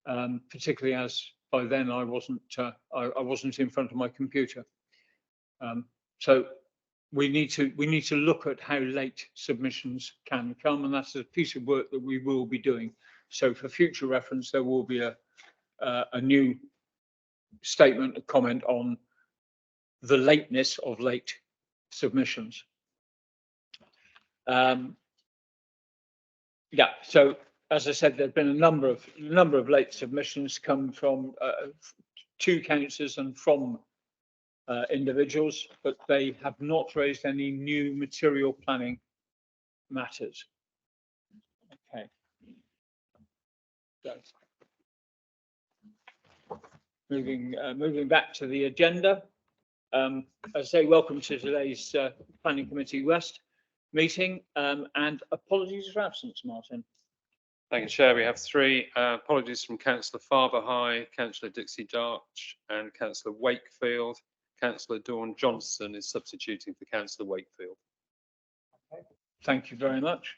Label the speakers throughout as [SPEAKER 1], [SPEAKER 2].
[SPEAKER 1] particularly as by then I wasn't in front of my computer. So we need to look at how late submissions can come, and that's a piece of work that we will be doing. So for future reference, there will be a new statement, a comment on the lateness of late submissions. Yeah, so as I said, there have been a number of late submissions come from to councillors and from individuals, but they have not raised any new material planning matters. Okay. So, moving back to the agenda. As I say, welcome to today's Planning Committee West meeting, and apologies for absence, Martin.
[SPEAKER 2] Thank you, Chair. We have three apologies from Councillor Farberhigh, Councillor Dixie Darch and Councillor Wakefield. Councillor Dawn Johnson is substituting for Councillor Wakefield.
[SPEAKER 1] Okay. Thank you very much.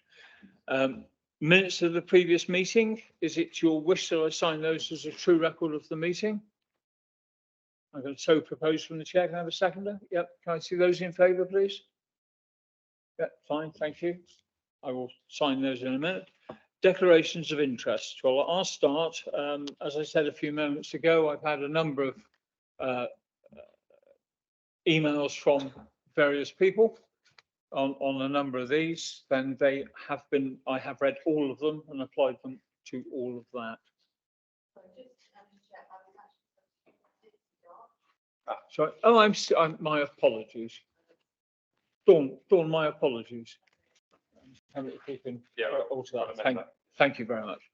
[SPEAKER 1] Minutes of the previous meeting, is it your wish that I sign those as a true record of the meeting? I'm going to so propose from the chair. Can I have a seconder? Yep. Can I see those in favour, please? Yep, fine, thank you. I will sign those in a minute. Declarations of interest. Well, I'll start. As I said a few moments ago, I've had a number of emails from various people on a number of these. Then they have been, I have read all of them and applied them to all of that. Sorry. Oh, I'm my apologies. Dawn, my apologies. If you can alter that. Thank you very much.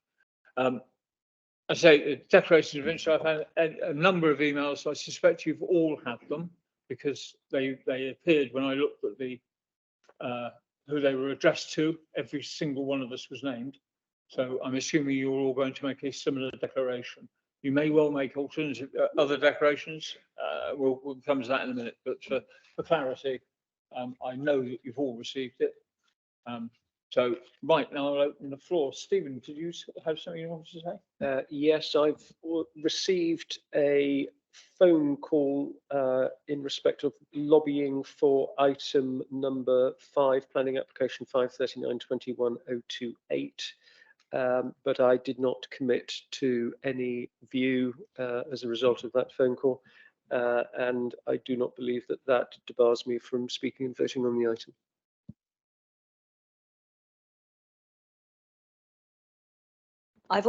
[SPEAKER 1] I say declarations of interest. I've had a number of emails. So I suspect you've all had them because they appeared when I looked at the who they were addressed to. Every single one of us was named. So I'm assuming you're all going to make a similar declaration. You may well make alternative other declarations. We'll come to that in a minute. But for clarity, I know that you've all received it. So right now I'll open the floor. Stephen, did you have something you wanted to say?
[SPEAKER 3] Yes, I've received a phone call in respect of lobbying for item number 5, planning application 539-21028. But I did not commit to any view as a result of that phone call, and I do not believe that debars me from speaking and voting on the item.
[SPEAKER 4] I've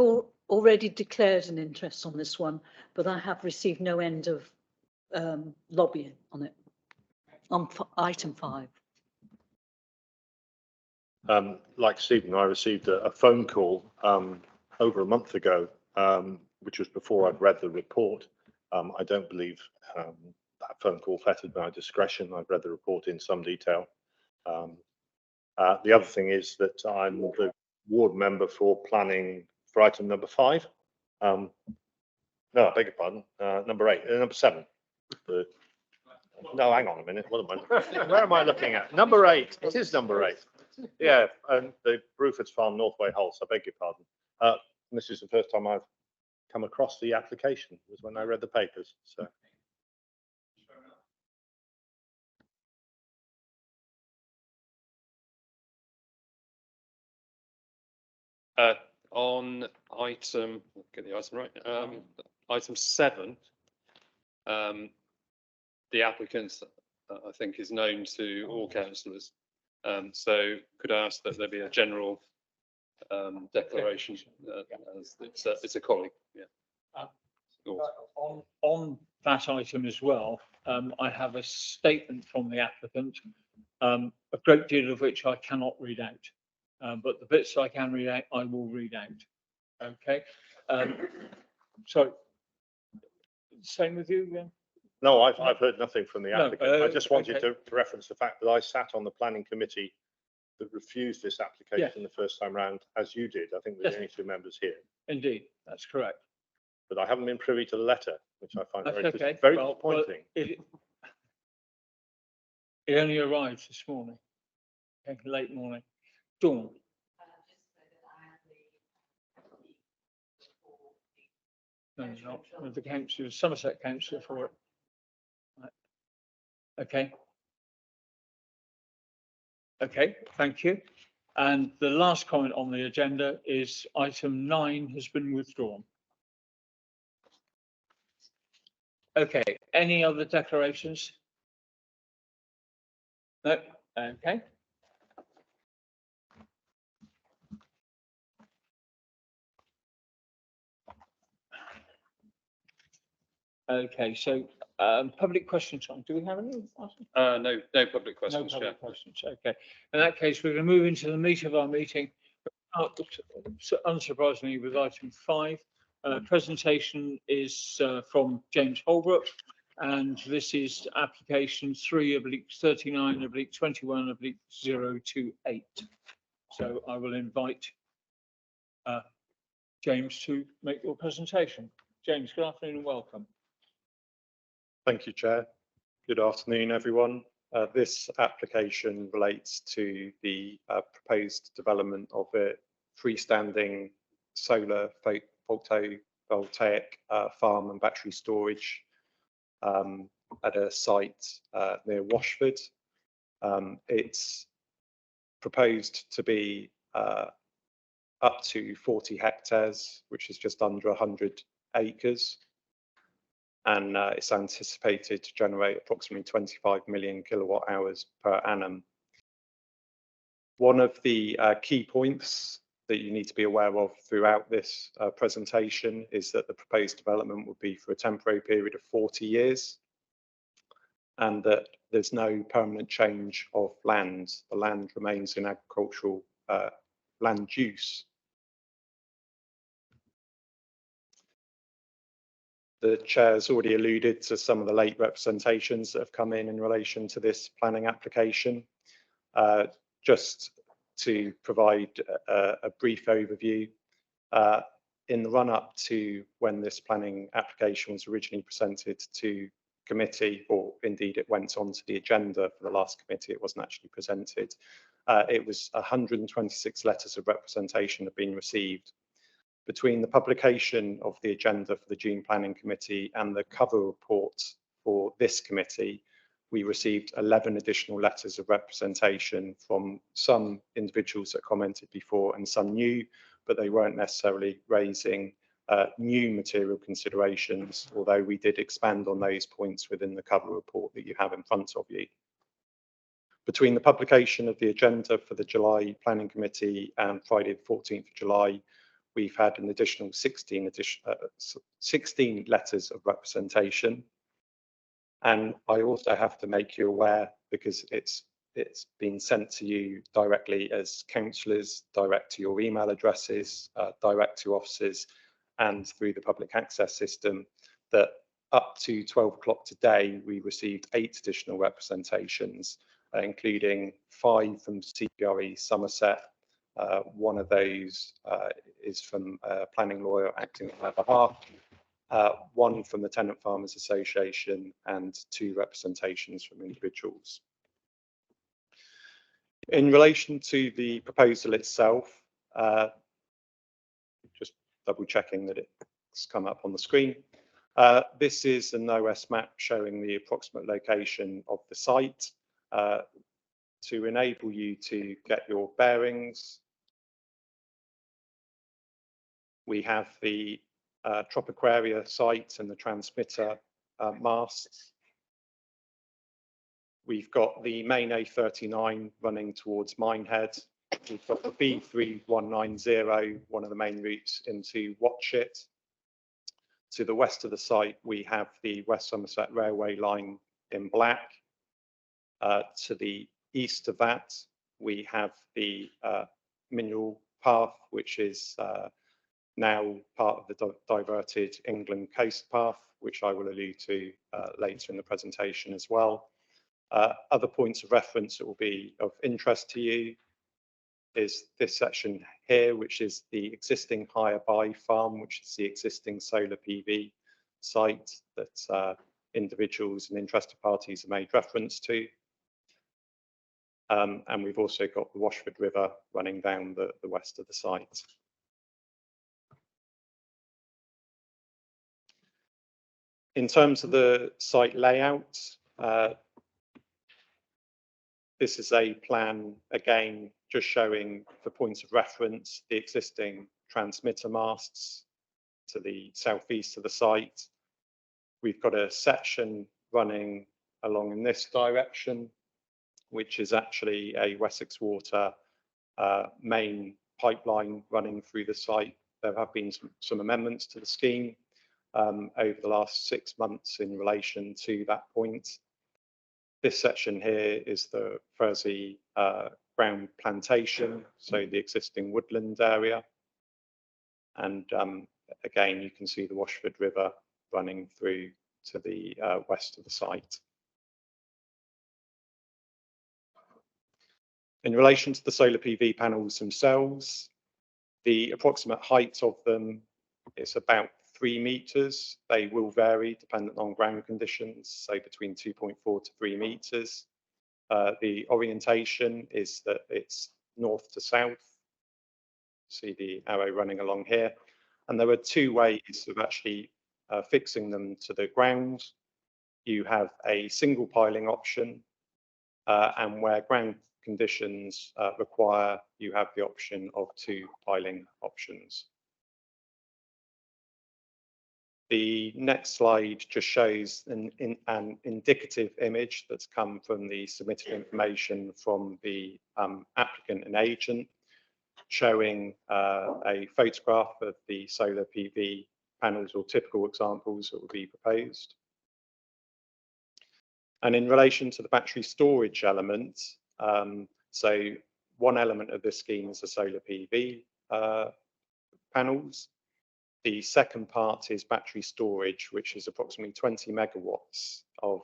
[SPEAKER 4] already declared an interest on this one, but I have received no end of lobbying on it, on item 5.
[SPEAKER 5] Like Stephen, I received a phone call over a month ago, which was before I'd read the report. I don't believe that phone call fettered my discretion. I've read the report in some detail. The other thing is that I'm the ward member for planning for item number 5. No, I beg your pardon. Number 7. No, hang on a minute. What am I? Where am I looking at? Number 8. It is number 8. Yeah, and the Bruford's Farm, Northway Hulse. I beg your pardon. This is the first time I've come across the application. Was when I read the papers. So.
[SPEAKER 2] On item, get the item right. Item 7. The applicant, I think, is known to all councillors. So could I ask that there be a general declaration as it's a colleague? Yeah.
[SPEAKER 1] On that item as well, I have a statement from the applicant, a great deal of which I cannot read out. But the bits I can read out, I will read out. Okay. So, same with you, then?
[SPEAKER 5] No, I've heard nothing from the applicant.
[SPEAKER 1] No,
[SPEAKER 5] I just wanted
[SPEAKER 1] okay.
[SPEAKER 5] to reference the fact that I sat on the planning committee that refused this application the first time round, as you did. I think we're the only 2 members here.
[SPEAKER 1] Indeed, that's correct.
[SPEAKER 5] But I haven't been privy to the letter, which I find very disappointing.
[SPEAKER 1] Well, it only arrived this morning, late morning. Dawn. No, they're not. The councillor, Somerset councillor for it. Right. Okay. Okay, thank you. And the last comment on the agenda is item 9 has been withdrawn. Okay, any other declarations? No, okay. Okay, so public question time. Do we have any?
[SPEAKER 2] No public
[SPEAKER 1] No
[SPEAKER 2] questions, Chair.
[SPEAKER 1] public questions. Okay. In that case, we're going to move into the meat of our meeting. Unsurprisingly, with item 5, presentation is from James Holbrook, and this is application 3/39/21/028. So I will invite James to make your presentation. James, good afternoon and welcome.
[SPEAKER 5] Thank you, Chair. Good afternoon, everyone. This application relates to the proposed development of a freestanding solar photovoltaic farm and battery storage at a site near Washford. It's proposed to be up to 40 hectares, which is just under 100 acres. And it's anticipated to generate approximately 25 million kilowatt hours per annum. One of the key points that you need to be aware of throughout this presentation is that the proposed development would be for a temporary period of 40 years, and that there's no permanent change of land. The land remains in agricultural land use. The Chair's already alluded to some of the late representations that have come in relation to this planning application. Just to provide a brief overview, in the run-up to when this planning application was originally presented to committee, or indeed it went onto the agenda for the last committee, it wasn't actually presented, it was 126 letters of representation have been received. Between the publication of the agenda for the June Planning Committee and the cover report for this committee, we received 11 additional letters of representation from some individuals that commented before and some new, but they weren't necessarily raising new material considerations, although we did expand on those points within the cover report that you have in front of you. Between the publication of the agenda for the July Planning Committee and Friday the 14th of July, we've had an additional 16 letters of representation. And I also have to make you aware, because it's been sent to you directly as councillors, direct to your email addresses, direct to offices, and through the public access system, that up to 12 o'clock today, we received 8 additional representations, including 5 from CBRE Somerset. One of those is from a planning lawyer acting on their behalf, 1 from the Tenant Farmers Association, and 2 representations from individuals. In relation to the proposal itself, just double checking that it's come up on the screen. This is an OS map showing the approximate location of the site. To enable you to get your bearings, we have the Tropiquaria site and the transmitter masts. We've got the main A39 running towards Minehead. We've got the B3190, one of the main routes into Watchet. To the west of the site, we have the West Somerset Railway line in black. To the east of that, we have the mineral path, which is now part of the diverted England Coast Path, which I will allude to later in the presentation as well. Other points of reference that will be of interest to you is this section here, which is the existing Higher By farm, which is the existing solar PV site that individuals and interested parties have made reference to. And we've also got the Washford River running down the west of the site.
[SPEAKER 6] In terms of the site layout, this is a plan, again, just showing for points of reference, the existing transmitter masts to the southeast of the site. We've got a section running along in this direction, which is actually a Wessex Water main pipeline running through the site. There have been some amendments to the scheme over the last 6 months in relation to that point. This section here is the Furzy ground plantation, so the existing woodland area. And again, you can see the Washford River running through to the west of the site. In relation to the solar PV panels themselves, the approximate height of them is about 3 meters. They will vary dependent on ground conditions, so between 2.4 to 3 meters. The orientation is that it's north to south. See the arrow running along here. And there are 2 ways of actually fixing them to the ground. You have a single piling option, and where ground conditions require, you have the option of 2 piling options. The next slide just shows an indicative image that's come from the submitted information from the applicant and agent, showing a photograph of the solar PV panels or typical examples that would be proposed. And in relation to the battery storage element, so one element of this scheme is the solar PV panels. The second part is battery storage, which is approximately 20 megawatts of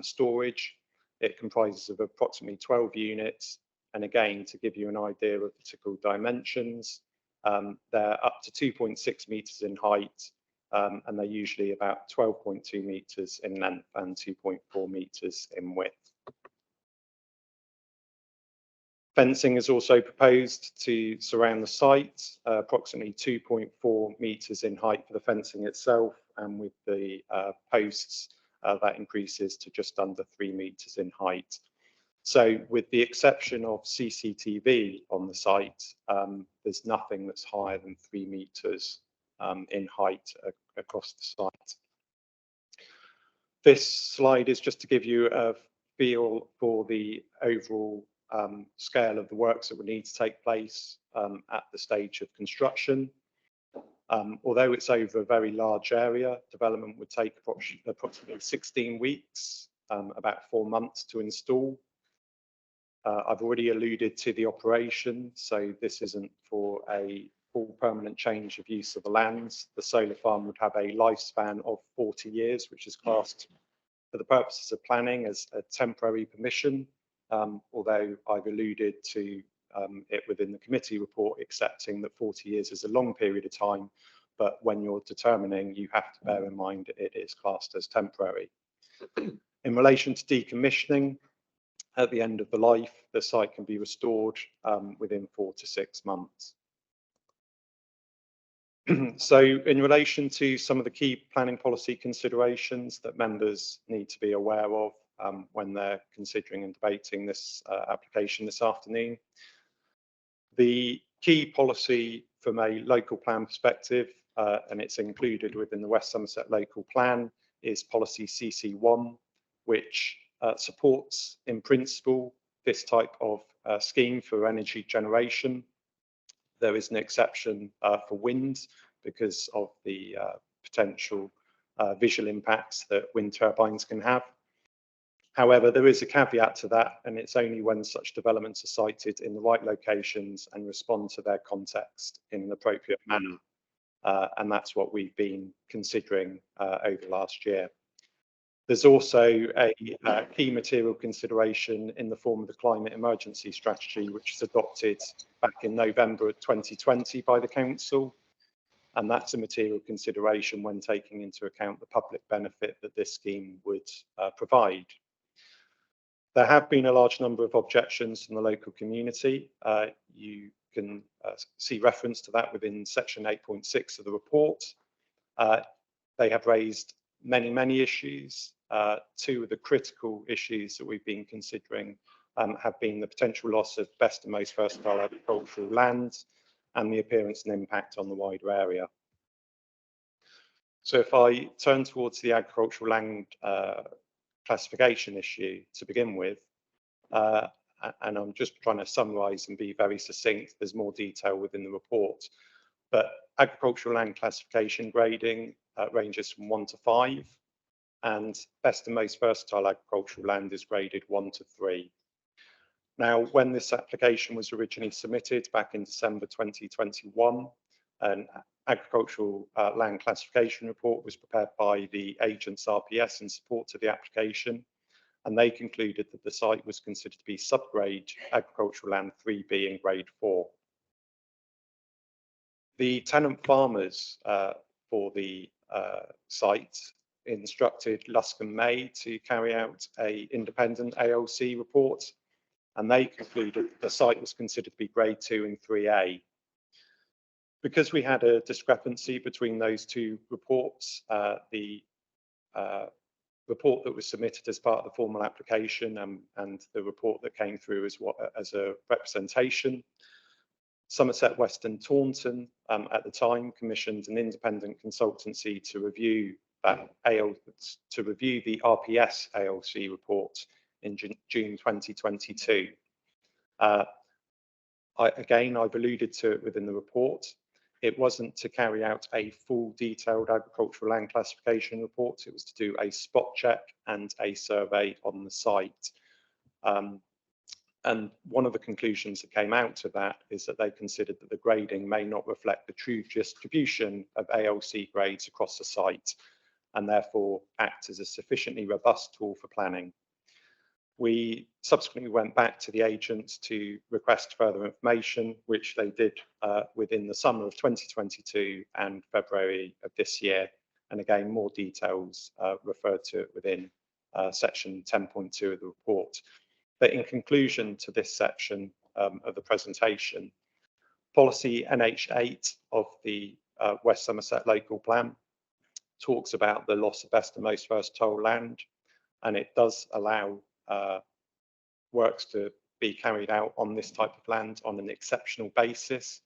[SPEAKER 6] storage. It comprises of approximately 12 units. And again, to give you an idea of the typical dimensions, they're up to 2.6 meters in height, and they're usually about 12.2 meters in length and 2.4 meters in width. Fencing is also proposed to surround the site, approximately 2.4 meters in height for the fencing itself, and with the posts, that increases to just under 3 meters in height. So with the exception of CCTV on the site, there's nothing that's higher than 3 meters in height across the site. This slide is just to give you a feel for the overall scale of the works that would need to take place at the stage of construction. Although it's over a very large area, development would take approximately 16 weeks, about 4 months to install. I've already alluded to the operation, so this isn't for a full permanent change of use of the lands. The solar farm would have a lifespan of 40 years, which is classed for the purposes of planning as a temporary permission, although I've alluded to it within the committee report, accepting that 40 years is a long period of time, but when you're determining, you have to bear in mind it is classed as temporary. In relation to decommissioning, at the end of the life, the site can be restored within 4 to 6 months. So in relation to some of the key planning policy considerations that members need to be aware of when they're considering and debating this application this afternoon, the key policy from a local plan perspective, and it's included within the West Somerset local plan, is policy CC1, which supports in principle this type of scheme for energy generation. There is an exception for wind because of the potential visual impacts that wind turbines can have. However, there is a caveat to that, and it's only when such developments are sited in the right locations and respond to their context in an appropriate manner. And that's what we've been considering over the last year. There's also a key material consideration in the form of the climate emergency strategy, which was adopted back in November of 2020 by the council. And that's a material consideration when taking into account the public benefit that this scheme would provide. There have been a large number of objections from the local community. You can see reference to that within section 8.6 of the report. They have raised many issues. Two of the critical issues that we've been considering have been the potential loss of best and most versatile agricultural land and the appearance and impact on the wider area. So if I turn towards the agricultural land classification issue to begin with, and I'm just trying to summarise and be very succinct, there's more detail within the report, but agricultural land classification grading ranges from 1 to 5, and best and most versatile agricultural land is graded 1 to 3. Now, when this application was originally submitted back in December 2021, an agricultural land classification report was prepared by the agent's RPS in support to the application, and they concluded that the site was considered to be subgrade agricultural land 3B in grade 4. The tenant farmers for the site instructed Lusk and May to carry out an independent ALC report, and they concluded that the site was considered to be grade 2 and 3A. Because we had a discrepancy between those two reports, the report that was submitted as part of the formal application and the report that came through as a representation, Somerset Western Taunton at the time commissioned an independent consultancy to review the RPS ALC report in June 2022. I've alluded to it within the report. It wasn't to carry out a full detailed agricultural land classification report. It was to do a spot check and a survey on the site. And one of the conclusions that came out of that is that they considered that the grading may not reflect the true distribution of ALC grades across the site, and therefore act as a sufficiently robust tool for planning. We subsequently went back to the agents to request further information, which they did within the summer of 2022 and February of this year. And again, more details referred to within section 10.2 of the report. But in conclusion to this section of the presentation, policy NH8 of the West Somerset Local Plan talks about the loss of best and most versatile land, and it does allow works to be carried out on this type of land on an exceptional basis,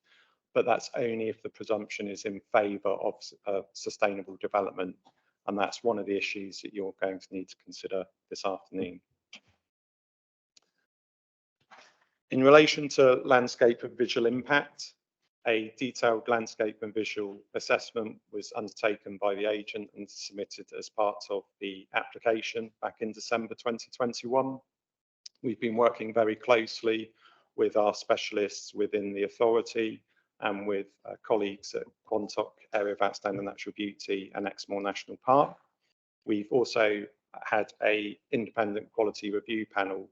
[SPEAKER 6] but that's only if the presumption is in favour of sustainable development, and that's one of the issues that you're going to need to consider this afternoon. In relation to landscape and visual impact, a detailed landscape and visual assessment was undertaken by the agent and submitted as part of the application back in December 2021. We've been working very closely with our specialists within the authority and with colleagues at Quantock Area of Outstanding Natural Beauty and Exmoor National Park. We've also had an independent quality review panel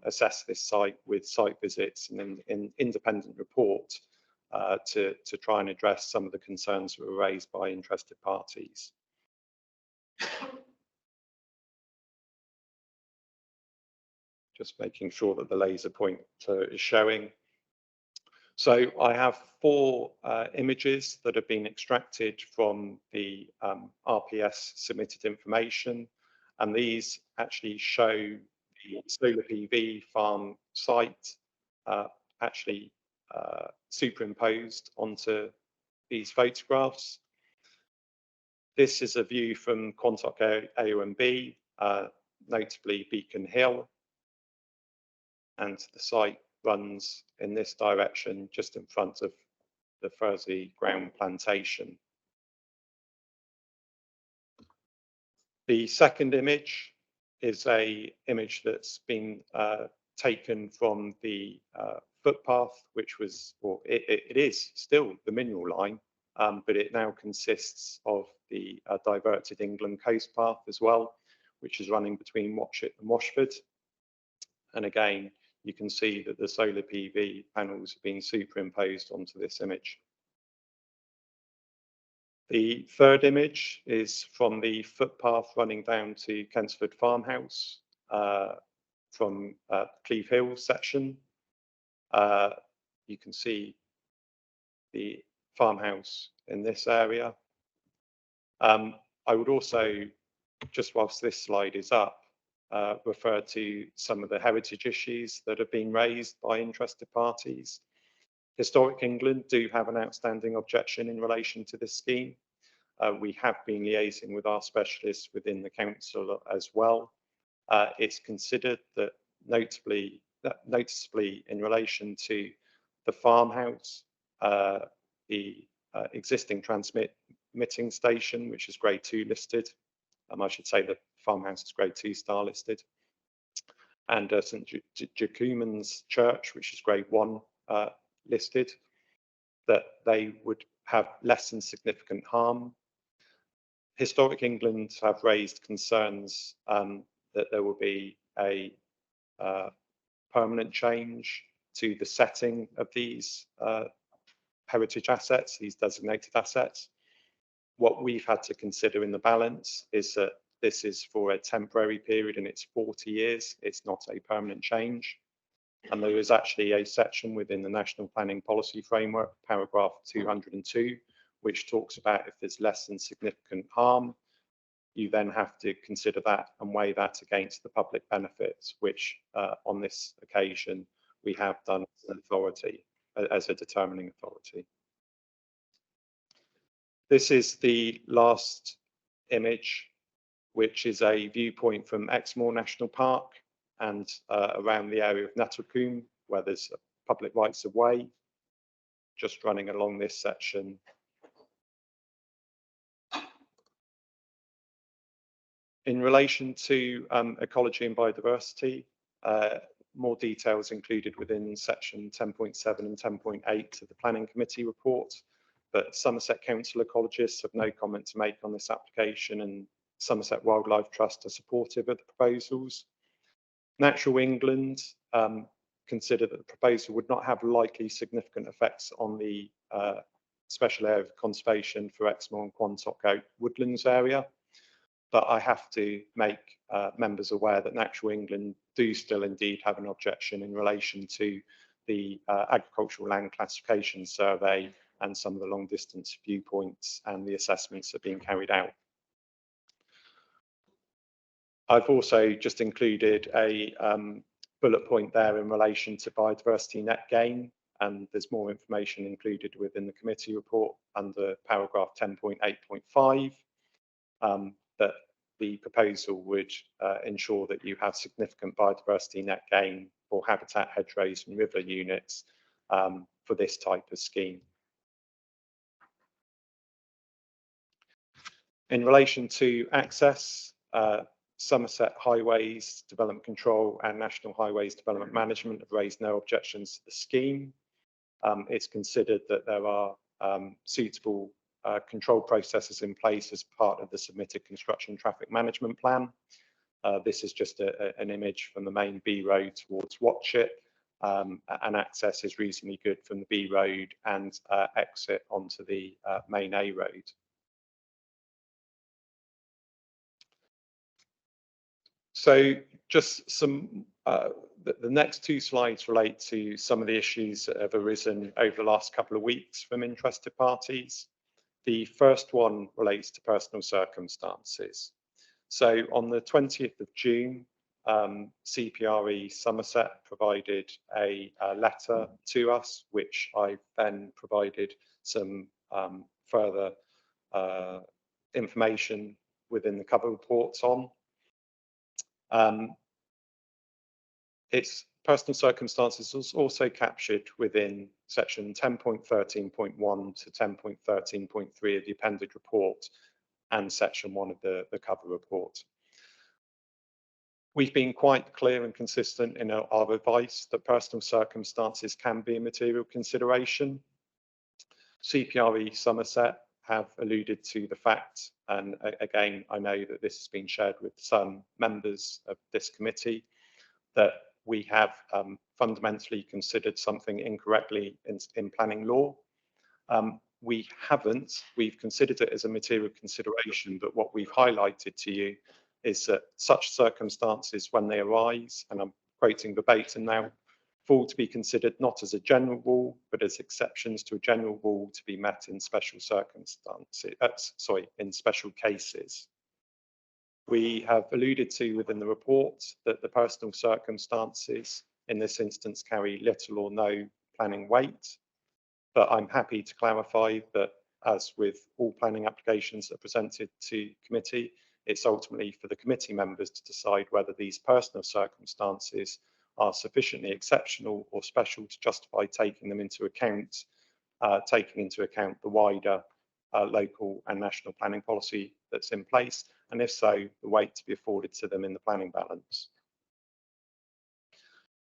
[SPEAKER 6] assess this site with site visits and an independent report to try and address some of the concerns that were raised by interested parties. Just making sure that the laser pointer is showing. So I have 4 images that have been extracted from the RPS submitted information, and these actually show the solar PV farm site actually superimposed onto these photographs. This is a view from Quantock AONB, notably Beacon Hill, and the site runs in this direction just in front of the Furzy ground plantation. The second image is an image that's been taken from the footpath, which was, or it is still the mineral line, but it now consists of the diverted England coast path as well, which is running between Watchet and Washford. And again, you can see that the solar PV panels have been superimposed onto this image. The third image is from the footpath running down to Kensford Farmhouse from Cleve Hill section. You can see the farmhouse in this area. I would also, just whilst this slide is up, refer to some of the heritage issues that have been raised by interested parties. Historic England do have an outstanding objection in relation to this scheme. We have been liaising with our specialists within the council as well. It's considered that noticeably in relation to the farmhouse, the existing transmitting station, which is grade 2 listed. I should say the farmhouse is grade 2 star listed. And St Jacuman's Church, which is grade 1 listed, that they would have less than significant harm. Historic England have raised concerns that there will be a permanent change to the setting of these heritage assets, these designated assets. What we've had to consider in the balance is that this is for a temporary period and it's 40 years. It's not a permanent change. And there is actually a section within the National Planning Policy Framework, paragraph 202, which talks about if there's less than significant harm, you then have to consider that and weigh that against the public benefits, which on this occasion we have done as an authority, as a determining authority. This is the last image, which is a viewpoint from Exmoor National Park and around the area of Nattacombe, where there's public rights of way, just running along this section. In relation to ecology and biodiversity, more details included within section 10.7 and 10.8 of the Planning Committee report, but Somerset Council ecologists have no comment to make on this application, and Somerset Wildlife Trust are supportive of the proposals. Natural England consider that the proposal would not have likely significant effects on the special area of conservation for Exmoor and Quantock Oak Woodlands area. But I have to make members aware that Natural England do still indeed have an objection in relation to the agricultural land classification survey and some of the long distance viewpoints and the assessments that are being carried out. I've also just included a bullet point there in relation to biodiversity net gain, and there's more information included within the committee report under paragraph 10.8.5. That the proposal would ensure that you have significant biodiversity net gain for habitat, hedgerows and river units for this type of scheme. In relation to access, Somerset Highways Development Control and National Highways Development Management have raised no objections to the scheme. It's considered that there are suitable control processes in place as part of the submitted construction traffic management plan. This is just an image from the main B road towards Watchet, and access is reasonably good from the B road and exit onto the main A road. So just some, the next two slides relate to some of the issues that have arisen over the last couple of weeks from interested parties. The first one relates to personal circumstances. So on the 20th of June, CPRE Somerset provided a letter to us, which I then provided some further information within the cover reports on. Its personal circumstances was also captured within section 10.13.1 to 10.13.3 of the appended report and section 1 of the cover report. We've been quite clear and consistent in our advice that personal circumstances can be a material consideration. CPRE Somerset have alluded to the fact, and again, I know that this has been shared with some members of this committee, that we have fundamentally considered something incorrectly in planning law. We haven't. We've considered it as a material consideration, but what we've highlighted to you is that such circumstances, when they arise, and I'm quoting verbatim now, fall to be considered not as a general rule, but as exceptions to a general rule to be met in special circumstances, in special cases. We have alluded to within the report that the personal circumstances in this instance carry little or no planning weight, but I'm happy to clarify that, as with all planning applications that are presented to committee, it's ultimately for the committee members to decide whether these personal circumstances are sufficiently exceptional or special to justify taking them into account, taking into account the wider local and national planning policy that's in place, and if so, the weight to be afforded to them in the planning balance.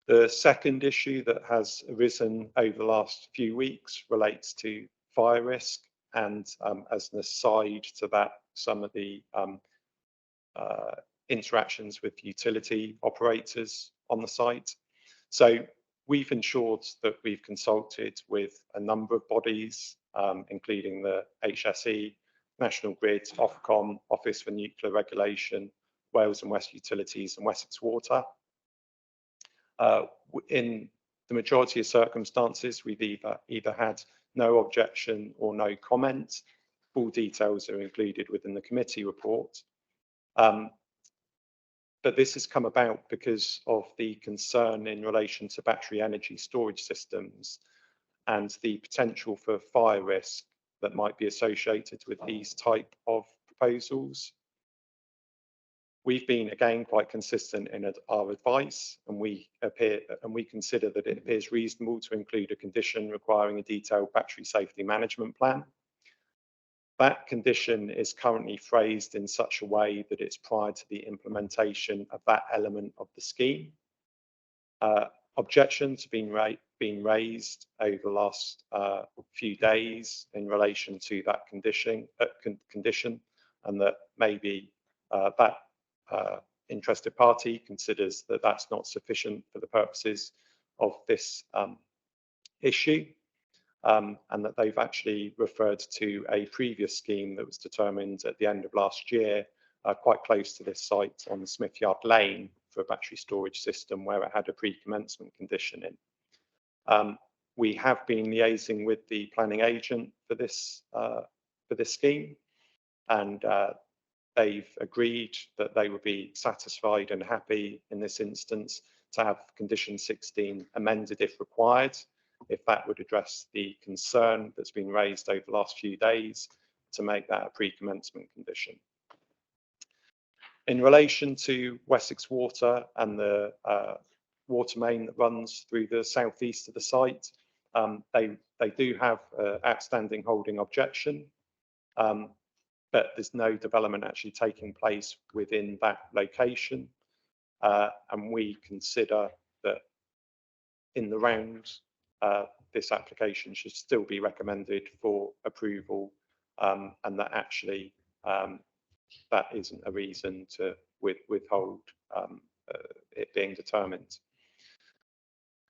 [SPEAKER 6] The second issue that has arisen over the last few weeks relates to fire risk, and as an aside to that, some of the interactions with utility operators on the site. So we've ensured that we've consulted with a number of bodies, including the HSE, National Grid, Ofcom, Office for Nuclear Regulation, Wales and West Utilities and Wessex Water. In the majority of circumstances, we've either had no objection or no comment. Full details are included within the committee report. But this has come about because of the concern in relation to battery energy storage systems and the potential for fire risk that might be associated with these type of proposals. We've been again quite consistent in our advice, and we consider that it appears reasonable to include a condition requiring a detailed battery safety management plan. That condition is currently phrased in such a way that it's prior to the implementation of that element of the scheme. Objections have been raised over the last few days in relation to that condition, and that maybe that interested party considers that that's not sufficient for the purposes of this issue. And that they've actually referred to a previous scheme that was determined at the end of last year, quite close to this site on Smithyard Lane, for a battery storage system where it had a pre-commencement condition in. We have been liaising with the planning agent for this scheme, and they've agreed that they would be satisfied and happy in this instance to have condition 16 amended if required, if that would address the concern that's been raised over the last few days, to make that a pre-commencement condition. In relation to Wessex Water and the water main that runs through the southeast of the site, they do have outstanding holding objection, but there's no development actually taking place within that location. And we consider that in the round, this application should still be recommended for approval, and that actually that isn't a reason to withhold it being determined.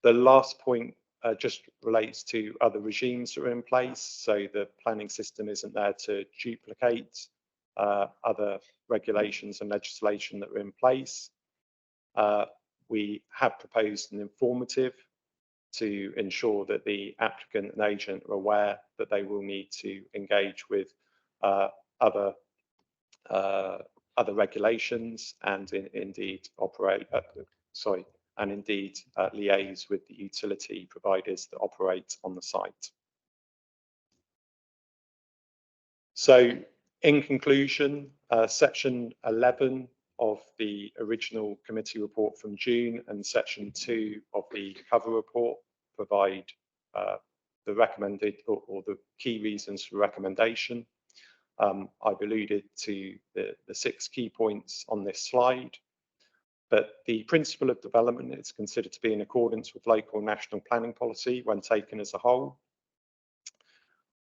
[SPEAKER 6] The last point just relates to other regimes that are in place. So the planning system isn't there to duplicate other regulations and legislation that are in place. We have proposed an informative to ensure that the applicant and agent are aware that they will need to engage with other regulations and indeed liaise with the utility providers that operate on the site. So in conclusion, section 11 of the original committee report from June and section 2 of the cover report provide the recommended or the key reasons for recommendation. I've alluded to the 6 key points on this slide, but the principle of development is considered to be in accordance with local and national planning policy when taken as a whole.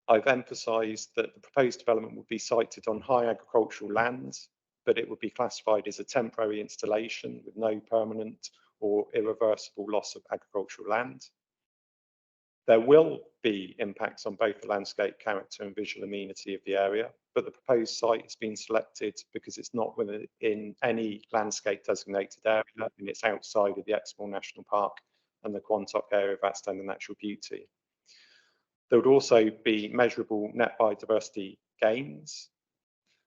[SPEAKER 6] I've emphasised that the proposed development would be sited on high agricultural lands, but it would be classified as a temporary installation with no permanent or irreversible loss of agricultural land. There will be impacts on both the landscape character and visual amenity of the area, but the proposed site has been selected because it's not within any landscape designated area and it's outside of the Exmoor National Park and the Quantock Area of Outstanding Natural Beauty. There would also be measurable net biodiversity gains.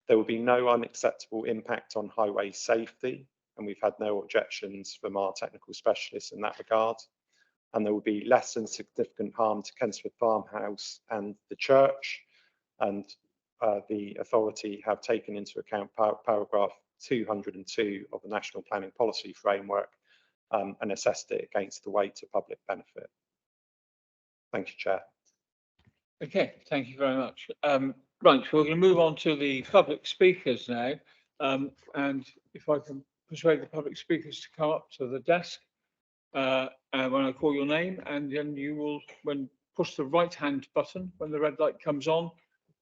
[SPEAKER 6] There will be no unacceptable impact on highway safety, and we've had no objections from our technical specialists in that regard. And there will be less than significant harm to Kensford Farmhouse and the church, and the authority have taken into account paragraph 202 of the National Planning Policy Framework and assessed it against the weight of public benefit. Thank you, Chair.
[SPEAKER 1] Okay, thank you very much. Right, so we're going to move on to the public speakers now. And if I can persuade the public speakers to come up to the desk and when I call your name, and then you will, when push the right hand button, when the red light comes on,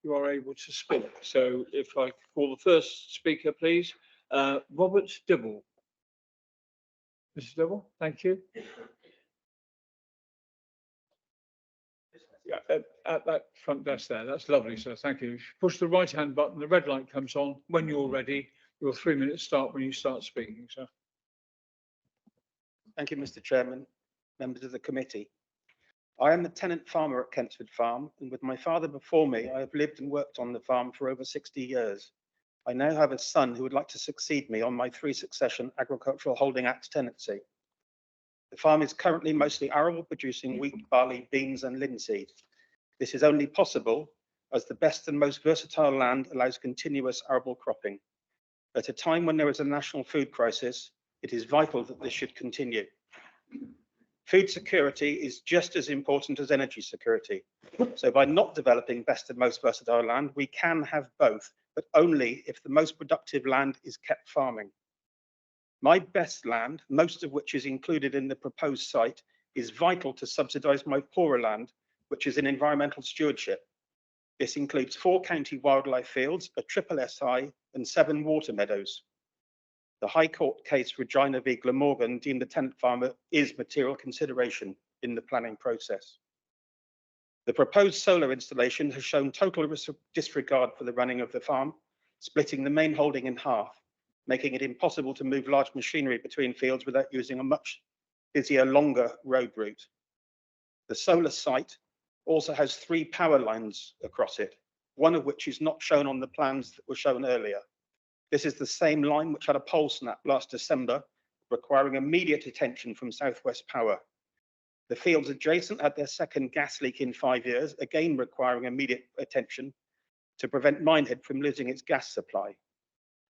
[SPEAKER 1] you are able to speak. So if I call the first speaker, please, Robert Dibble. Mr. Dibble, thank you. Yeah, at that front desk there. That's lovely, sir. Thank you. If you push the right hand button, the red light comes on. When you're ready, your 3 minutes start when you start speaking, sir.
[SPEAKER 7] Thank you, Mr. Chairman, members of the committee. I am the tenant farmer at Kensford Farm, and with my father before me, I have lived and worked on the farm for over 60 years. I now have a son who would like to succeed me on my 3-succession Agricultural Holding Act tenancy. The farm is currently mostly arable, producing wheat, barley, beans and linseed. This is only possible as the best and most versatile land allows continuous arable cropping. At a time when there is a national food crisis, it is vital that this should continue. Food security is just as important as energy security. So by not developing best and most versatile land, we can have both, but only if the most productive land is kept farming. My best land, most of which is included in the proposed site, is vital to subsidise my poorer land, which is in environmental stewardship. This includes 4 county wildlife fields, a triple SI and 7 water meadows. The High Court case Regina v Glamorgan deemed the tenant farmer is material consideration in the planning process. The proposed solar installation has shown total disregard for the running of the farm, splitting the main holding in half, making it impossible to move large machinery between fields without using a much busier, longer road route. The solar site also has 3 power lines across it, one of which is not shown on the plans that were shown earlier. This is the same line which had a pole snap last December, requiring immediate attention from South West Power. The fields adjacent had their second gas leak in 5 years, again requiring immediate attention to prevent Minehead from losing its gas supply.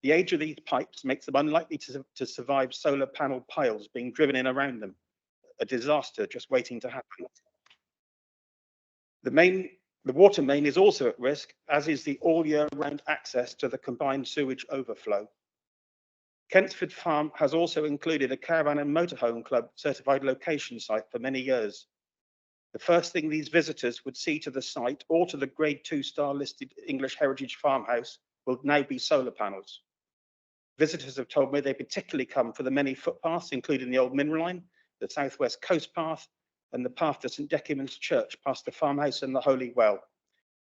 [SPEAKER 7] The age of these pipes makes them unlikely to survive solar panel piles being driven in around them, a disaster just waiting to happen. The water main is also at risk, as is the all year round access to the combined sewage overflow. Kensford Farm has also included a caravan and motorhome club certified location site for many years. The first thing these visitors would see to the site or to the grade 2 star listed English Heritage Farmhouse will now be solar panels. Visitors have told me they particularly come for the many footpaths, including the old mineral line, the Southwest Coast Path, and the path to St Decumans Church past the farmhouse and the Holy Well.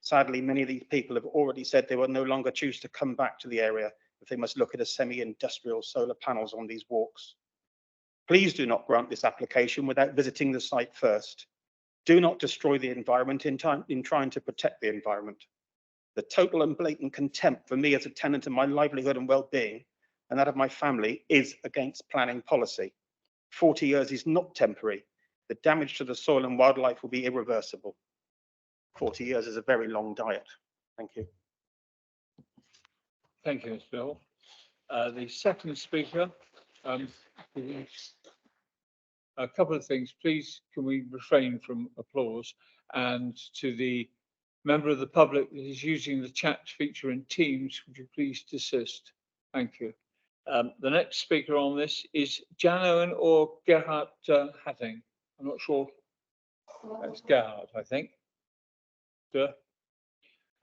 [SPEAKER 7] Sadly, many of these people have already said they will no longer choose to come back to the area if they must look at a semi-industrial solar panels on these walks. Please do not grant this application without visiting the site first. Do not destroy the environment in trying to protect the environment. The total and blatant contempt for me as a tenant and my livelihood and well-being and that of my family is against planning policy. 40 years is not temporary. The damage to the soil and wildlife will be irreversible. 40 years is a very long diet. Thank you.
[SPEAKER 1] Thank you, Mr. Bill. The second speaker, a couple of things. Please, can we refrain from applause? And to the member of the public that is using the chat feature in Teams, would you please desist? Thank you. The next speaker on this is Jan Owen or Gerhard Hatting. I'm not sure. That's Gerhard, I think. Sir.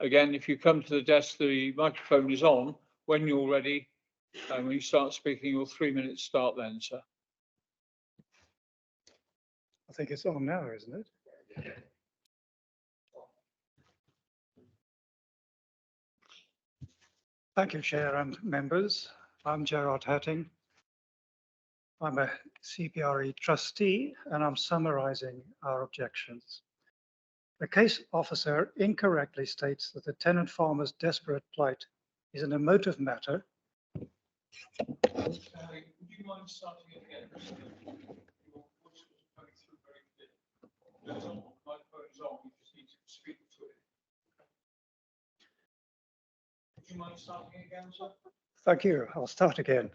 [SPEAKER 1] Again, if you come to the desk, the microphone is on. When you're ready, and when you start speaking, your 3 minutes start then, sir.
[SPEAKER 8] I think it's on now, isn't it? Thank you, Chair and members. I'm Gerard Hatting. I'm a CPRE trustee and I'm summarizing our objections. The case officer incorrectly states that the tenant farmer's desperate plight is an emotive matter.
[SPEAKER 1] Would you mind starting again? Your voice was coming through very clear. The microphone is on, you just need to speak to it. Would you mind starting again, sir?
[SPEAKER 8] Thank you. I'll start again.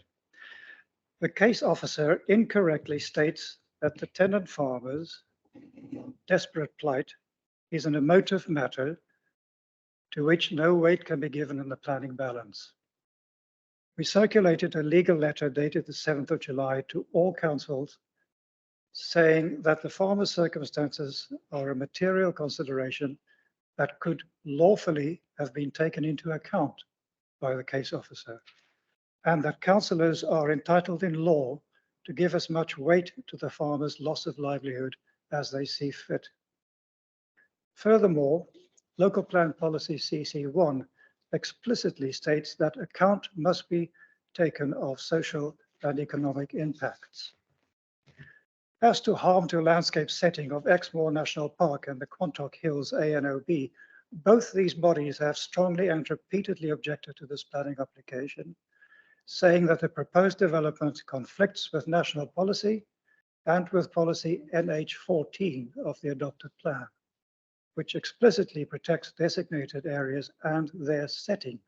[SPEAKER 8] The case officer incorrectly states that the tenant farmer's desperate plight is an emotive matter to which no weight can be given in the planning balance. We circulated a legal letter dated the 7th of July to all councils saying that the farmer's circumstances are a material consideration that could lawfully have been taken into account by the case officer, and that councillors are entitled in law to give as much weight to the farmer's loss of livelihood as they see fit. Furthermore, Local Plan Policy CC1 explicitly states that account must be taken of social and economic impacts. As to harm to landscape setting of Exmoor National Park and the Quantock Hills ANOB, both these bodies have strongly and repeatedly objected to this planning application, saying that the proposed development conflicts with national policy and with policy NH14 of the adopted plan, which explicitly protects designated areas and their settings.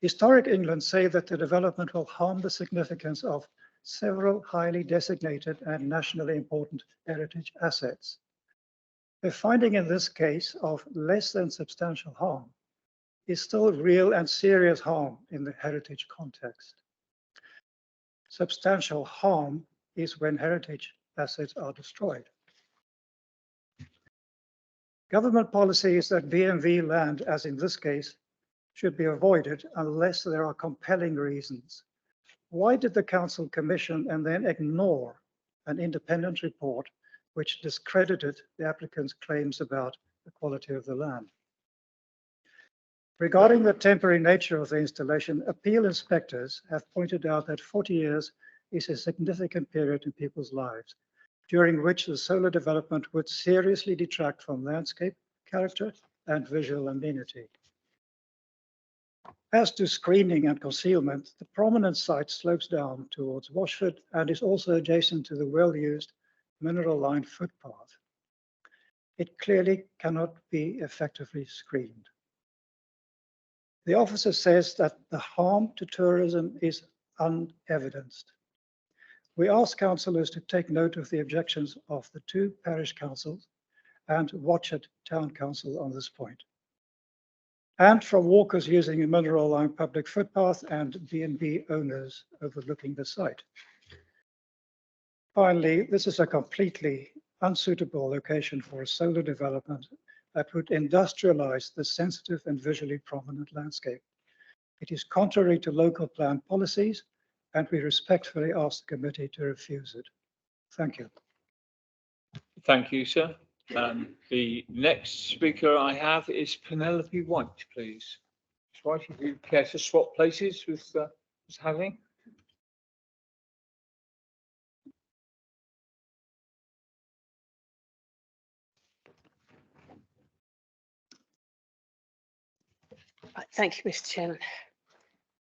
[SPEAKER 8] Historic England say that the development will harm the significance of several highly designated and nationally important heritage assets. The finding in this case of less than substantial harm is still real and serious harm in the heritage context. Substantial harm is when heritage assets are destroyed. Government policy is that BMV land, as in this case, should be avoided unless there are compelling reasons. Why did the council commission and then ignore an independent report which discredited the applicant's claims about the quality of the land? Regarding the temporary nature of the installation, appeal inspectors have pointed out that 40 years is a significant period in people's lives, during which the solar development would seriously detract from landscape character and visual amenity. As to screening and concealment, the prominent site slopes down towards Washford and is also adjacent to the well-used mineral-lined footpath. It clearly cannot be effectively screened. The officer says that the harm to tourism is unevidenced. We ask councillors to take note of the objections of the two parish councils and Watchet Town Council on this point, and from walkers using a mineral-lined public footpath and B&B owners overlooking the site. Finally, this is a completely unsuitable location for a solar development that would industrialize the sensitive and visually prominent landscape. It is contrary to local plan policies, and we respectfully ask the committee to refuse it. Thank you.
[SPEAKER 1] Thank you, sir. The next speaker I have is Penelope White, please. Ms. White, if you care to swap places with Ms. Halling.
[SPEAKER 9] Right, thank you, Mr. Chairman.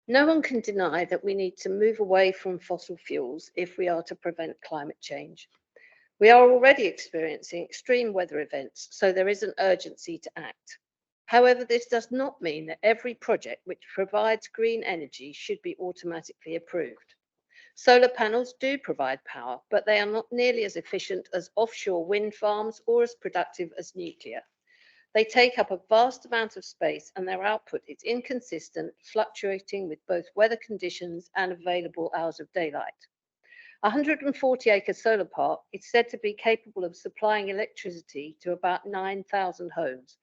[SPEAKER 9] No one can deny that we need to move away from fossil fuels if we are to prevent climate change. We are already experiencing extreme weather events, so there is an urgency to act. However, this does not mean that every project which provides green energy should be automatically approved. Solar panels do provide power, but they are not nearly as efficient as offshore wind farms or as productive as nuclear. They take up a vast amount of space and their output is inconsistent, fluctuating with both weather conditions and available hours of daylight. A 140-acre solar park is said to be capable of supplying electricity to about 9,000 homes.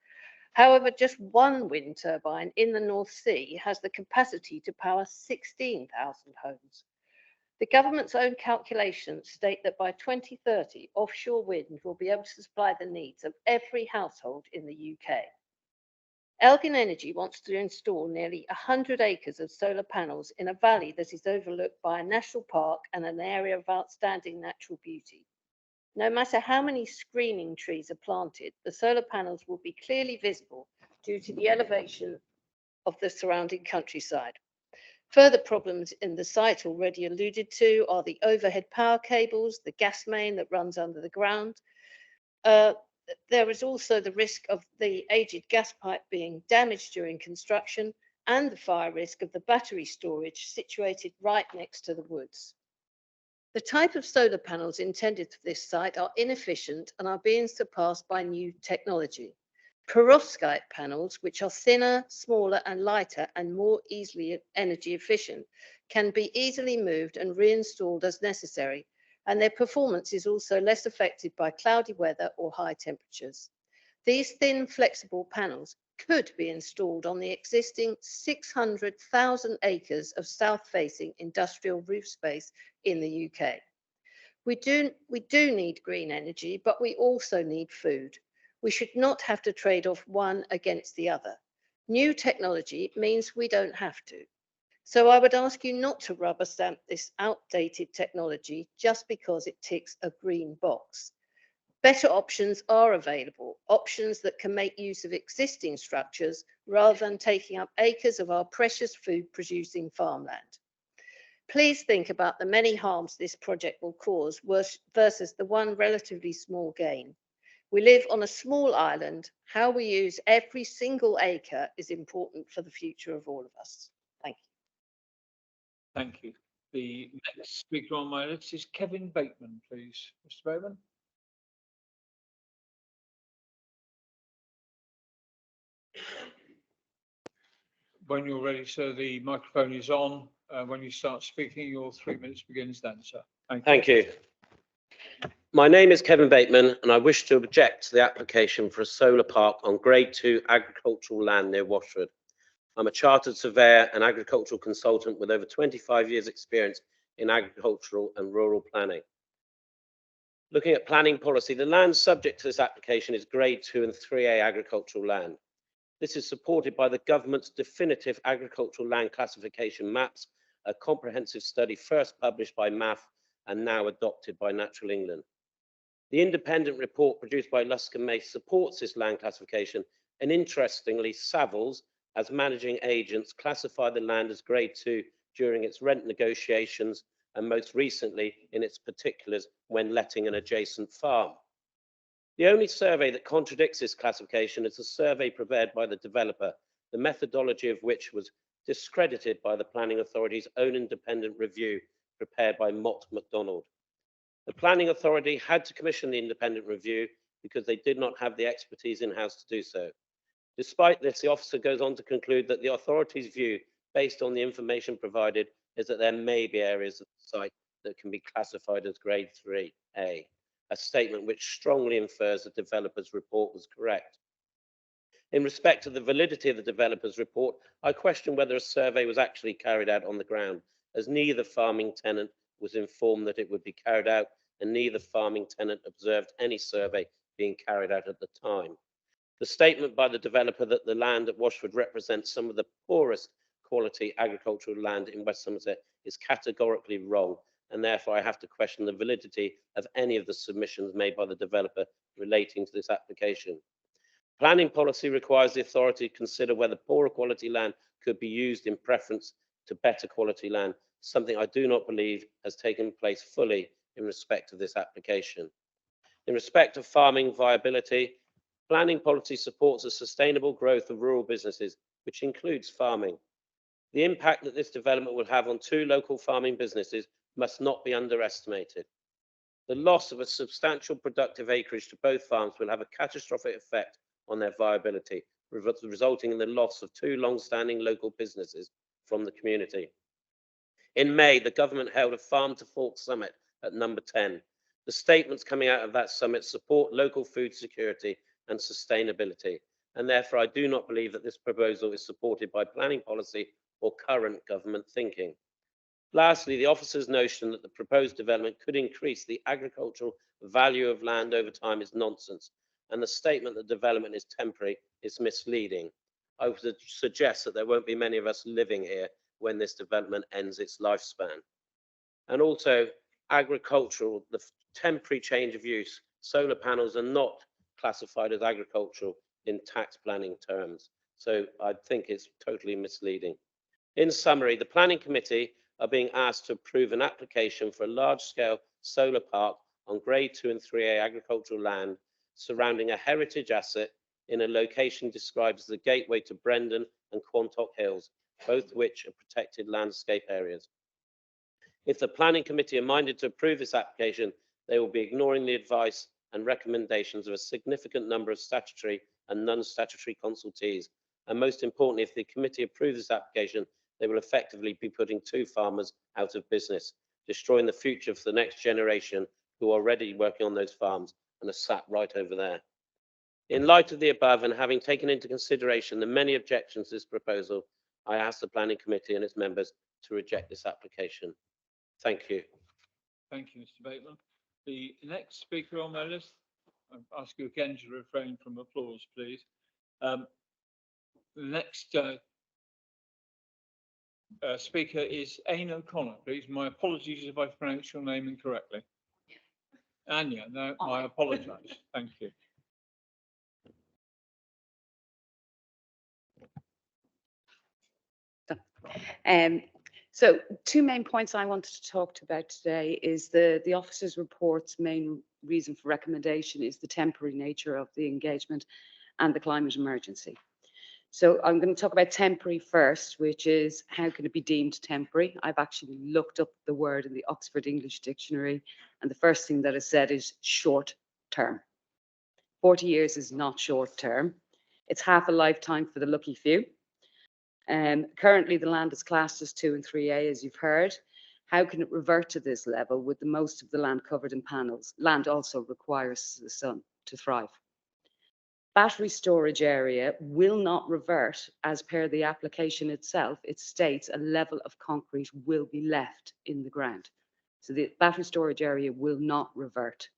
[SPEAKER 9] However, just one wind turbine in the North Sea has the capacity to power 16,000 homes. The government's own calculations state that by 2030, offshore wind will be able to supply the needs of every household in the UK. Elgin Energy wants to install nearly 100 acres of solar panels in a valley that is overlooked by a national park and an area of outstanding natural beauty. No matter how many screening trees are planted, the solar panels will be clearly visible due to the elevation of the surrounding countryside. Further problems in the site already alluded to are the overhead power cables, the gas main that runs under the ground. There is also the risk of the aged gas pipe being damaged during construction and the fire risk of the battery storage situated right next to the woods. The type of solar panels intended for this site are inefficient and are being surpassed by new technology. Perovskite panels, which are thinner, smaller and lighter and more easily energy efficient, can be easily moved and reinstalled as necessary, and their performance is also less affected by cloudy weather or high temperatures. These thin, flexible panels could be installed on the existing 600,000 acres of south-facing industrial roof space in the UK. We do need green energy, but we also need food. We should not have to trade off one against the other. New technology means we don't have to. So I would ask you not to rubber stamp this outdated technology just because it ticks a green box. Better options are available, options that can make use of existing structures rather than taking up acres of our precious food producing farmland. Please think about the many harms this project will cause versus the one relatively small gain. We live on a small island. How we use every single acre is important for the future of all of us. Thank you.
[SPEAKER 1] Thank you. The next speaker on my list is Kevin Bateman, please. Mr. Bateman. When you're ready, sir, the microphone is on. When you start speaking, your 3 minutes begins then, sir.
[SPEAKER 10] Thank you. My name is Kevin Bateman, and I wish to object to the application for a solar park on Grade 2 agricultural land near Washford. I'm a chartered surveyor and agricultural consultant with over 25 years' experience in agricultural and rural planning. Looking at planning policy, the land subject to this application is Grade 2 and 3A agricultural land. This is supported by the government's definitive agricultural land classification maps, a comprehensive study first published by MAF and now adopted by Natural England. The independent report produced by Lusk and Mace supports this land classification, and interestingly, Savills, as managing agents, classified the land as Grade 2 during its rent negotiations and most recently in its particulars when letting an adjacent farm. The only survey that contradicts this classification is a survey prepared by the developer, the methodology of which was discredited by the Planning Authority's own independent review prepared by Mott MacDonald. The Planning Authority had to commission the independent review because they did not have the expertise in-house to do so. Despite this, the officer goes on to conclude that the authority's view, based on the information provided, is that there may be areas of the site that can be classified as Grade 3A, a statement which strongly infers the developer's report was correct. In respect to the validity of the developer's report, I question whether a survey was actually carried out on the ground, as neither farming tenant was informed that it would be carried out, and neither farming tenant observed any survey being carried out at the time. The statement by the developer that the land at Washford represents some of the poorest quality agricultural land in West Somerset is categorically wrong, and therefore I have to question the validity of any of the submissions made by the developer relating to this application. Planning policy requires the authority to consider whether poorer quality land could be used in preference to better quality land, something I do not believe has taken place fully in respect of this application. In respect of farming viability, planning policy supports a sustainable growth of rural businesses, which includes farming. The impact that this development will have on two local farming businesses must not be underestimated. The loss of a substantial productive acreage to both farms will have a catastrophic effect on their viability, resulting in the loss of two long-standing local businesses from the community. In May, the government held a Farm to Fork Summit at Number 10. The statements coming out of that summit support local food security and sustainability, and therefore I do not believe that this proposal is supported by planning policy or current government thinking. Lastly, the officer's notion that the proposed development could increase the agricultural value of land over time is nonsense, and the statement that development is temporary is misleading. I would suggest that there won't be many of us living here when this development ends its lifespan. And also agricultural, the temporary change of use, solar panels are not classified as agricultural in tax planning terms. So I think it's totally misleading. In summary, the Planning Committee are being asked to approve an application for a large-scale solar park on Grade 2 and 3A agricultural land surrounding a heritage asset in a location described as the gateway to Brendon and Quantock Hills, both which are protected landscape areas. If the Planning Committee are minded to approve this application, they will be ignoring the advice and recommendations of a significant number of statutory and non-statutory consultees. And most importantly, if the committee approves this application, they will effectively be putting 2 farmers out of business, destroying the future for the next generation who are already working on those farms and are sat right over there. In light of the above, and having taken into consideration the many objections to this proposal, I ask the Planning Committee and its members to reject this application. Thank you.
[SPEAKER 1] Thank you, Mr. Bateman. The next speaker on my list, I ask you again to refrain from applause, please. The next speaker is Aine O'Connor, please. My apologies if I pronounced your name incorrectly. Anya, no, my apologies. Thank you.
[SPEAKER 11] So 2 main points I wanted to talk about today is the officer's report's main reason for recommendation is the temporary nature of the engagement and the climate emergency. So I'm going to talk about temporary first, which is how can it be deemed temporary? I've actually looked up the word in the Oxford English Dictionary, and the first thing that is said is short term. 40 years is not short term. It's half a lifetime for the lucky few. Currently, the land is classed as 2 and 3A, as you've heard. How can it revert to this level with the most of the land covered in panels? Land also requires the sun to thrive. Battery storage area will not revert as per the application itself. It states a level of concrete will be left in the ground. So the battery storage area will not revert.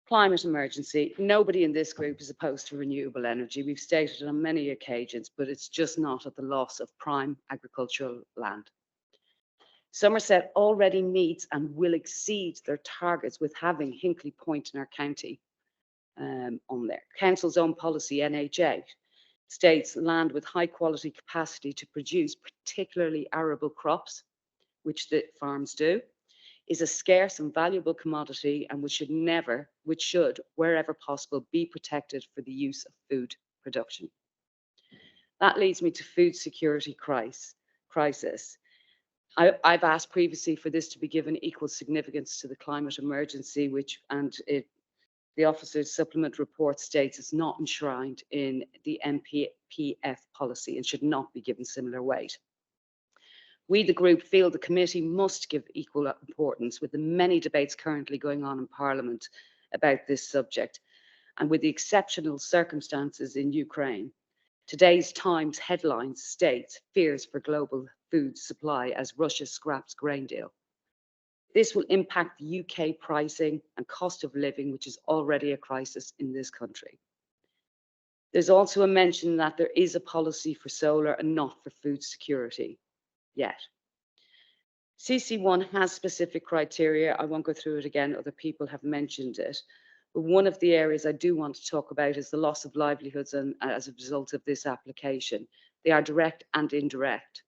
[SPEAKER 11] Climate emergency. Nobody in this group is opposed to renewable energy. We've stated it on many occasions, but it's just not at the loss of prime agricultural land. Somerset already meets and will exceed their targets with having Hinkley Point in our county on there. Council's own policy, NH8, states land with high quality capacity to produce particularly arable crops, which the farms do, is a scarce and valuable commodity and which should, wherever possible, be protected for the use of food production. That leads me to food security crisis. I've asked previously for this to be given equal significance to the climate emergency, the officer's supplement report states it's not enshrined in the NPPF policy and should not be given similar weight. We, the group, feel the committee must give equal importance with the many debates currently going on in Parliament about this subject. And with the exceptional circumstances in Ukraine, today's Times headlines states fears for global food supply as Russia scraps grain deal. This will impact the UK pricing and cost of living, which is already a crisis in this country. There's also a mention that there is a policy for solar and not for food security yet. CC1 has specific criteria. I won't go through it again. Other people have mentioned it. But one of the areas I do want to talk about is the loss of livelihoods and as a result of this application. They are direct and indirect.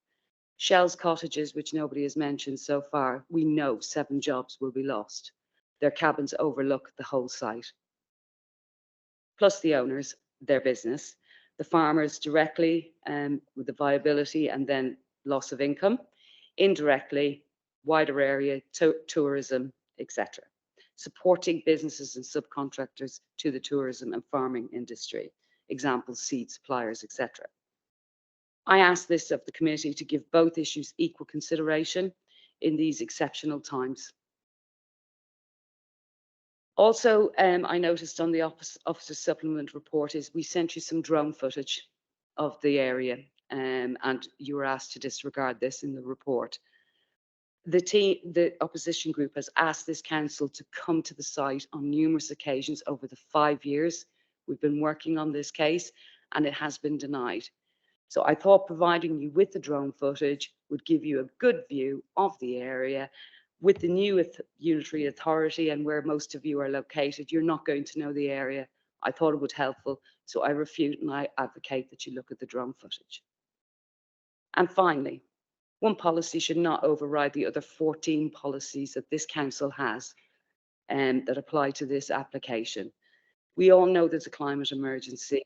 [SPEAKER 11] Shell's cottages, which nobody has mentioned so far, we know 7 jobs will be lost. Their cabins overlook the whole site. Plus the owners, their business, the farmers directly with the viability and then loss of income, indirectly, wider area, tourism, etc. Supporting businesses and subcontractors to the tourism and farming industry, examples, seed suppliers, etc. I ask this of the committee to give both issues equal consideration in these exceptional times. Also, I noticed on the officer supplement report is we sent you some drone footage of the area. And you were asked to disregard this in the report. The opposition group has asked this council to come to the site on numerous occasions over the 5 years we've been working on this case, and it has been denied. So I thought providing you with the drone footage would give you a good view of the area. With the new unitary authority and where most of you are located, you're not going to know the area. I thought it would helpful, so I refute and I advocate that you look at the drone footage. And finally, one policy should not override the other 14 policies that this council has that apply to this application. We all know there's a climate emergency,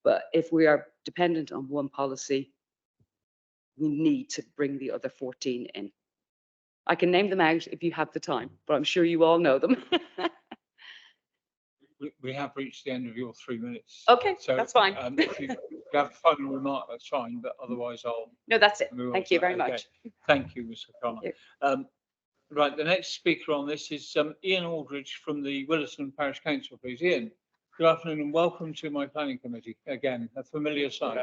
[SPEAKER 11] but if we are dependent on one policy, we need to bring the other 14 in. I can name them out if you have the time, but I'm sure you all know them.
[SPEAKER 1] We have reached the end of your 3 minutes.
[SPEAKER 11] Okay,
[SPEAKER 1] So,
[SPEAKER 11] that's fine.
[SPEAKER 1] If you have a final remark, that's fine, but otherwise I'll.
[SPEAKER 11] No, that's it.
[SPEAKER 1] move on
[SPEAKER 11] Thank
[SPEAKER 1] to
[SPEAKER 11] you
[SPEAKER 1] that.
[SPEAKER 11] very
[SPEAKER 1] Okay.
[SPEAKER 11] much.
[SPEAKER 1] Thank you, Mr. O'Connor. Right, the next speaker on this is Ian Aldridge from the Williston Parish Council, please. Ian, good afternoon and welcome to my planning committee. Again, a familiar sight.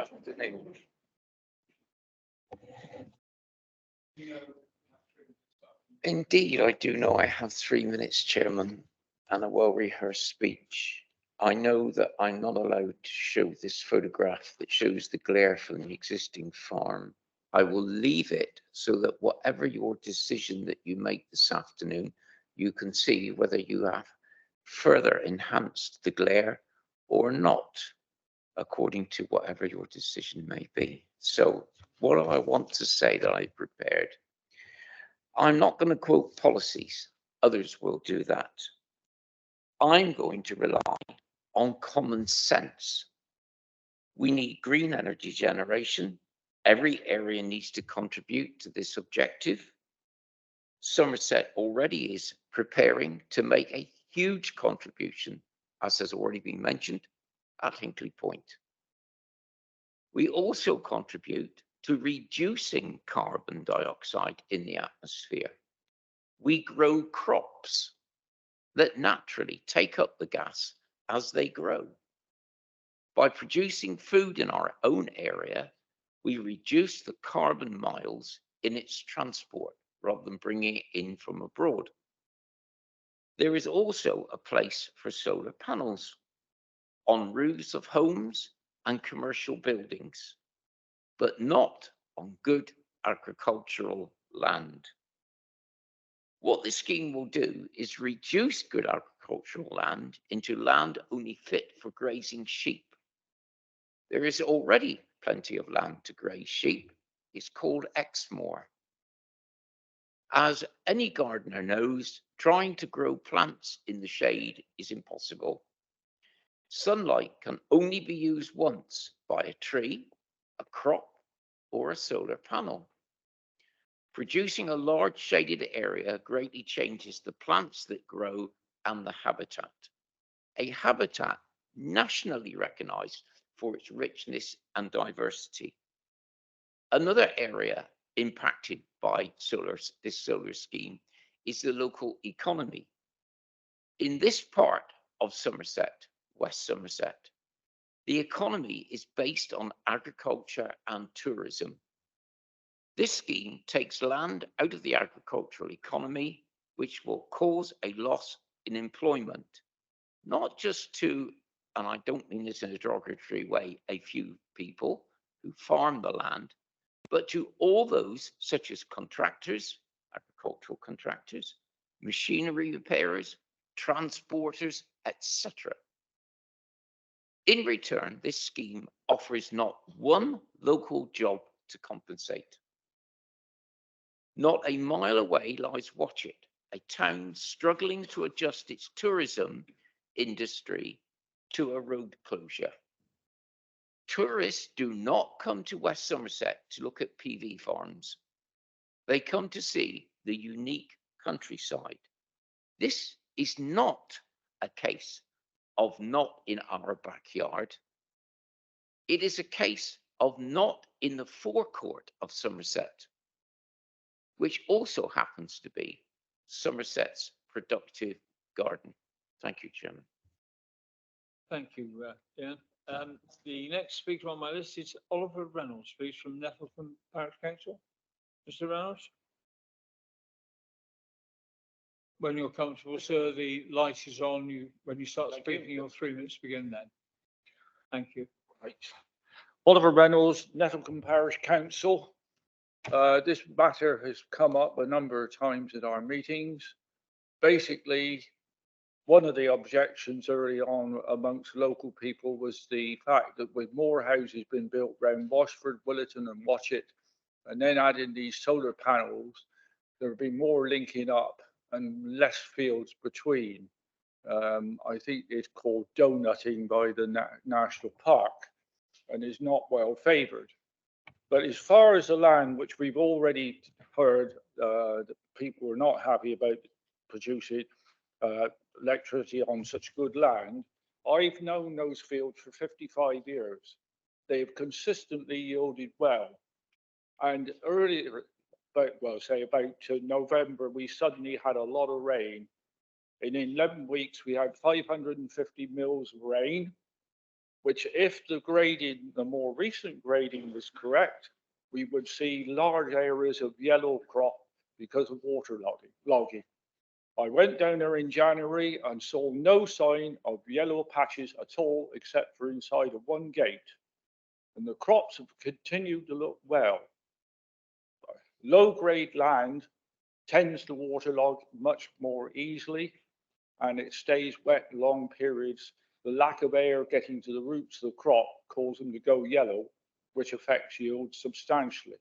[SPEAKER 12] Indeed, I do know I have 3 minutes, Chairman, and a well-rehearsed speech. I know that I'm not allowed to show this photograph that shows the glare from the existing farm. I will leave it so that whatever your decision that you make this afternoon, you can see whether you have further enhanced the glare or not, according to whatever your decision may be. So what I want to say that I prepared, I'm not going to quote policies, others will do that. I'm going to rely on common sense. We need green energy generation. Every area needs to contribute to this objective. Somerset already is preparing to make a huge contribution, as has already been mentioned, at Hinkley Point. We also contribute to reducing carbon dioxide in the atmosphere. We grow crops that naturally take up the gas as they grow. By producing food in our own area, we reduce the carbon miles in its transport rather than bringing it in from abroad. There is also a place for solar panels on roofs of homes and commercial buildings, but not on good agricultural land. What this scheme will do is reduce good agricultural land into land only fit for grazing sheep. There is already plenty of land to graze sheep. It's called Exmoor. As any gardener knows, trying to grow plants in the shade is impossible. Sunlight can only be used once by a tree, a crop, or a solar panel. Producing a large shaded area greatly changes the plants that grow and the habitat. A habitat nationally recognized for its richness and diversity. Another area impacted by this solar scheme is the local economy. In this part of Somerset, West Somerset, the economy is based on agriculture and tourism. This scheme takes land out of the agricultural economy, which will cause a loss in employment, not just to, and I don't mean this in a derogatory way, a few people who farm the land, but to all those such as contractors, agricultural contractors, machinery repairers, transporters, etc. In return, this scheme offers not one local job to compensate. Not a mile away lies Watchet, a town struggling to adjust its tourism industry to a road closure. Tourists do not come to West Somerset to look at PV farms. They come to see the unique countryside. This is not a case of not in our backyard. It is a case of not in the forecourt of Somerset, which also happens to be Somerset's productive garden. Thank you, Chairman.
[SPEAKER 1] Thank you, Ian. The next speaker on my list is Oliver Reynolds, please, from Nettletham Parish Council. Mr. Reynolds? When you're comfortable, sir, the light is on. When you start speaking, your 3 minutes begin then. Thank you. Oliver Reynolds, Nettlecombe Parish Council. This matter has come up a number of times at our meetings. Basically, one of the objections early on amongst local people was the fact that with more houses being built around Washford, Willerton and Watchet, and then adding these solar panels, there would be more linking up and less fields between. I think it's called donutting by the National Park and is not well favoured. But as far as the land, which we've already heard that people are not happy about producing electricity on such good land, I've known those fields for 55 years. They've consistently yielded well. And earlier, about November, we suddenly had a lot of rain. And in 11 weeks, we had 550 mils of rain, which if the grading, the more recent grading was correct, we would see large areas of yellow crop because of water logging. I went down there in January and saw no sign of yellow patches at all, except for inside of one gate. And the crops have continued to look well. Low grade land tends to waterlog much more easily and it stays wet long periods. The lack of air getting to the roots of the crop causes them to go yellow, which affects yield substantially.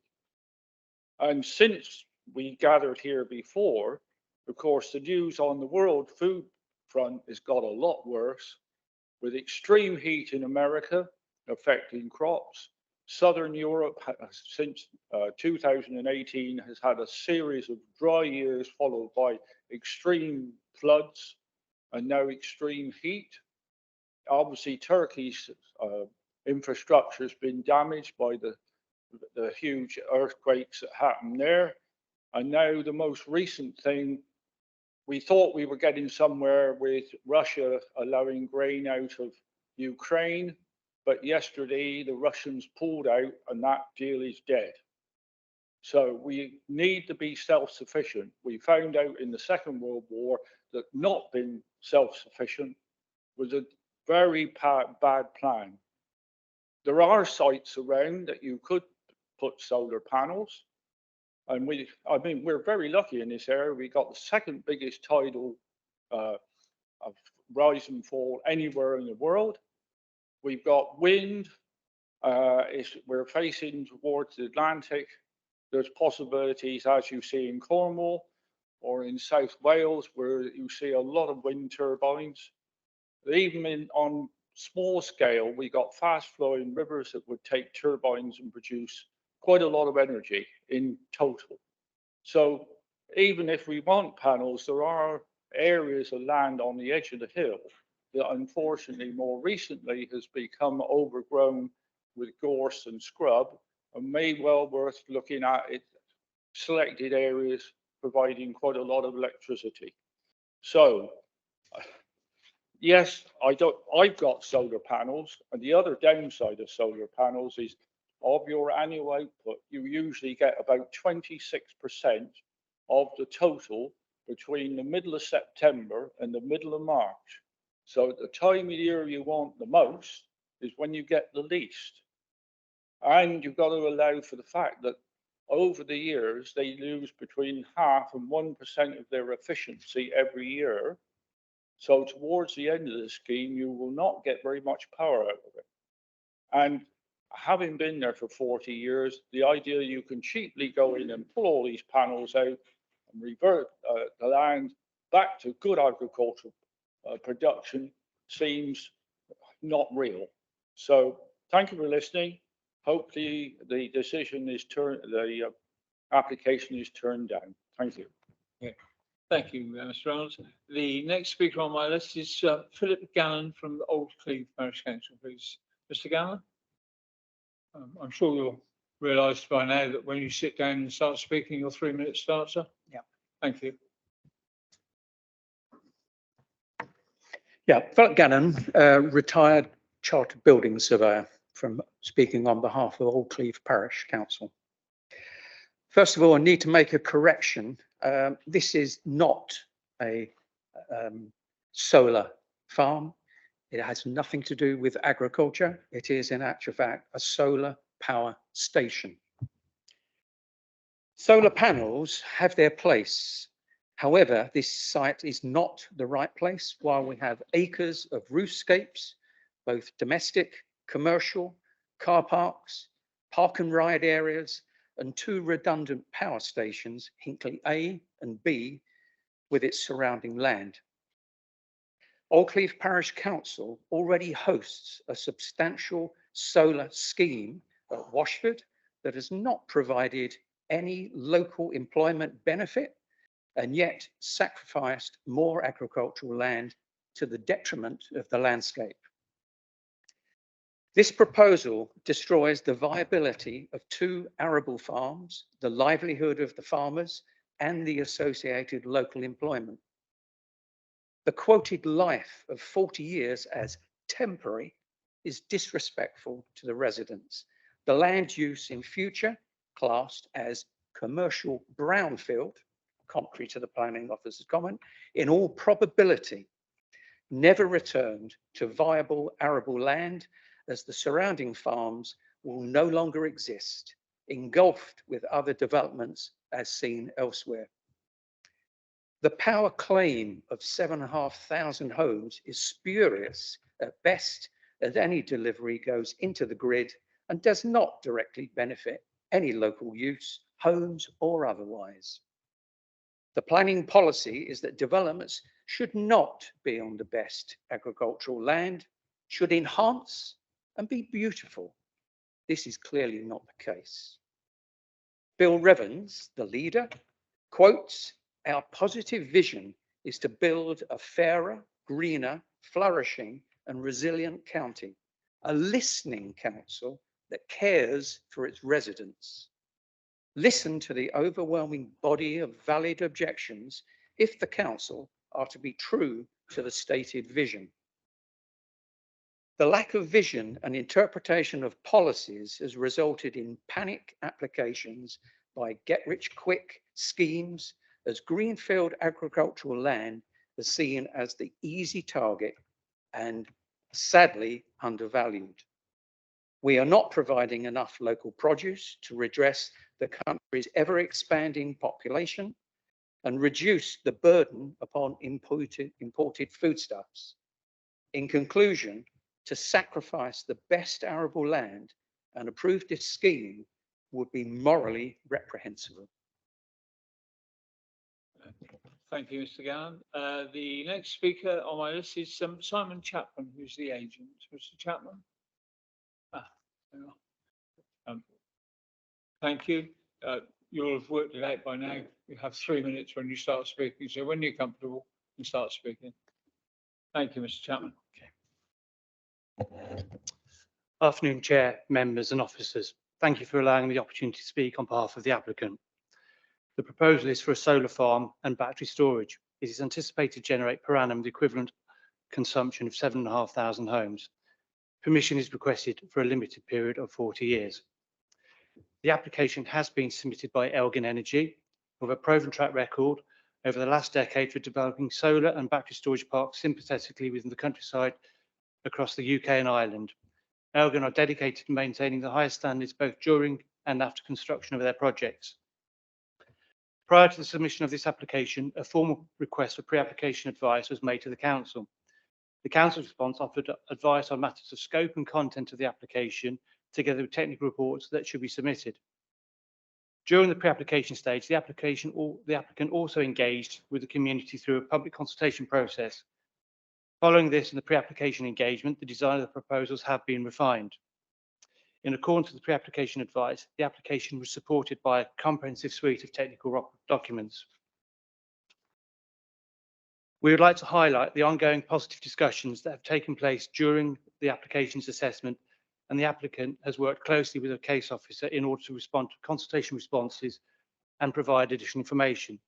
[SPEAKER 1] And since we gathered here before, of course, the news on the world food front has got a lot worse, with extreme heat in America affecting crops. Southern Europe, since 2018, has had a series of dry years followed by extreme floods and now extreme heat. Obviously, Turkey's infrastructure has been damaged by the huge earthquakes that happened there. And now the most recent thing, we thought we were getting somewhere with Russia allowing grain out of Ukraine, but yesterday the Russians pulled out and that deal is dead. So we need to be self-sufficient. We found out in the Second World War that not being self-sufficient was a very bad plan. There are sites around that you could put solar panels. And we're very lucky in this area. We got the second biggest tidal of rise and fall anywhere in the world. We've got wind. We're facing towards the Atlantic. There's possibilities, as you see in Cornwall or in South Wales, where you see a lot of wind turbines. Even on small scale, we got fast flowing rivers that would take turbines and produce quite a lot of energy in total. So even if we want panels, there are areas of land on the edge of the hill that unfortunately more recently has become overgrown with gorse and scrub and may well worth looking at it, selected areas providing quite a lot of electricity. So yes, I've got solar panels, and the other downside of solar panels is of your annual output, you usually get about 26% of the total between the middle of September and the middle of March. So the time of year you want the most is when you get the least. And you've got to allow for the fact that over the years, they lose between 0.5% and 1% of their efficiency every year. So towards the end of the scheme, you will not get very much power out of it. And having been there for 40 years, the idea you can cheaply go in and pull all these panels out and revert the land back to good agricultural production seems not real. So thank you for listening. Hopefully the decision is the application is turned down. Thank you. Yeah. Thank you, Mr. Reynolds. The next speaker on my list is Philip Gannon from the Old Cleve Parish Council, please. Mr. Gannon? I'm sure you'll realise by now that when you sit down and start speaking, your 3 minutes starts, sir.
[SPEAKER 8] Yeah.
[SPEAKER 1] Thank you.
[SPEAKER 13] Yeah, Philip Gannon, retired chartered building surveyor, from speaking on behalf of Old Cleve Parish Council. First of all, I need to make a correction. This is not a solar farm. It has nothing to do with agriculture. It is in actual fact a solar power station. Solar panels have their place. However, this site is not the right place. While we have acres of roofscapes, both domestic, commercial, car parks, park and ride areas, and 2 redundant power stations, Hinckley A and B, with its surrounding land. Aldclyffe Parish Council already hosts a substantial solar scheme at Washford that has not provided any local employment benefit and yet sacrificed more agricultural land to the detriment of the landscape. This proposal destroys the viability of 2 arable farms, the livelihood of the farmers, and the associated local employment. The quoted life of 40 years as temporary is disrespectful to the residents. The land use in future, classed as commercial brownfield, contrary to the planning officer's comment, in all probability, never returned to viable arable land, as the surrounding farms will no longer exist, engulfed with other developments as seen elsewhere. The power claim of 7,500 homes is spurious at best, as any delivery goes into the grid and does not directly benefit any local use, homes or otherwise. The planning policy is that developments should not be on the best agricultural land, should enhance and be beautiful. This is clearly not the case. Bill Revans, the leader, quotes, "Our positive vision is to build a fairer, greener, flourishing and resilient county, a listening council that cares for its residents. Listen to the overwhelming body of valid objections if the council are to be true to the stated vision." The lack of vision and interpretation of policies has resulted in panic applications by get-rich-quick schemes, as greenfield agricultural land is seen as the easy target and sadly undervalued. We are not providing enough local produce to redress the country's ever-expanding population and reduce the burden upon imported foodstuffs. In conclusion, to sacrifice the best arable land and approve this scheme would be morally reprehensible.
[SPEAKER 1] Thank you, Mr. Gannon. The next speaker on my list is Simon Chapman, who's the agent. Mr. Chapman? There you are. Thank you. You'll have worked it out by now. You have 3 minutes when you start speaking. So when you're comfortable, you start speaking. Thank you, Mr. Chapman.
[SPEAKER 14] Afternoon, Chair, members and officers. Thank you for allowing me the opportunity to speak on behalf of the applicant. The proposal is for a solar farm and battery storage. It is anticipated to generate per annum the equivalent consumption of 7,500 homes. Permission is requested for a limited period of 40 years. The application has been submitted by Elgin Energy, with a proven track record over the last decade for developing solar and battery storage parks sympathetically within the countryside across the UK and Ireland. Elgin are dedicated to maintaining the highest standards both during and after construction of their projects. Prior to the submission of this application, a formal request for pre-application advice was made to the Council. The Council's response offered advice on matters of scope and content of the application, together with technical reports that should be submitted. During the pre-application stage, the applicant also engaged with the community through a public consultation process. Following this and the pre-application engagement, the design of the proposals have been refined. In accordance with the pre-application advice, the application was supported by a comprehensive suite of technical documents. We would like to highlight the ongoing positive discussions that have taken place during the application's assessment, and the applicant has worked closely with a case officer in order to respond to consultation responses and provide additional information.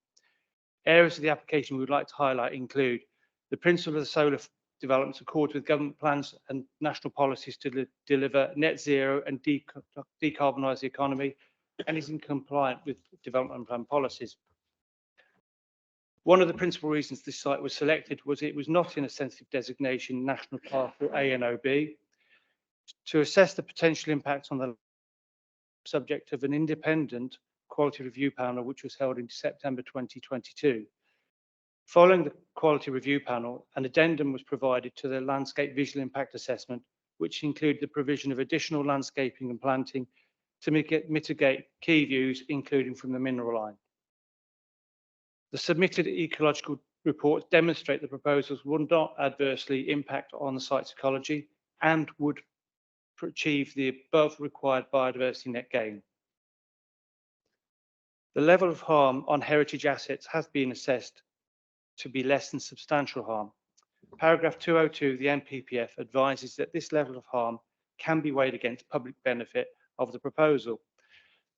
[SPEAKER 14] Areas of the application we would like to highlight include the principle of the solar developments accord with government plans and national policies to deliver net zero and decarbonise the economy, and is in compliance with development plan policies. One of the principal reasons this site was selected was it was not in a sensitive designation National Park or ANOB. To assess the potential impact on the subject of an independent quality review panel, which was held in September 2022. Following the quality review panel, an addendum was provided to the landscape visual impact assessment, which included the provision of additional landscaping and planting to mitigate key views, including from the mineral line. The submitted ecological reports demonstrate the proposals would not adversely impact on the site's ecology and would achieve the above required biodiversity net gain. The level of harm on heritage assets has been assessed to be less than substantial harm. Paragraph 202 of the NPPF advises that this level of harm can be weighed against public benefit of the proposal.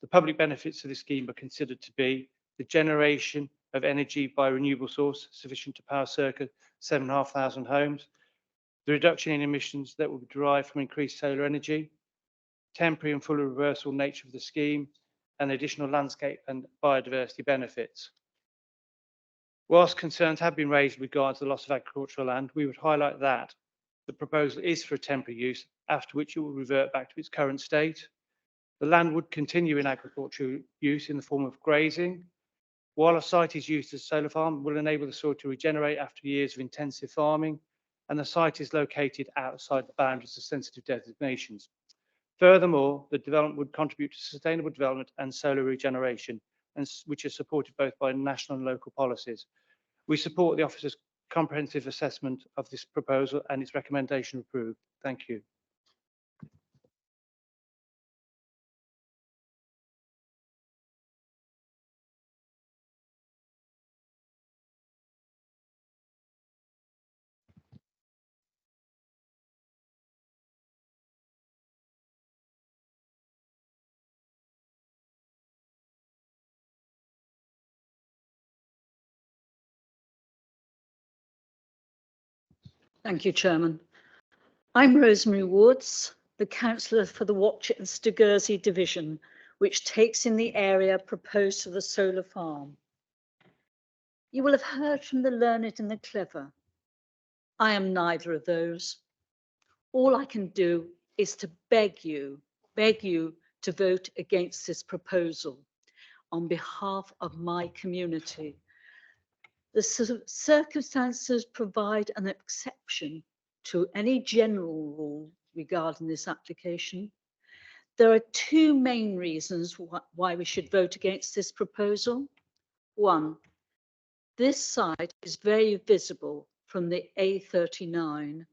[SPEAKER 14] The public benefits of this scheme are considered to be the generation of energy by renewable source sufficient to power circa 7,500 homes, the reduction in emissions that will be derived from increased solar energy, temporary and full reversal nature of the scheme, and additional landscape and biodiversity benefits. Whilst concerns have been raised with regard to the loss of agricultural land, we would highlight that the proposal is for a temporary use, after which it will revert back to its current state. The land would continue in agricultural use in the form of grazing. While a site is used as a solar farm, will enable the soil to regenerate after years of intensive farming, and the site is located outside the boundaries of sensitive designations. Furthermore, the development would contribute to sustainable development and solar regeneration, which is supported both by national and local policies. We support the officer's comprehensive assessment of this proposal and its recommendation approved. Thank you.
[SPEAKER 4] Thank you, Chairman. I'm Rosemary Woods, the councillor for the Watchet and Stegursey division, which takes in the area proposed for the solar farm. You will have heard from the learned and the clever. I am neither of those. All I can do is to beg you to vote against this proposal on behalf of my community. The circumstances provide an exception to any general rule regarding this application. There are two main reasons why we should vote against this proposal. One, this site is very visible from the A39.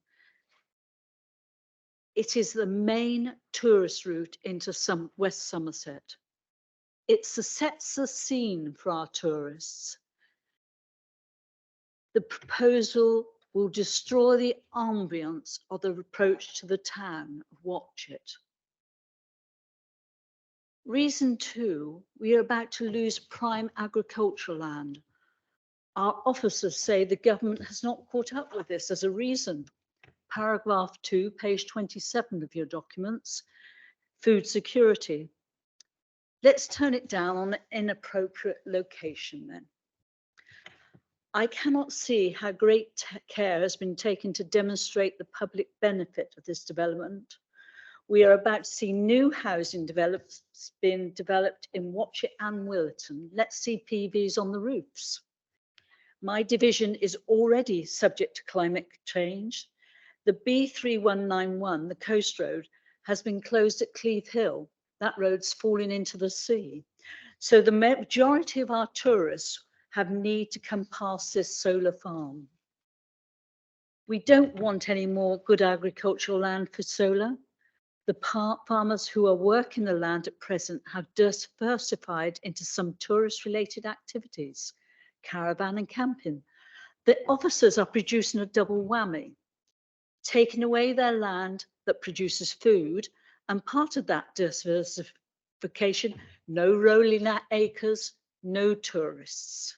[SPEAKER 4] It is the main tourist route into West Somerset. It sets the scene for our tourists. The proposal will destroy the ambience of the approach to the town of Watchet. Reason two, we are about to lose prime agricultural land. Our officers say the government has not caught up with this as a reason. Paragraph 2, page 27 of your documents, food security. Let's turn it down on an inappropriate location then. I cannot see how great care has been taken to demonstrate the public benefit of this development. We are about to see new housing being developed in Watchet and Willerton. Let's see PVs on the roofs. My division is already subject to climate change. The B3191, the coast road, has been closed at Cleeve Hill. That road's fallen into the sea. So the majority of our tourists have need to come past this solar farm. We don't want any more good agricultural land for solar. The farmers who are working the land at present have diversified into some tourist-related activities, caravan and camping. The officers are producing a double whammy, taking away their land that produces food, and part of that diversification, no rolling acres, no tourists.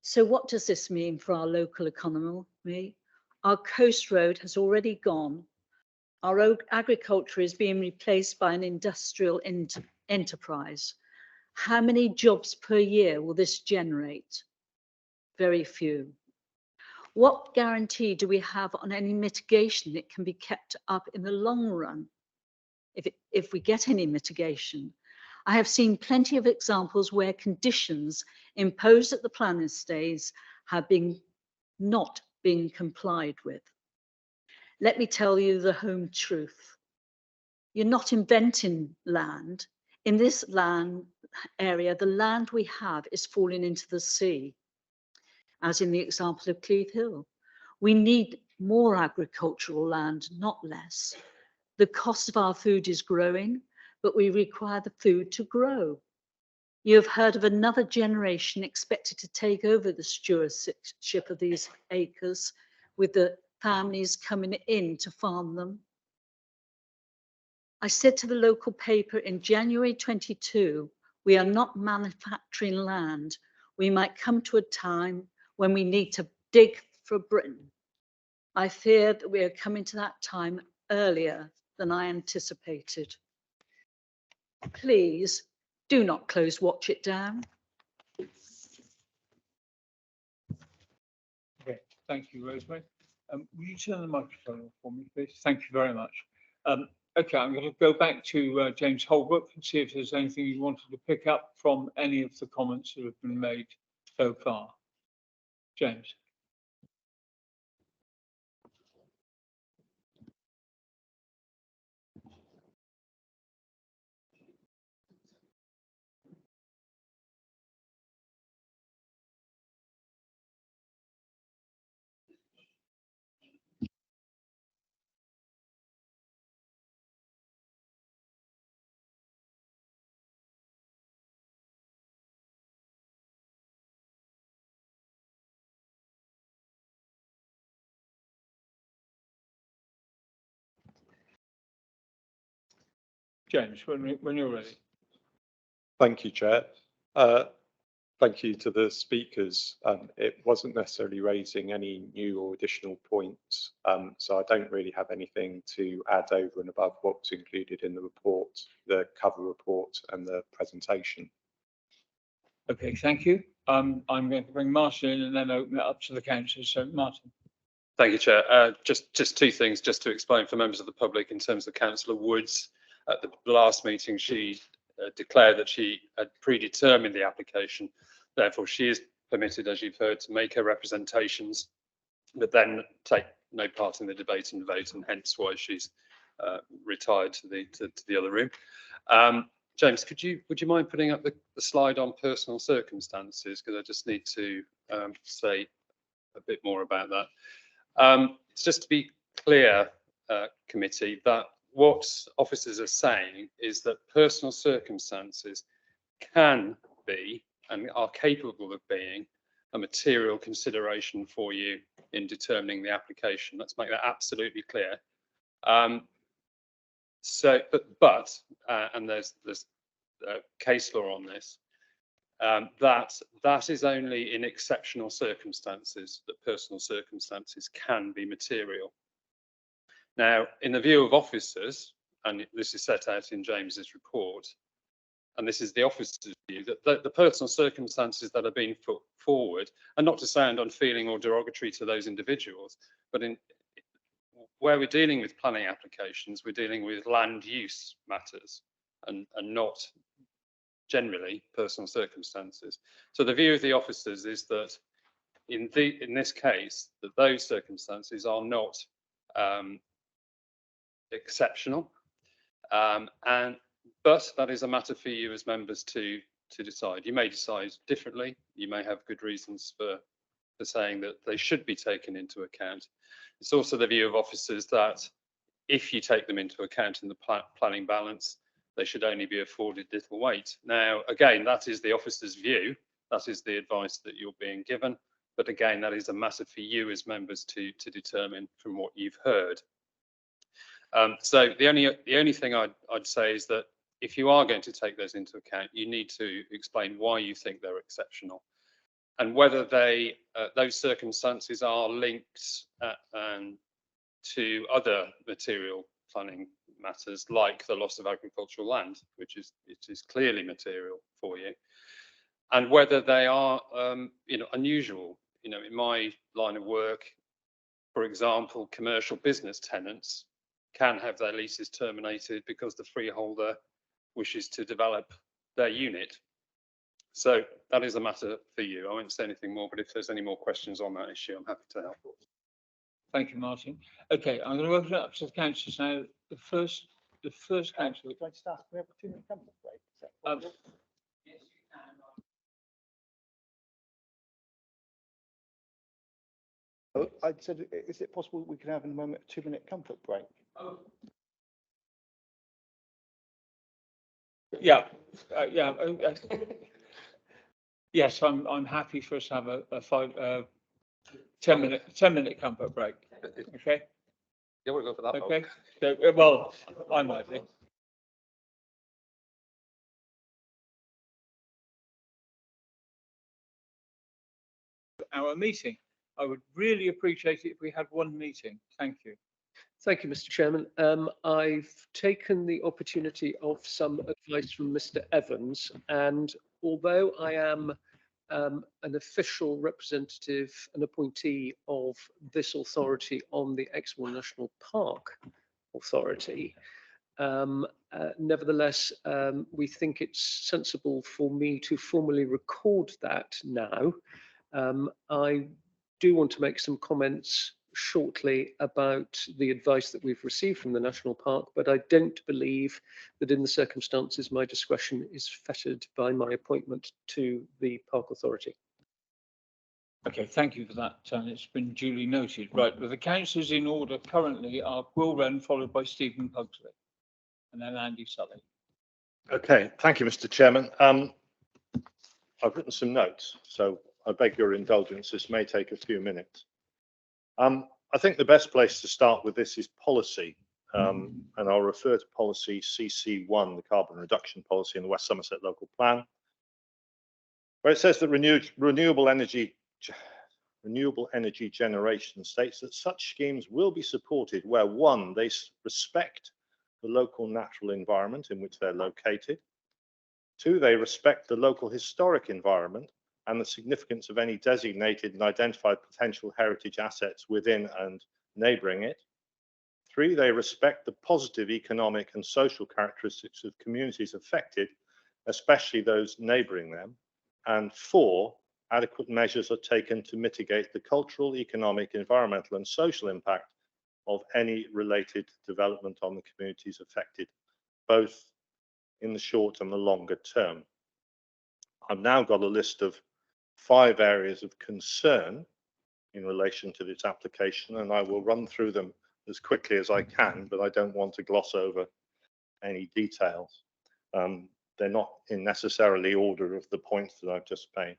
[SPEAKER 4] So what does this mean for our local economy? Our coast road has already gone. Our agriculture is being replaced by an industrial enterprise. How many jobs per year will this generate? Very few. What guarantee do we have on any mitigation that can be kept up in the long run, if we get any mitigation? I have seen plenty of examples where conditions imposed at the planning stage have not been complied with. Let me tell you the home truth. You're not inventing land. In this land area, the land we have is falling into the sea, as in the example of Cleeve Hill. We need more agricultural land, not less. The cost of our food is growing, but we require the food to grow. You have heard of another generation expected to take over the stewardship of these acres, with the families coming in to farm them. I said to the local paper in January 22, we are not manufacturing land. We might come to a time when we need to dig for Britain. I fear that we are coming to that time earlier than I anticipated. Please do not close Watch It Down.
[SPEAKER 1] Okay, thank you, Rosemary. Will you turn the microphone on for me, please? Thank you very much. Okay, I'm going to go back to James Holbrook and see if there's anything you wanted to pick up from any of the comments that have been made so far. James. James, when you're ready.
[SPEAKER 6] Thank you, Chair. Thank you to the speakers. It wasn't necessarily raising any new or additional points, so I don't really have anything to add over and above what was included in the report, the cover report and the presentation.
[SPEAKER 1] Okay, thank you. I'm going to bring Martin in and then open it up to the council. So, Martin.
[SPEAKER 2] Thank you, Chair. Just two things, just to explain for members of the public in terms of Councillor Woods. At the last meeting, she declared that she had predetermined the application. Therefore, she is permitted, as you've heard, to make her representations, but then take no part in the debate and vote, and hence why she's retired to the other room. James, would you mind putting up the slide on personal circumstances, because I just need to say a bit more about that. It's just to be clear, committee, that what officers are saying is that personal circumstances can be and are capable of being a material consideration for you in determining the application. Let's make that absolutely clear. And there's case law on this, that is only in exceptional circumstances that personal circumstances can be material. Now, in the view of officers, and this is set out in James's report, and this is the officer's view, that the personal circumstances that are being put forward, and not to sound unfeeling or derogatory to those individuals, but where we're dealing with planning applications, we're dealing with land use matters and not generally personal circumstances. So the view of the officers is that in this case, that those circumstances are not exceptional, but that is a matter for you as members to decide. You may decide differently. You may have good reasons for saying that they should be taken into account. It's also the view of officers that if you take them into account in the planning balance, they should only be afforded little weight. Now, again, that is the officer's view. That is the advice that you're being given. But again, that is a matter for you as members to determine from what you've heard. So the only thing I'd say is that if you are going to take those into account, you need to explain why you think they're exceptional, and whether those circumstances are linked to other material planning matters, like the loss of agricultural land, which is clearly material for you, and whether they are unusual you know, in my line of work, for example, commercial business tenants can have their leases terminated because the freeholder wishes to develop their unit. So that is a matter for you. I won't say anything more, but if there's any more questions on that issue, I'm happy to help.
[SPEAKER 1] Thank you, Martin. Okay, I'm going to open it up to the councillors now. The first councillor.
[SPEAKER 5] Do I just ask, we have a 2-minute comfort break? I said, is it possible we can have in a moment a 2-minute comfort break?
[SPEAKER 1] Yeah, yes, I'm happy for us to have a 10-minute comfort break. Okay.
[SPEAKER 2] Yeah, we'll go for that.
[SPEAKER 1] Okay. So, well, I might be. Our meeting. I would really appreciate it if we had one meeting. Thank you.
[SPEAKER 3] Thank you, Mr. Chairman. I've taken the opportunity of some advice from Mr. Evans, and although I am an official representative and appointee of this authority on the Exmoor National Park Authority, nevertheless, we think it's sensible for me to formally record that now. I do want to make some comments shortly about the advice that we've received from the National Park, but I don't believe that in the circumstances my discretion is fettered by my appointment to the Park Authority.
[SPEAKER 1] Okay, thank you for that. It's been duly noted. Right, but the councillors in order currently are Will Wren, followed by Stephen Pugsley, and then Andy Sully.
[SPEAKER 5] Okay, thank you, Mr. Chairman. I've written some notes, so I beg your indulgence. This may take a few minutes. I think the best place to start with this is policy, and I'll refer to policy CC1, the carbon reduction policy in the West Somerset local plan, where it says that renewable energy generation states that such schemes will be supported where, one, they respect the local natural environment in which they're located, two, they respect the local historic environment and the significance of any designated and identified potential heritage assets within and neighbouring it. Three, they respect the positive economic and social characteristics of communities affected, especially those neighbouring them. And four, adequate measures are taken to mitigate the cultural, economic, environmental and social impact of any related development on the communities affected, both in the short and the longer term. I've now got a list of 5 areas of concern in relation to this application, and I will run through them as quickly as I can, but I don't want to gloss over any details. They're not in necessarily order of the points that I've just made.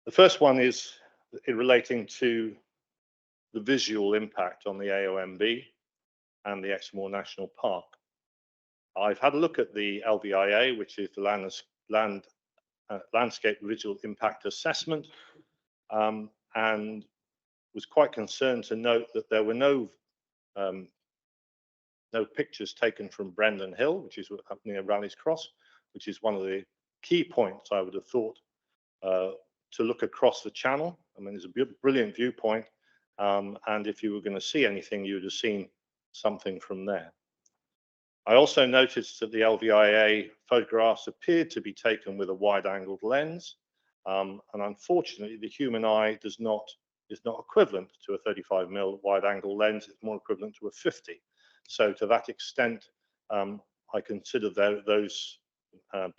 [SPEAKER 5] The first one is relating to the visual impact on the AONB and the Exmoor National Park. I've had a look at the LVIA, which is the Landscape Visual Impact Assessment, and was quite concerned to note that there were no pictures taken from Brendan Hill, which is up near Rally's Cross, which is one of the key points I would have thought to look across the channel. I mean, there's a brilliant viewpoint, and if you were going to see anything, you would have seen something from there. I also noticed that the LVIA photographs appeared to be taken with a wide-angled lens, and unfortunately, the human eye is not equivalent to a 35mm wide-angle lens. It's more equivalent to a 50. So, to that extent, I consider those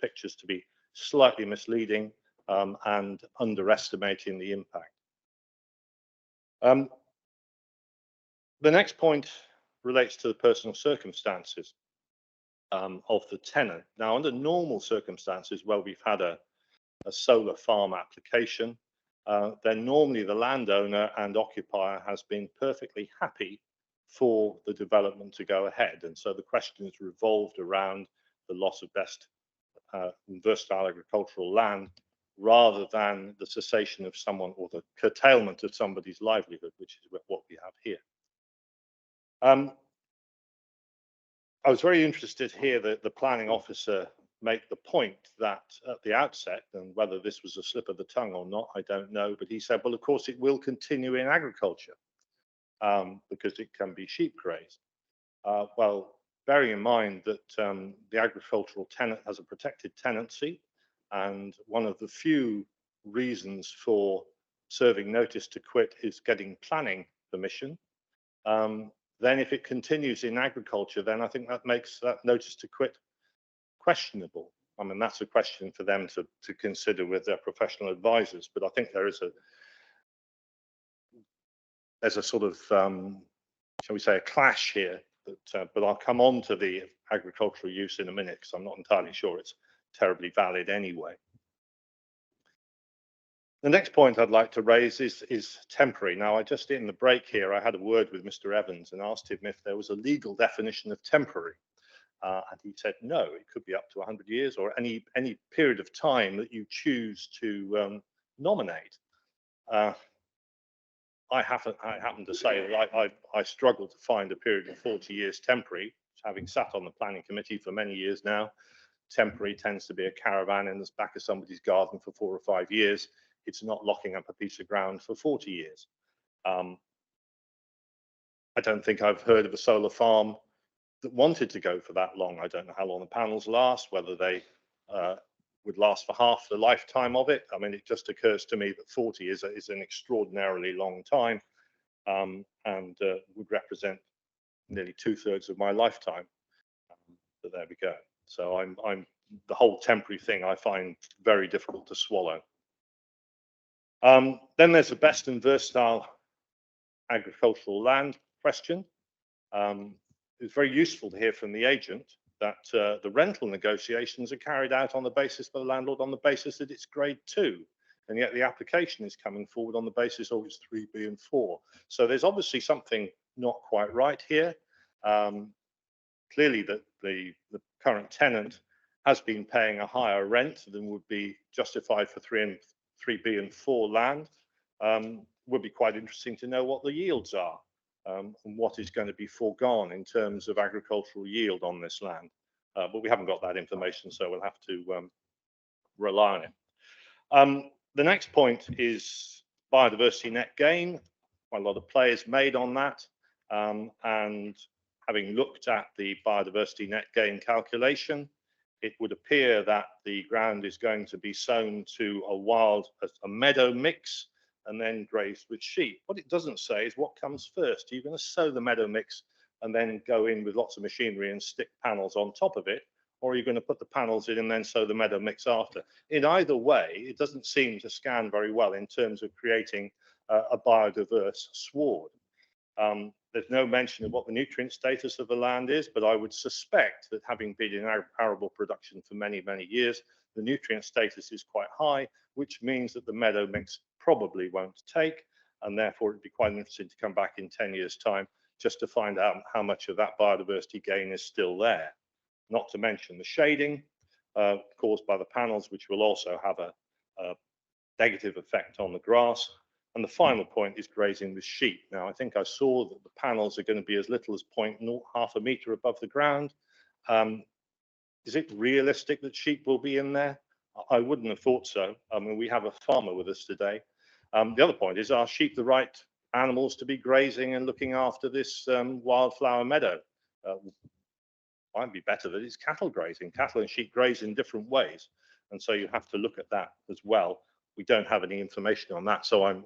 [SPEAKER 5] pictures to be slightly misleading and underestimating the impact. The next point relates to the personal circumstances of the tenant. Now, under normal circumstances, where we've had a solar farm application, then normally the landowner and occupier has been perfectly happy for the development to go ahead. And so the question is revolved around the loss of best versatile agricultural land rather than the cessation of someone or the curtailment of somebody's livelihood, which is what we have here. I was very interested here that the planning officer make the point that at the outset, and whether this was a slip of the tongue or not, I don't know, but he said, well, of course, it will continue in agriculture because it can be sheep grazed. Well, bearing in mind that the agricultural tenant has a protected tenancy, and one of the few reasons for serving notice to quit is getting planning permission, then if it continues in agriculture, then I think that makes that notice to quit questionable. I mean, that's a question for them to consider with their professional advisors, but I think there's a sort of, shall we say, a clash here. But I'll come on to the agricultural use in a minute because I'm not entirely sure it's terribly valid anyway. The next point I'd like to raise is temporary. Now, I just in the break here, I had a word with Mr. Evans and asked him if there was a legal definition of temporary. And he said, no, it could be up to 100 years or any period of time that you choose to nominate. I happen to say that I struggle to find a period of 40 years temporary, having sat on the planning committee for many years now. Temporary tends to be a caravan in the back of somebody's garden for 4 or 5 years. It's not locking up a piece of ground for 40 years. I don't think I've heard of a solar farm that wanted to go for that long. I don't know how long the panels last, whether they would last for half the lifetime of it. I mean, it just occurs to me that 40 is an extraordinarily long time and would represent nearly 2/3 of my lifetime. But there we go. So I'm the whole temporary thing I find very difficult to swallow. Then there's the best and versatile agricultural land question. It's very useful to hear from the agent that the rental negotiations are carried out on the basis by the landlord on the basis that it's grade 2, and yet the application is coming forward on the basis of it's 3B and 4. So there's obviously something not quite right here. Clearly that the current tenant has been paying a higher rent than would be justified for 3B and 4 land. Would be quite interesting to know what the yields are. And what is going to be foregone in terms of agricultural yield on this land. But we haven't got that information, so we'll have to rely on it. The next point is biodiversity net gain. Quite a lot of play is made on that. And having looked at the biodiversity net gain calculation, it would appear that the ground is going to be sown to a meadow mix and then grazed with sheep. What it doesn't say is what comes first. Are you going to sow the meadow mix and then go in with lots of machinery and stick panels on top of it? Or are you going to put the panels in and then sow the meadow mix after? In either way, it doesn't seem to scan very well in terms of creating a biodiverse sward. There's no mention of what the nutrient status of the land is, but I would suspect that having been in arable production for many, many years, the nutrient status is quite high, which means that the meadow mix probably won't take, and therefore it'd be quite interesting to come back in 10 years' time just to find out how much of that biodiversity gain is still there. Not to mention the shading caused by the panels, which will also have a negative effect on the grass. And the final point is grazing with sheep. Now, I think I saw that the panels are going to be as little as 0.5 a metre above the ground. Is it realistic that sheep will be in there? I wouldn't have thought so. I mean, we have a farmer with us today. The other point is, are sheep the right animals to be grazing and looking after this wildflower meadow? Might be better that it's cattle grazing. Cattle and sheep graze in different ways. And so you have to look at that as well. We don't have any information on that. So I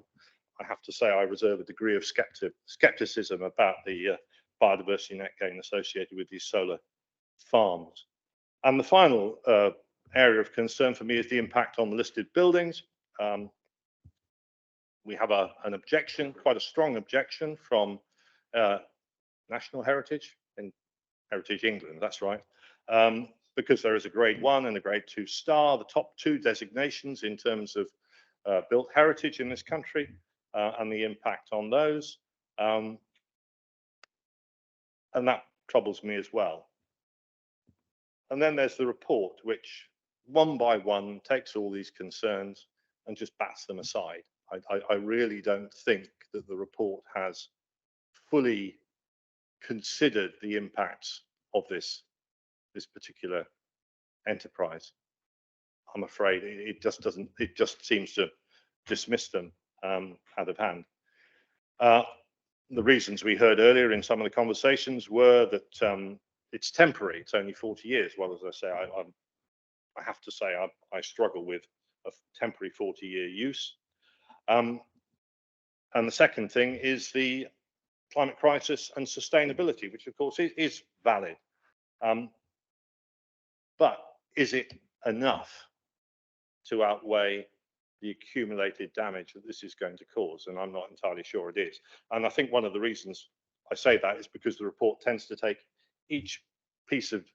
[SPEAKER 5] have to say I reserve a degree of skepticism about the biodiversity net gain associated with these solar farms. And the final area of concern for me is the impact on the listed buildings. We have an objection, quite a strong objection from National Heritage and Heritage England, that's right, because there is a grade 1 and a grade 2 star, the top 2 designations in terms of built heritage in this country and the impact on those. And that troubles me as well. And then there's the report, which one by one takes all these concerns and just bats them aside. I really don't think that the report has fully considered the impacts of this particular enterprise. I'm afraid it just doesn't, it just seems to dismiss them out of hand. The reasons we heard earlier in some of the conversations were that it's temporary, it's only 40 years. Well, as I say, I have to say I struggle with a temporary 40-year use. And the second thing is the climate crisis and sustainability, which of course is valid. But is it enough to outweigh the accumulated damage that this is going to cause? And I'm not entirely sure it is. And I think one of the reasons I say that is because the report tends to take each piece of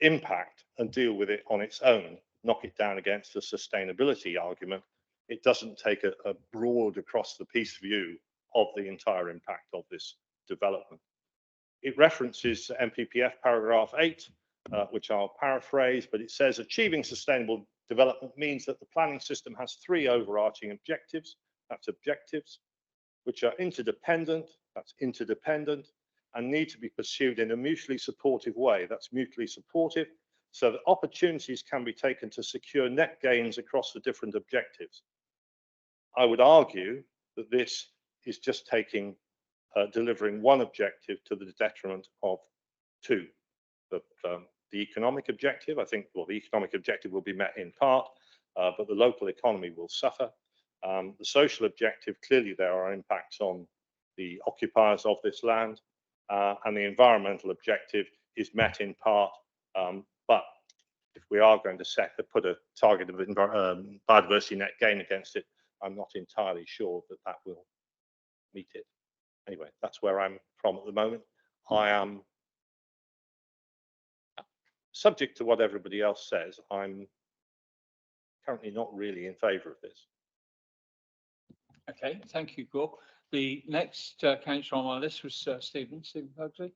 [SPEAKER 5] impact and deal with it on its own, knock it down against the sustainability argument. It doesn't take a broad across the piece view of the entire impact of this development. It references MPPF paragraph 8, which I'll paraphrase, but it says achieving sustainable development means that the planning system has 3 overarching objectives. That's objectives, which are interdependent, that's interdependent, and need to be pursued in a mutually supportive way. That's mutually supportive, so that opportunities can be taken to secure net gains across the different objectives. I would argue that this is just taking, delivering one objective to the detriment of 2. The economic objective, I think, well, the economic objective will be met in part, but the local economy will suffer. The social objective, clearly there are impacts on the occupiers of this land, and the environmental objective is met in part, but if we are going to put a target of biodiversity net gain against it, I'm not entirely sure that that will meet it. Anyway, that's where I'm from at the moment. I am, subject to what everybody else says, I'm currently not really in favour of this.
[SPEAKER 1] Okay, thank you, Gore. The next councillor on my list was Stephen Pugsley.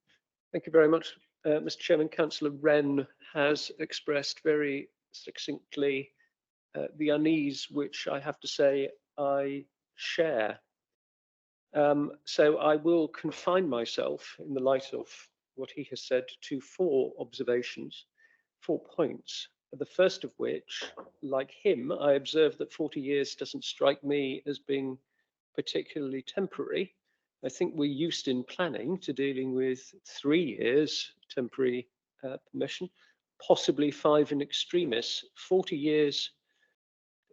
[SPEAKER 3] Thank you very much, Mr. Chairman. Councillor Wren has expressed very succinctly the unease which I have to say I share. So I will confine myself, in the light of what he has said, to 4 observations, 4 points. The first of which, like him, I observe that 40 years doesn't strike me as being particularly temporary. I think we're used in planning to dealing with 3 years temporary permission, possibly 5 in extremis. 40 years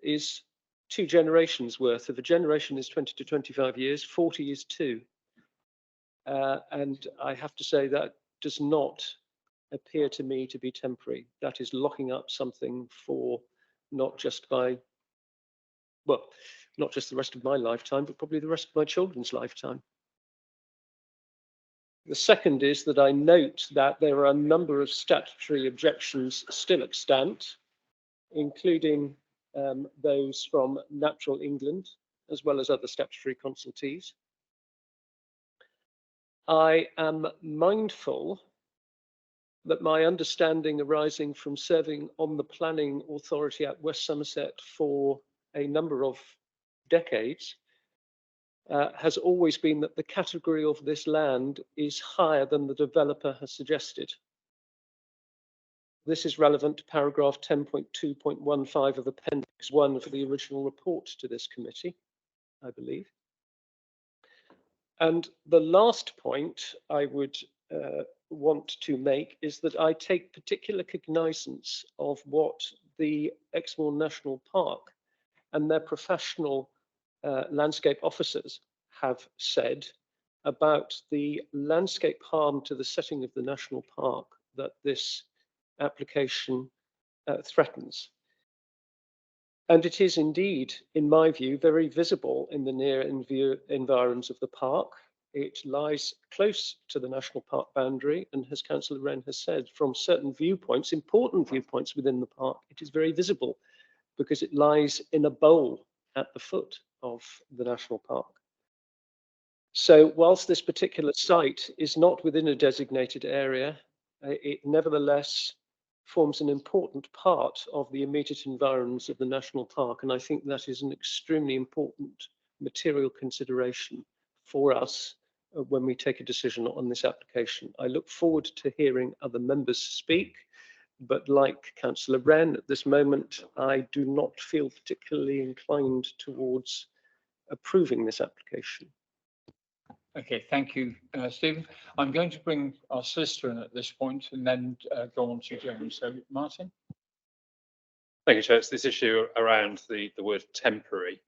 [SPEAKER 3] is 2 generations worth. If a generation is 20 to 25 years, 40 is 2. And I have to say that does not appear to me to be temporary. That is locking up something for not just not just the rest of my lifetime, but probably the rest of my children's lifetime. The second is that I note that there are a number of statutory objections still extant, including those from Natural England, as well as other statutory consultees. I am mindful that my understanding arising from serving on the planning authority at West Somerset for a number of decades has always been that the category of this land is higher than the developer has suggested. This is relevant to paragraph 10.2.15 of Appendix 1 for the original report to this committee, I believe. And the last point I would want to make is that I take particular cognizance of what the Exmoor National Park and their professional landscape officers have said about the landscape harm to the setting of the national park that this application threatens. And it is indeed, in my view, very visible in the near environs of the park. It lies close to the national park boundary, and as Councillor Wren has said, from certain viewpoints, important viewpoints within the park, it is very visible because it lies in a bowl at the foot of the national park. So whilst this particular site is not within a designated area, it nevertheless forms an important part of the immediate environs of the national park. And I think that is an extremely important material consideration for us when we take a decision on this application. I look forward to hearing other members speak, but like Councillor Wren, at this moment, I do not feel particularly inclined towards approving this application.
[SPEAKER 1] Okay, thank you, Stephen. I'm going to bring our solicitor in at this point and then go on to James. So, Martin?
[SPEAKER 2] Thank you, Chair. It's this issue around the word temporary.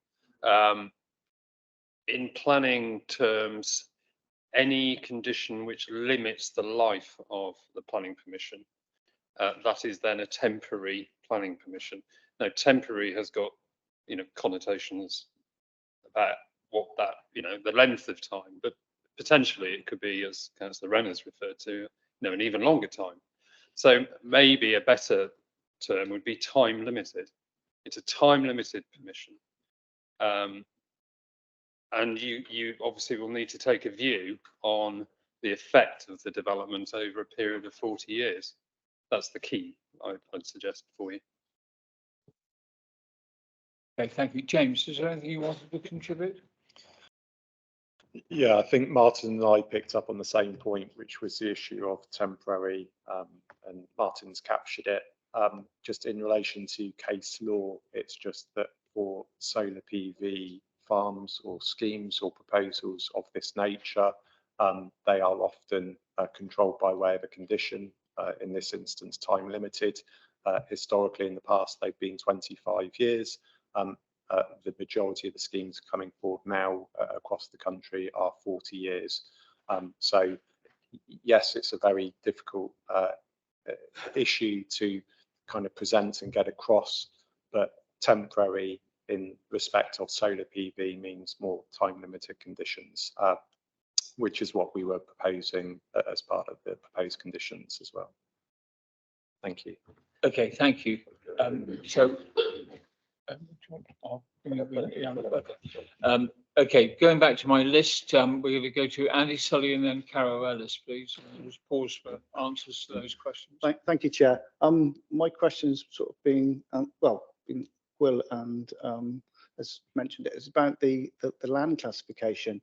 [SPEAKER 2] In planning terms, any condition which limits the life of the planning permission, that is then a temporary planning permission. Now, temporary has got, connotations about what that, the length of time, but potentially it could be, as Councillor Wren has referred to, an even longer time. So maybe a better term would be time limited. It's a time limited permission. And you obviously will need to take a view on the effect of the development over a period of 40 years. That's the key, I'd suggest for you.
[SPEAKER 1] Okay, thank you. James, is there anything you wanted to contribute?
[SPEAKER 6] Yeah, I think Martin and I picked up on the same point, which was the issue of temporary, and Martin's captured it. Just in relation to case law, it's just that for solar PV farms or schemes or proposals of this nature, they are often controlled by way of a condition, in this instance time limited. Historically in the past they've been 25 years. The majority of the schemes coming forward now across the country are 40 years. So yes, it's a very difficult issue to kind of present and get across, but temporary in respect of solar PV means more time limited conditions, which is what we were proposing as part of the proposed conditions as well. Thank you.
[SPEAKER 1] Okay, thank you. Okay, going back to my list, we're going to go to Andy Sully and then Carol Ellis, please. Just pause for answers to those questions.
[SPEAKER 15] Thank you, Chair. My question is sort of being, Will and has mentioned it. It's about the land classification.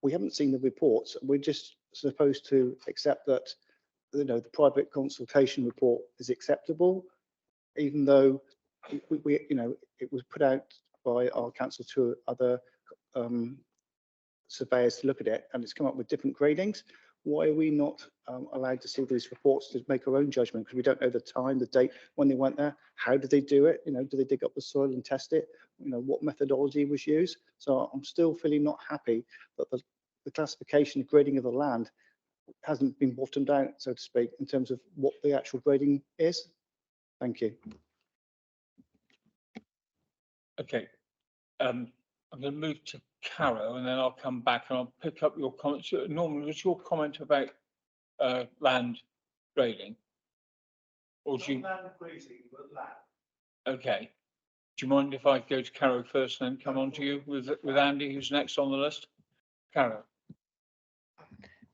[SPEAKER 15] We haven't seen the reports. We're just supposed to accept that, the private consultation report is acceptable, even though it was put out by our council to other surveyors to look at it, and it's come up with different gradings. Why are we not allowed to see these reports to make our own judgment? Because we don't know the time, the date when they went there. How did they do it? Do they dig up the soil and test it? What methodology was used? So I'm still feeling not happy that the classification, the grading of the land hasn't been bottomed out, so to speak, in terms of what the actual grading is. Thank you.
[SPEAKER 1] Okay, I'm going to move to Caro and then I'll come back and I'll pick up your comments. Norman, was your comment about land grading? Or do you? Land grading, but land. Okay. Do you mind if I go to Caro first and then come on to you with Andy, who's next on the list? Caro.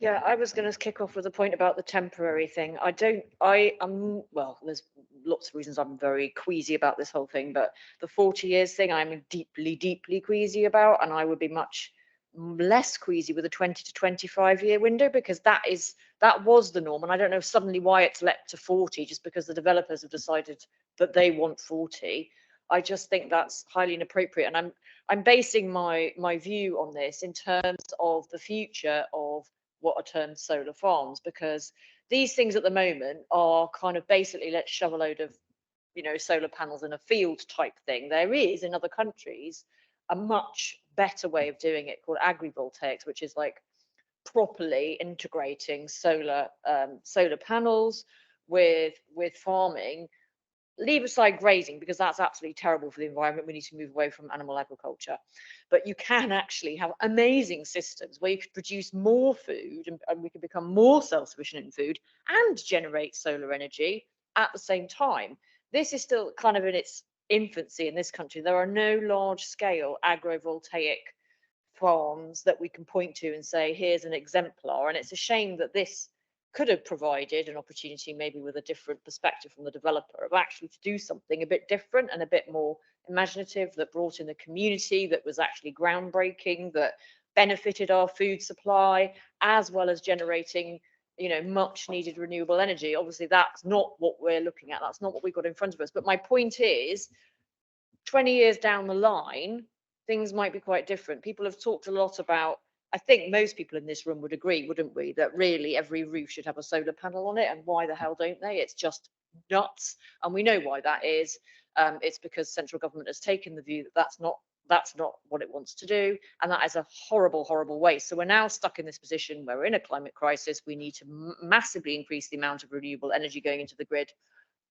[SPEAKER 9] Yeah, I was going to kick off with a point about the temporary thing. Well, there's lots of reasons I'm very queasy about this whole thing, but the 40 years thing I'm deeply, deeply queasy about, and I would be much less queasy with a 20 to 25 year window, because that was the norm. And I don't know suddenly why it's leapt to 40 just because the developers have decided that they want 40. I just think that's highly inappropriate. And I'm basing my view on this in terms of the future of what are termed solar farms, because these things at the moment are kind of basically let's shove a load of solar panels in a field type thing. There is in other countries a much better way of doing it called agrivoltaics, which is like properly integrating solar panels with farming. Leave aside grazing, because that's absolutely terrible for the environment. We need to move away from animal agriculture. But you can actually have amazing systems where you could produce more food and we can become more self-sufficient in food and generate solar energy at the same time. This is still kind of in its infancy in this country. There are no large-scale agrovoltaic farms that we can point to and say, here's an exemplar. And it's a shame that this could have provided an opportunity, maybe with a different perspective from the developer, of actually to do something a bit different and a bit more imaginative, that brought in the community, that was actually groundbreaking, that benefited our food supply, as well as generating
[SPEAKER 16] you know, much needed renewable energy. Obviously, that's not what we're looking at. That's not what we've got in front of us. But my point is, 20 years down the line, things might be quite different. People have talked a lot about, I think most people in this room would agree, wouldn't we, that really every roof should have a solar panel on it, and why the hell don't they? It's just nuts, and we know why that is. It's because central government has taken the view that that's not what it wants to do, and that is a horrible, horrible waste. So we're now stuck in this position where we're in a climate crisis. We need to massively increase the amount of renewable energy going into the grid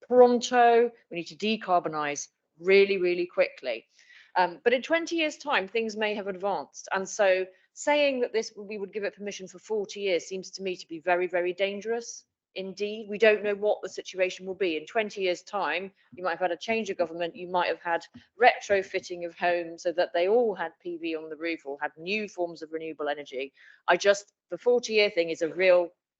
[SPEAKER 16] pronto. We need to decarbonize really, really quickly. But in 20 years' time, things may have advanced. And so saying that we would give it permission for 40 years seems to me to be very, very dangerous indeed. We don't know what the situation will be. In 20 years' time, you might have had a change of government. You might have had retrofitting of homes so that they all had PV on the roof or had new forms of renewable energy. The 40-year thing is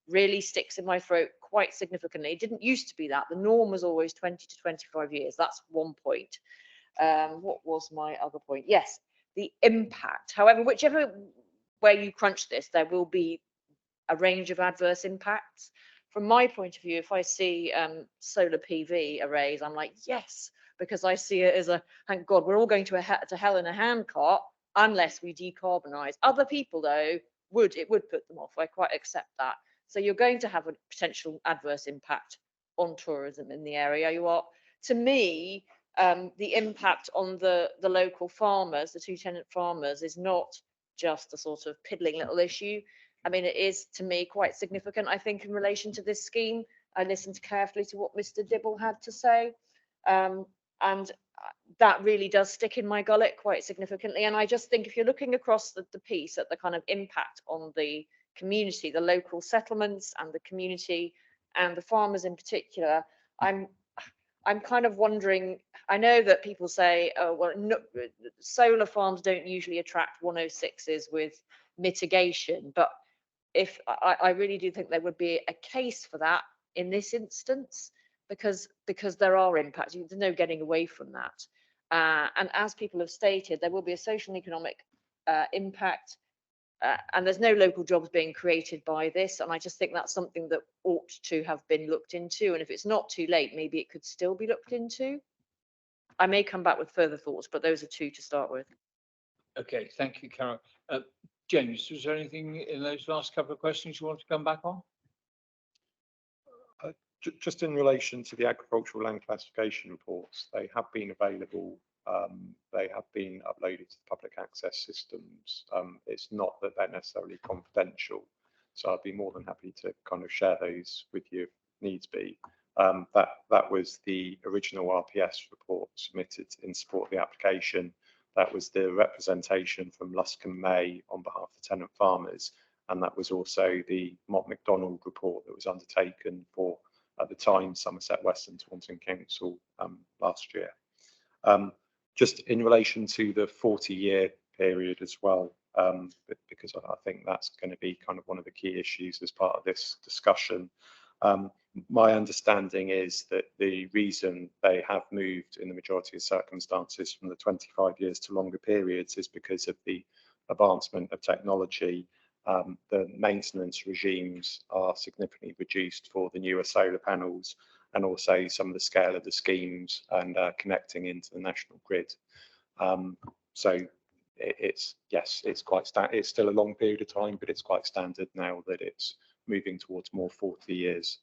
[SPEAKER 16] really sticks in my throat quite significantly. It didn't used to be that. The norm was always 20 to 25 years. That's one point. What was my other point? Yes, the impact. However, whichever way you crunch this, there will be a range of adverse impacts. From my point of view, if I see solar PV arrays, I'm like, yes, because I see it as thank God, we're all going to hell in a handcart unless we decarbonize. Other people, though, it would put them off. I quite accept that. So you're going to have a potential adverse impact on tourism in the area. To me, the impact on the local farmers, the 2 tenant farmers, is not just a sort of piddling little issue. I mean, it is, to me, quite significant, I think, in relation to this scheme. I listened carefully to what Mr. Dibble had to say, and that really does stick in my gullet quite significantly. And I just think if you're looking across the piece at the kind of impact on the community, the local settlements and the community and the farmers in particular, I'm kind of wondering, I know that people say, oh, well, no, solar farms don't usually attract 106s with mitigation, but I really do think there would be a case for that in this instance, because there are impacts. There's no getting away from that. And as people have stated, there will be a social and economic impact, and there's no local jobs being created by this. And I just think that's something that ought to have been looked into. And if it's not too late, maybe it could still be looked into. I may come back with further thoughts, but those are 2 to start with.
[SPEAKER 1] Okay, thank you, Carol. James, was there anything in those last couple of questions you want to come back on?
[SPEAKER 6] Just in relation to the agricultural land classification reports, they have been available. They have been uploaded to the public access systems. It's not that they're necessarily confidential, so I'd be more than happy to kind of share those with you if needs be. That was the original RPS report submitted in support of the application. That was the representation from Lusk and May on behalf of the tenant farmers, and that was also the Mott MacDonald report that was undertaken for, at the time, Somerset West and Taunton Council last year. Just in relation to the 40-year period as well, because I think that's going to be kind of one of the key issues as part of this discussion. My understanding is that the reason they have moved in the majority of circumstances from the 25 years to longer periods is because of the advancement of technology. The maintenance regimes are significantly reduced for the newer solar panels, and also some of the scale of the schemes and connecting into the national grid. So it's it's still a long period of time, but it's quite standard now that it's moving towards more 40 years.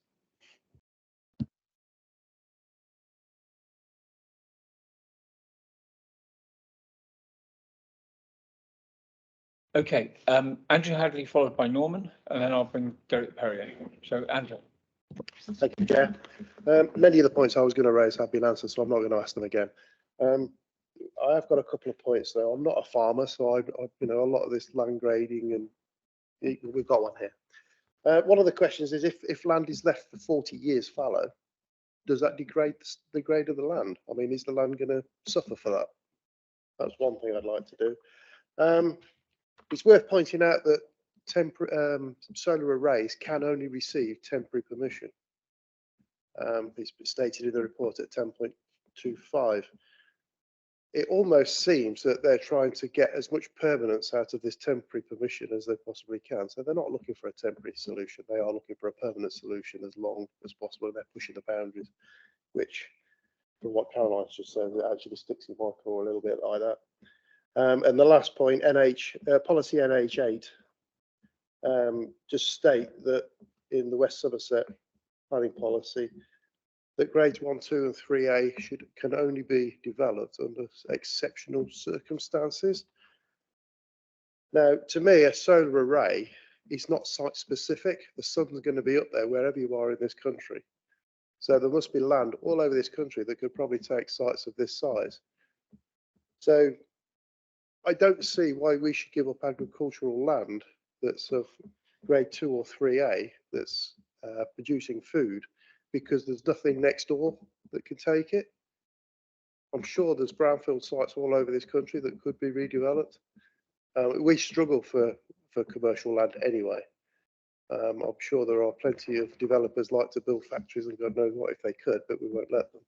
[SPEAKER 1] Okay, Andrew Hadley, followed by Norman, and then I'll bring Derek Perrier. So, Andrew.
[SPEAKER 17] Thank you, Chair. Many of the points I was going to raise have been answered, so I'm not going to ask them again. I have got a couple of points though. I'm not a farmer, so I a lot of this land grading, and we've got one here. One of the questions is if land is left for 40 years fallow, does that degrade the grade of the land? I mean, is the land going to suffer for that? That's one thing I'd like to do. It's worth pointing out that solar arrays can only receive temporary permission. It's stated in the report at 10.25. it almost seems that they're trying to get as much permanence out of this temporary permission as they possibly can. So they're not looking for a temporary solution. They are looking for a permanent solution as long as possible. They're pushing the boundaries, which, from what Caroline's just said, it actually sticks in my core a little bit like that. And the last point, policy NH8, just state that in the West Somerset planning policy, that grades 1, 2 and 3A can only be developed under exceptional circumstances. Now, to me, a solar array is not site specific. The sun's going to be up there wherever you are in this country. So there must be land all over this country that could probably take sites of this size. So I don't see why we should give up agricultural land that's of grade 2 or 3A that's producing food, because there's nothing next door that can take it. I'm sure there's brownfield sites all over this country that could be redeveloped. We struggle for commercial land anyway. I'm sure there are plenty of developers like to build factories and God knows what if they could, but we won't let them.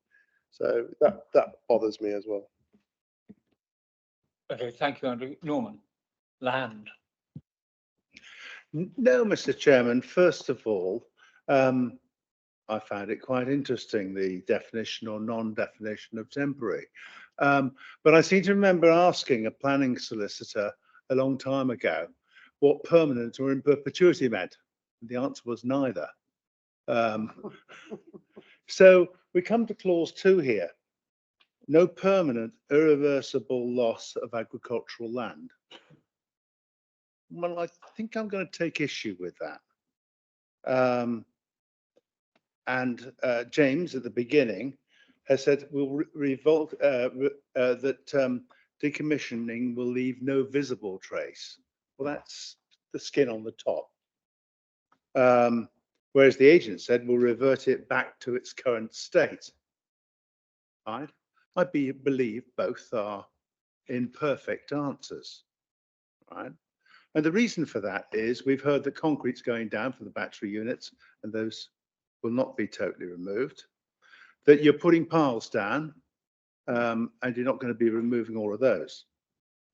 [SPEAKER 17] So that bothers me as well.
[SPEAKER 1] Okay, thank you, Andrew. Norman, land.
[SPEAKER 18] No, Mr. Chairman. First of all, I found it quite interesting, the definition or non-definition of temporary. But I seem to remember asking a planning solicitor a long time ago what permanent or in perpetuity meant. The answer was neither. So we come to clause 2 here. No permanent, irreversible loss of agricultural land. Well, I think I'm going to take issue with that. And James at the beginning has said we'll that decommissioning will leave no visible trace. Well, that's the skin on the top. Whereas the agent said we'll revert it back to its current state. Right? I believe both are imperfect answers. Right? And the reason for that is we've heard that concrete's going down for the battery units, and those will not be totally removed, that you're putting piles down and you're not going to be removing all of those.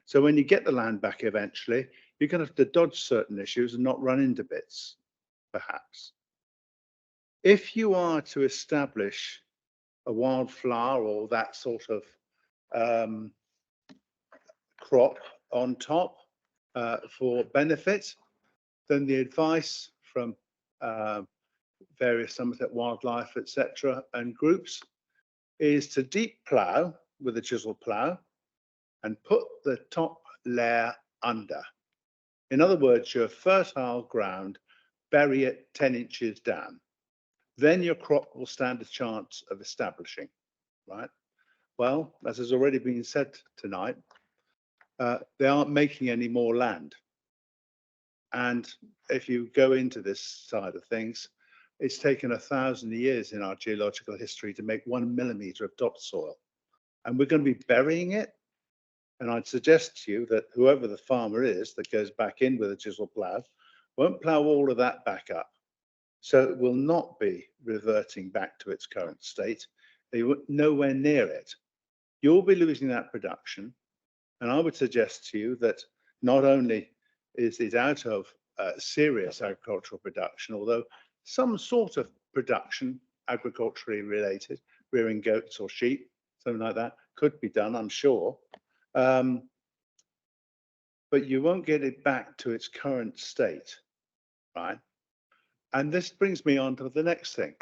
[SPEAKER 18] So when you get the land back eventually, you're going to have to dodge certain issues and not run into bits, perhaps. If you are to establish a wildflower or that sort of crop on top for benefit, then the advice from various Somerset Wildlife, etc., and groups is to deep plough with a chisel plough and put the top layer under. In other words, your fertile ground, bury it 10 inches down. Then your crop will stand a chance of establishing, right? Well, as has already been said tonight, they aren't making any more land. And if you go into this side of things, it's taken 1,000 years in our geological history to make 1 millimeter of topsoil. And we're going to be burying it. And I'd suggest to you that whoever the farmer is that goes back in with a chisel plough won't plough all of that back up. So it will not be reverting back to its current state. They were nowhere near it. You'll be losing that production. And I would suggest to you that not only is it out of serious agricultural production, although some sort of production, agriculturally related, rearing goats or sheep, something like that, could be done, I'm sure. But you won't get it back to its current state, right? And this brings me on to the next thing.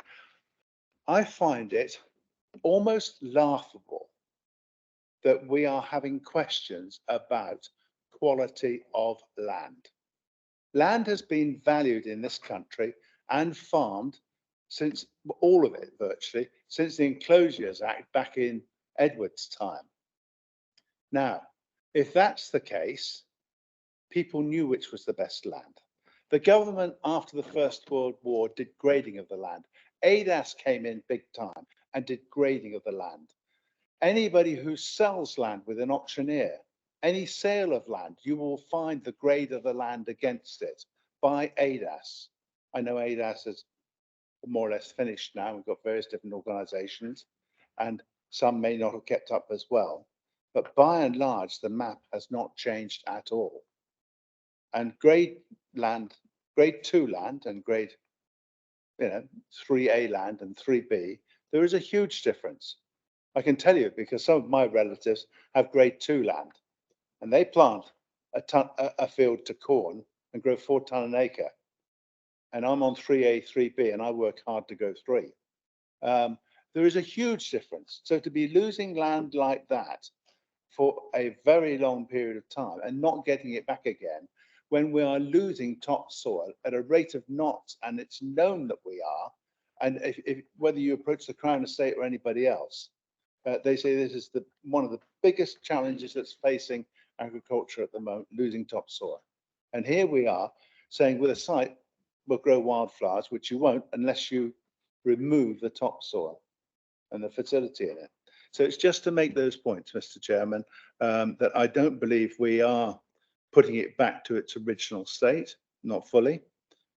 [SPEAKER 18] I find it almost laughable that we are having questions about quality of land. Land has been valued in this country and farmed since, all of it virtually, since the Enclosures Act back in Edward's time. Now, if that's the case, people knew which was the best land. The government after the First World War did grading of the land. ADAS came in big time and did grading of the land. Anybody who sells land with an auctioneer, any sale of land, you will find the grade of the land against it by ADAS. I know ADAS is more or less finished now. We've got various different organizations and some may not have kept up as well. But by and large, the map has not changed at all. And grade land, grade 2 land and grade 3A land and 3B, there is a huge difference. I can tell you because some of my relatives have grade 2 land and they plant a field to corn and grow 4 ton an acre. And I'm on 3A, 3B and I work hard to go 3. There is a huge difference. So to be losing land like that for a very long period of time and not getting it back again, when we are losing topsoil at a rate of knots, and it's known that we are, and whether you approach the Crown Estate or anybody else, they say this is one of the biggest challenges that's facing agriculture at the moment, losing topsoil. And here we are saying with a site will grow wildflowers, which you won't unless you remove the topsoil and the fertility in it. So it's just to make those points, Mr. Chairman, that I don't believe we are putting it back to its original state, not fully.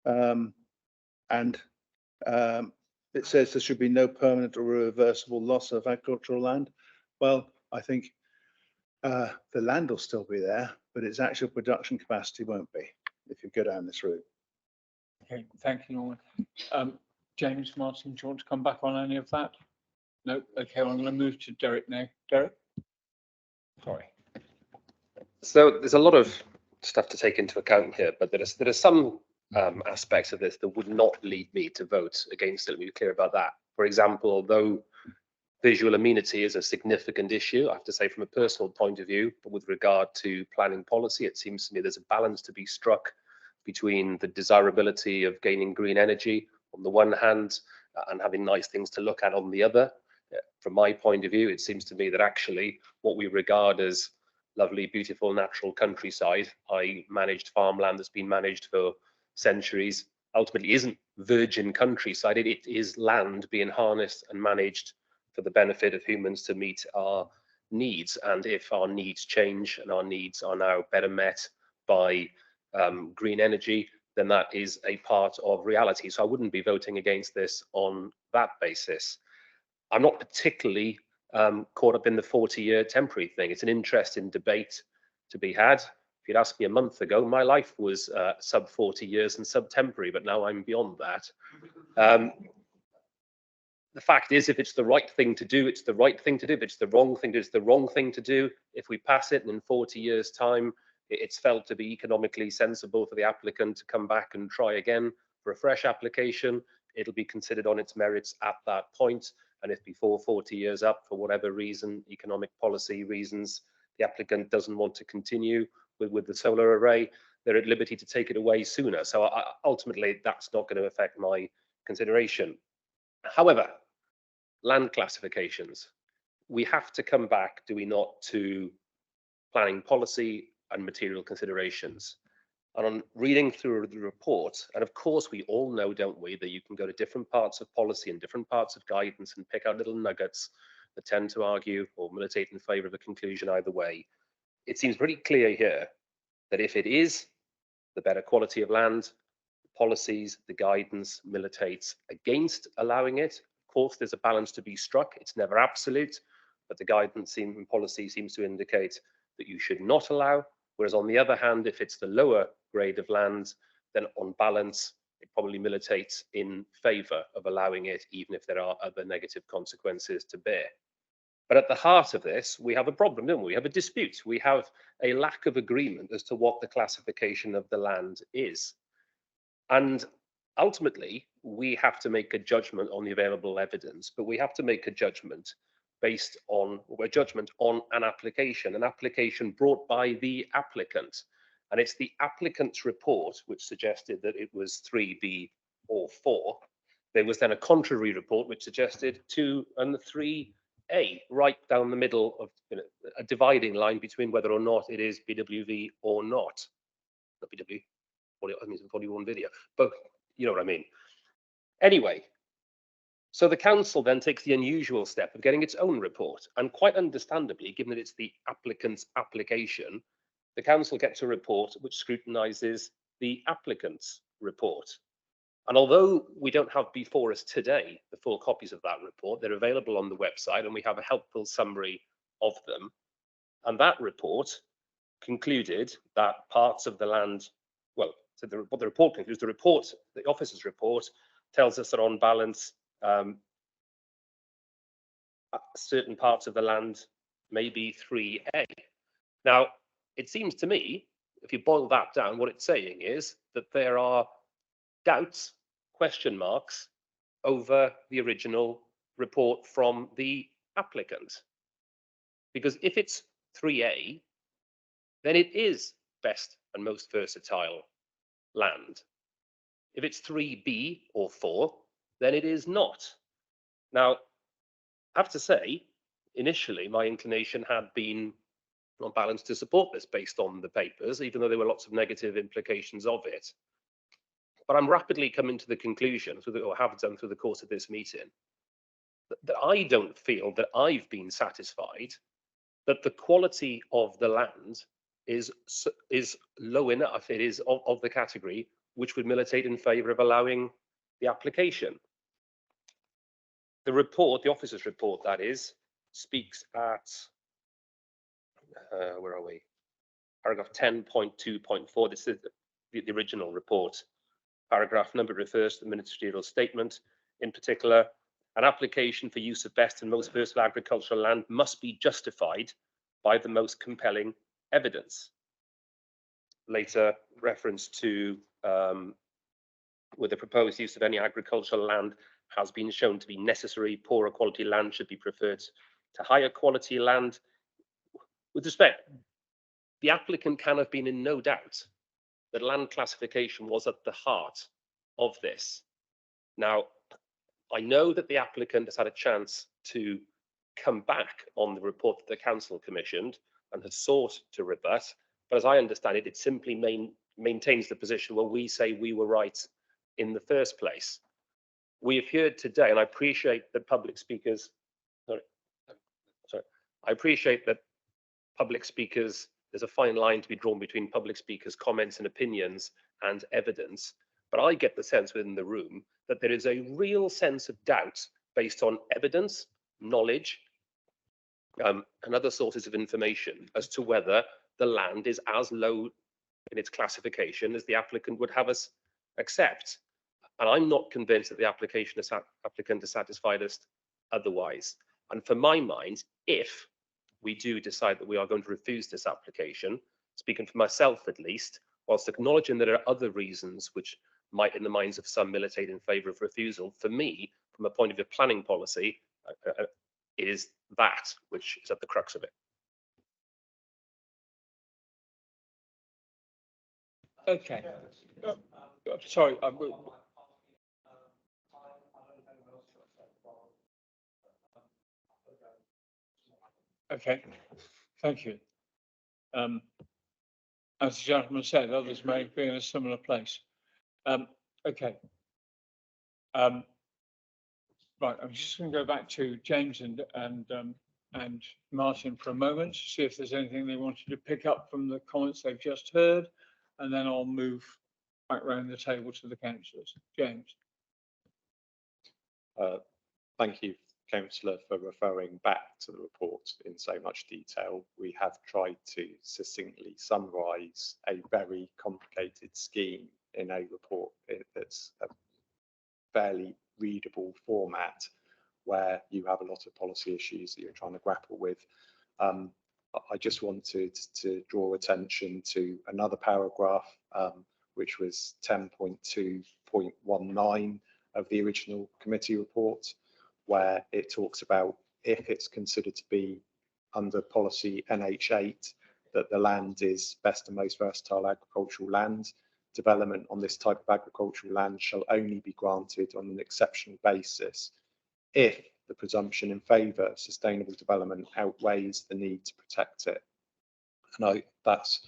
[SPEAKER 18] It says there should be no permanent or reversible loss of agricultural land. Well, I think the land will still be there, but its actual production capacity won't be if you go down this route.
[SPEAKER 1] Okay, thank you, Norman. James, Martin, do you want to come back on any of that? No, okay, I'm going to move to Derek now. Derek? Sorry.
[SPEAKER 19] So there's a lot of stuff to take into account here, but there are some aspects of this that would not lead me to vote against it. Let me be clear about that. For example, although visual amenity is a significant issue, I have to say from a personal point of view, but with regard to planning policy, it seems to me there's a balance to be struck between the desirability of gaining green energy on the one hand and having nice things to look at on the other. From my point of view, it seems to me that actually what we regard as lovely, beautiful, natural countryside, i.e. managed farmland that's been managed for centuries, ultimately isn't virgin countryside. It is land being harnessed and managed for the benefit of humans to meet our needs. And if our needs change and our needs are now better met by green energy, then that is a part of reality. So I wouldn't be voting against this on that basis. I'm not particularly caught up in the 40-year temporary thing. It's an interesting debate to be had. If you'd asked me a month ago, my life was sub 40 years and sub temporary, but now I'm beyond that. The fact is, if it's the right thing to do, it's the right thing to do. If it's the wrong thing to do, it's the wrong thing to do. If we pass it and in 40 years' time, it's felt to be economically sensible for the applicant to come back and try again for a fresh application, it'll be considered on its merits at that point. And if before 40 years up, for whatever reason, economic policy reasons, the applicant doesn't want to continue with the solar array, they're at liberty to take it away sooner. So ultimately, that's not going to affect my consideration. However, land classifications, we have to come back, do we not, to planning policy and material considerations. And on reading through the report, and of course we all know, don't we, that you can go to different parts of policy and different parts of guidance and pick out little nuggets that tend to argue or militate in favour of a conclusion either way. It seems pretty clear here that if it is the better quality of land, the policies, the guidance militates against allowing it. Of course, there's a balance to be struck. It's never absolute, but the guidance and policy seems to indicate that you should not allow. Whereas on the other hand, if it's the lower grade of land, then on balance, it probably militates in favour of allowing it, even if there are other negative consequences to bear. But at the heart of this, we have a problem, don't we? We have a dispute. We have a lack of agreement as to what the classification of the land is. And ultimately, we have to make a judgment on the available evidence, but we have to make a judgment based on an application brought by the applicant. And it's the applicant's report which suggested that it was 3B or 4. There was then a contrary report which suggested 2 and 3A, right down the middle of a dividing line between whether or not it is BWV or not. Not BW, I mean, 41 video, but you know what I mean. Anyway, so the council then takes the unusual step of getting its own report, and quite understandably, given that it's the applicant's application, the council gets a report which scrutinises the applicant's report. And although we don't have before us today the full copies of that report, they're available on the website and we have a helpful summary of them. And that report concluded that parts of the land, well, so what the report concludes, the officer's report tells us that on balance, certain parts of the land may be 3A. Now, it seems to me, if you boil that down, what it's saying is that there are doubts, question marks over the original report from the applicant. Because if it's 3A, then it is best and most versatile land. If it's 3B or 4, then it is not. Now, I have to say, initially, my inclination had been on balance to support this based on the papers, even though there were lots of negative implications of it. But I'm rapidly coming to the conclusion, or have done through the course of this meeting, that I don't feel that I've been satisfied that the quality of the land is low enough, it is of the category which would militate in favour of allowing the application. The report, the officer's report that is, speaks at, where are we? Paragraph 10.2.4, this is the original report. Paragraph number refers to the ministerial statement. In particular, an application for use of best and most versatile agricultural land must be justified by the most compelling evidence. Later reference to where the proposed use of any agricultural land has been shown to be necessary, poorer quality land should be preferred to higher quality land. With respect, the applicant can have been in no doubt that land classification was at the heart of this. Now, I know that the applicant has had a chance to come back on the report that the council commissioned and has sought to rebut, but as I understand it, it simply maintains the position where we say we were right in the first place. We have heard today, and I appreciate that public speakers, I appreciate that public speakers, there's a fine line to be drawn between public speakers' comments and opinions and evidence, but I get the sense within the room that there is a real sense of doubt based on evidence, knowledge, and other sources of information as to whether the land is as low in its classification as the applicant would have us accept. And I'm not convinced that the applicant is satisfied us otherwise. And for my mind, if we do decide that we are going to refuse this application, speaking for myself at least, whilst acknowledging there are other reasons which might in the minds of some militate in favour of refusal, for me, from a point of view of planning policy, it is that which is at the crux of it.
[SPEAKER 1] Okay. Sorry. Okay, thank you. As the gentleman said, others may be in a similar place. Okay. Right, I'm just going to go back to James and Martin for a moment to see if there's anything they wanted to pick up from the comments they've just heard, and then I'll move back around the table to the councillors. James.
[SPEAKER 6] Thank you, Councillor, for referring back to the report in so much detail. We have tried to succinctly summarise a very complicated scheme in a report that's a fairly readable format where you have a lot of policy issues that you're trying to grapple with. I just wanted to draw attention to another paragraph, which was 10.2.19 of the original committee report, where it talks about if it's considered to be under policy NH8 that the land is best and most versatile agricultural land, development on this type of agricultural land shall only be granted on an exceptional basis if the presumption in favour of sustainable development outweighs the need to protect it. And that's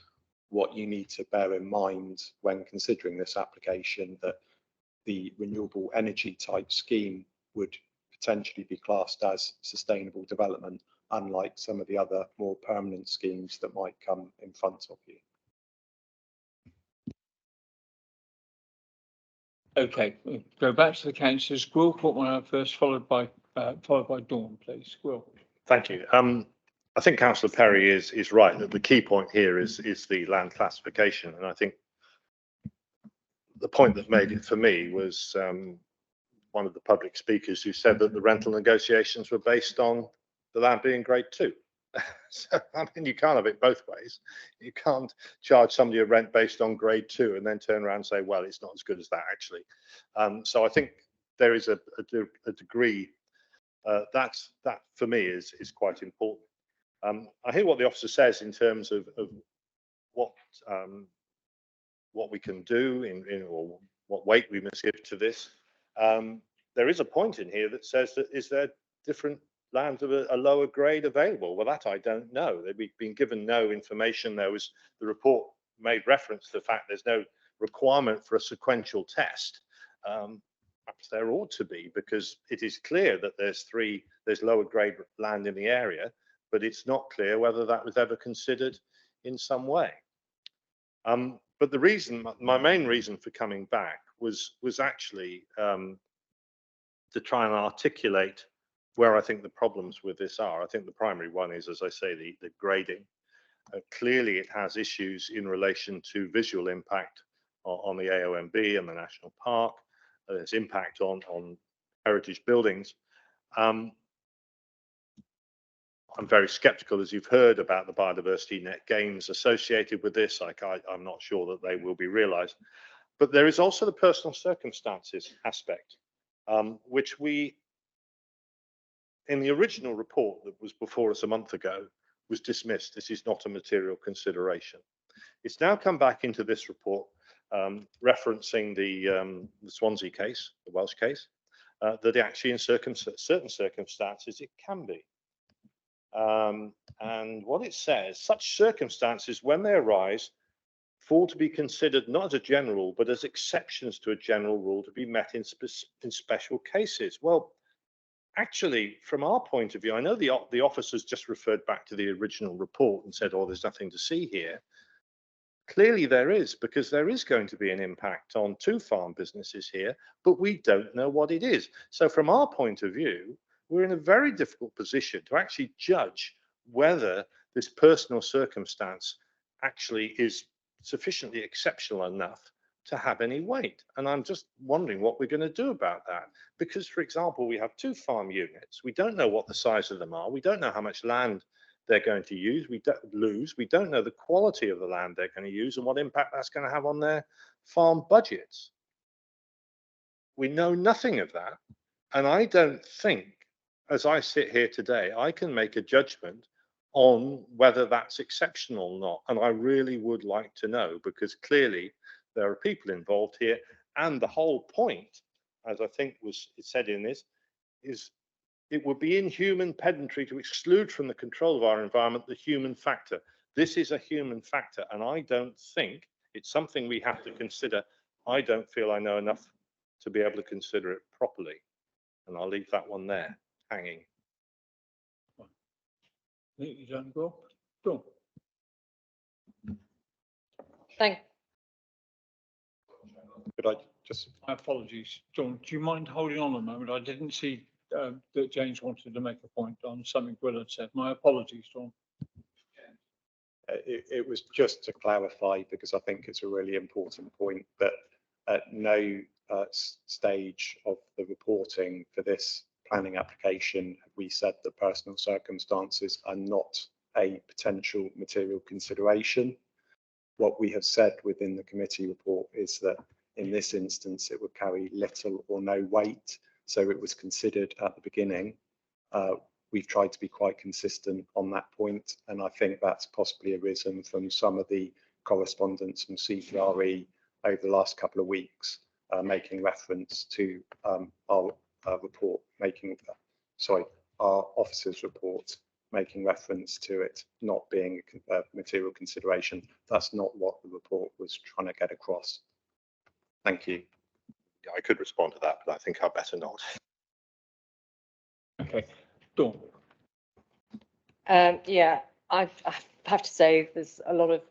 [SPEAKER 6] what you need to bear in mind when considering this application, that the renewable energy type scheme would potentially be classed as sustainable development, unlike some of the other more permanent schemes that might come in front of you.
[SPEAKER 1] Okay, we'll go back to the councillors. Squirrel caught my eye first, followed by Dawn, please. Squirrel.
[SPEAKER 5] Thank you. I think Councillor Perry is right that the key point here is the land classification, and I think the point that made it for me was one of the public speakers who said that the rental negotiations were based on the land being grade 2. So I mean, you can't have it both ways. You can't charge somebody a rent based on grade 2 and then turn around and say, well, it's not as good as that actually. So I think there is a degree that for me is quite important. I hear what the officer says in terms of what we can do or what weight we must give to this. There is a point in here that says that is there different lands of a lower grade available? Well, that I don't know. We've been given no information. The report made reference to the fact there's no requirement for a sequential test. Perhaps there ought to be, because it is clear that there's lower grade land in the area, but it's not clear whether that was ever considered in some way. But the reason, my main reason for coming back was actually to try and articulate where I think the problems with this are. I think the primary one is, as I say, the grading. Clearly, it has issues in relation to visual impact on the AONB and the national park. There's impact on heritage buildings. I'm very skeptical, as you've heard, about the biodiversity net gains associated with this. I'm not sure that they will be realised. But there is also the personal circumstances aspect, which we, in the original report that was before us a month ago, was dismissed. This is not a material consideration. It's now come back into this report, referencing the Swansea case, the Welsh case, that actually in certain circumstances it can be. And what it says, such circumstances, when they arise, fall to be considered not as a general rule, but as exceptions to a general rule to be met in special cases. Well, actually, from our point of view, I know the officers just referred back to the original report and said, oh, there's nothing to see here. Clearly there is, because there is going to be an impact on 2 farm businesses here, but we don't know what it is. So from our point of view, we're in a very difficult position to actually judge whether this personal circumstance actually is sufficiently exceptional enough to have any weight. And I'm just wondering what we're going to do about that. Because, for example, we have 2 farm units. We don't know what the size of them are. We don't know how much land they're going to use. We don't know the quality of the land they're going to use and what impact that's going to have on their farm budgets. We know nothing of that. And I don't think, as I sit here today, I can make a judgment on whether that's exceptional or not. And I really would like to know, because clearly there are people involved here. And the whole point, as I think was said in this, is it would be inhuman pedantry to exclude from the control of our environment the human factor. This is a human factor, and I don't think it's something we have to consider. I don't feel I know enough to be able to consider it properly. And I'll leave that one there, hanging.
[SPEAKER 1] You don't go? Go.
[SPEAKER 16] Thank.
[SPEAKER 6] Could I just?
[SPEAKER 1] My apologies, John. Do you mind holding on a moment? I didn't see that James wanted to make a point on something Will had said. My apologies, John.
[SPEAKER 6] It was just to clarify, because I think it's a really important point, that at no stage of the reporting for this planning application have we said that personal circumstances are not a potential material consideration. What we have said within the committee report is that in this instance it would carry little or no weight, so it was considered at the beginning. We've tried to be quite consistent on that point, and I think that's possibly arisen from some of the correspondence from CPRE over the last couple of weeks, making reference to our report, our officer's report, making reference to it not being a material consideration. That's not what the report was trying to get across. Thank you.
[SPEAKER 5] Yeah, I could respond to that, but I think I'd better not.
[SPEAKER 1] Okay, Dawn.
[SPEAKER 16] Yeah, I have to say there's a lot of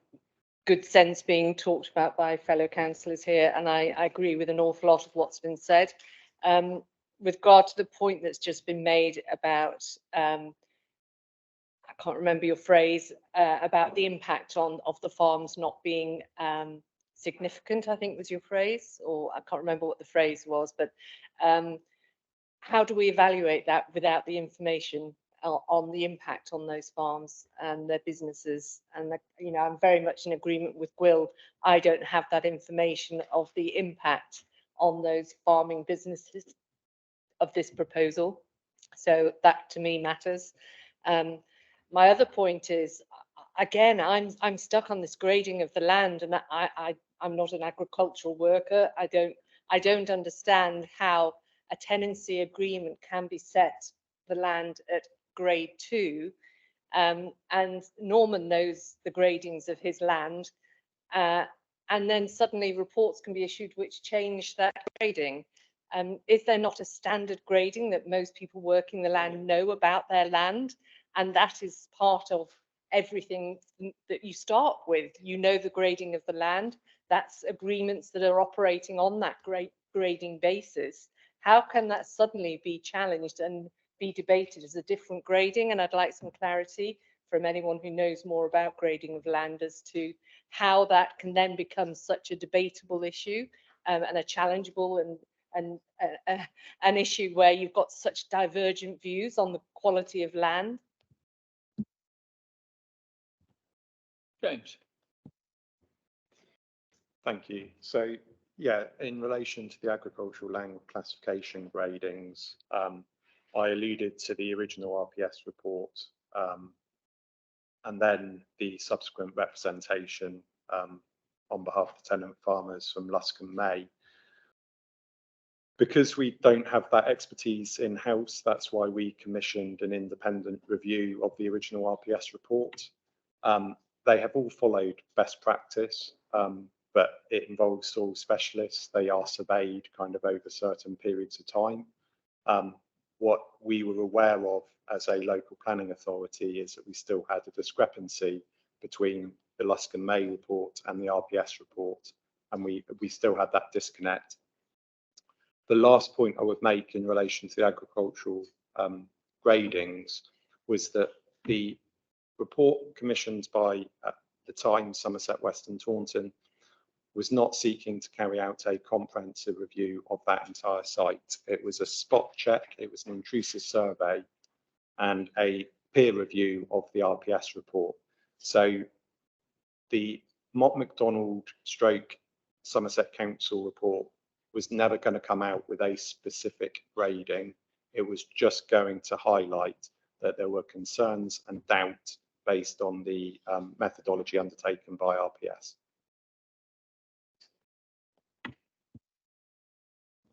[SPEAKER 16] good sense being talked about by fellow councillors here, and I agree with an awful lot of what's been said. With regard to the point that's just been made about can't remember your phrase, about the impact of the farms not being significant, I think was your phrase, or I can't remember what the phrase was, but how do we evaluate that without the information on the impact on those farms and their businesses? And you know, I'm very much in agreement with Will. I don't have that information of the impact on those farming businesses of this proposal, so that to me matters. My other point is, again, I'm stuck on this grading of the land, and I'm not an agricultural worker. I don't understand how a tenancy agreement can be set the land at grade 2, and Norman knows the gradings of his land, and then suddenly reports can be issued which change that grading. Is there not a standard grading that most people working the land know about their land? And that is part of everything that you start with. You know the grading of the land. That's agreements that are operating on that grading basis. How can that suddenly be challenged and be debated as a different grading? And I'd like some clarity from anyone who knows more about grading of land as to how that can then become such a debatable issue, and a challengeable and an issue where you've got such divergent views on the quality of land.
[SPEAKER 1] James.
[SPEAKER 6] Thank you. So, yeah, in relation to the agricultural land classification gradings, I alluded to the original RPS report, and then the subsequent representation on behalf of the tenant farmers from Lusk and May. Because we don't have that expertise in-house, that's why we commissioned an independent review of the original RPS report. They have all followed best practice, but it involves soil specialists. They are surveyed kind of over certain periods of time. What we were aware of as a local planning authority is that we still had a discrepancy between the Lusk and May report and the RPS report, and we still had that disconnect. The last point I would make in relation to the agricultural gradings was that the report commissioned by, at the time, Somerset West and Taunton, was not seeking to carry out a comprehensive review of that entire site. It was a spot check, it was an intrusive survey, and a peer review of the RPS report. So the Mott MacDonald stroke Somerset Council report was never going to come out with a specific grading. It was just going to highlight that there were concerns and doubt based on the methodology undertaken by RPS.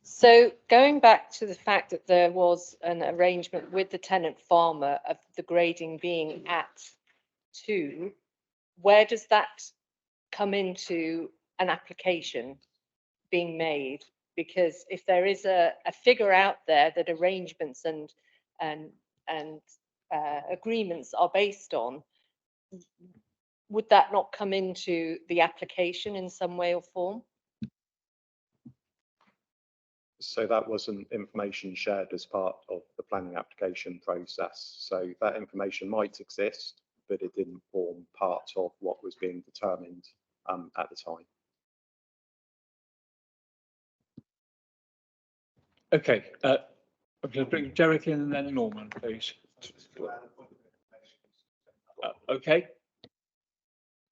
[SPEAKER 16] So going back to the fact that there was an arrangement with the tenant farmer of the grading being at 2, where does that come into an application being made? Because if there is a figure out there that arrangements and agreements are based on, would that not come into the application in some way or form?
[SPEAKER 6] So that wasn't information shared as part of the planning application process. So that information might exist, but it didn't form part of what was being determined at the time.
[SPEAKER 1] Okay, I'm going to bring Derek in and then Norman, please. Okay.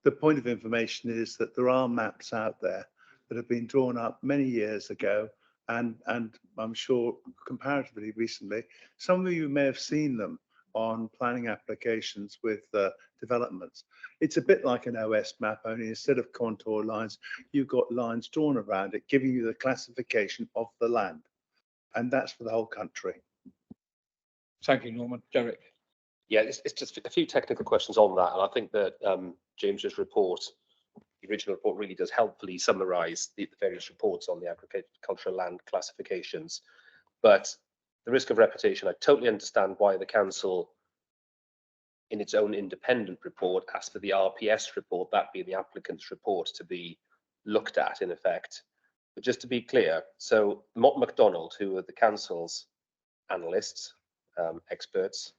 [SPEAKER 18] The point of information is that there are maps out there that have been drawn up many years ago, and I'm sure comparatively recently, some of you may have seen them on planning applications with developments. It's a bit like an OS map, only instead of contour lines, you've got lines drawn around it, giving you the classification of the land. And that's for the whole country.
[SPEAKER 1] Thank you, Norman. Derek.
[SPEAKER 19] Yeah, it's just a few technical questions on that, and I think that James's report, the original report, really does helpfully summarise the various reports on the agricultural land classifications. But the risk of repetition, I totally understand why the council, in its own independent report, asked for the RPS report, that being the applicant's report, to be looked at in effect. But just to be clear, so Mott MacDonald, who are the council's analysts, experts,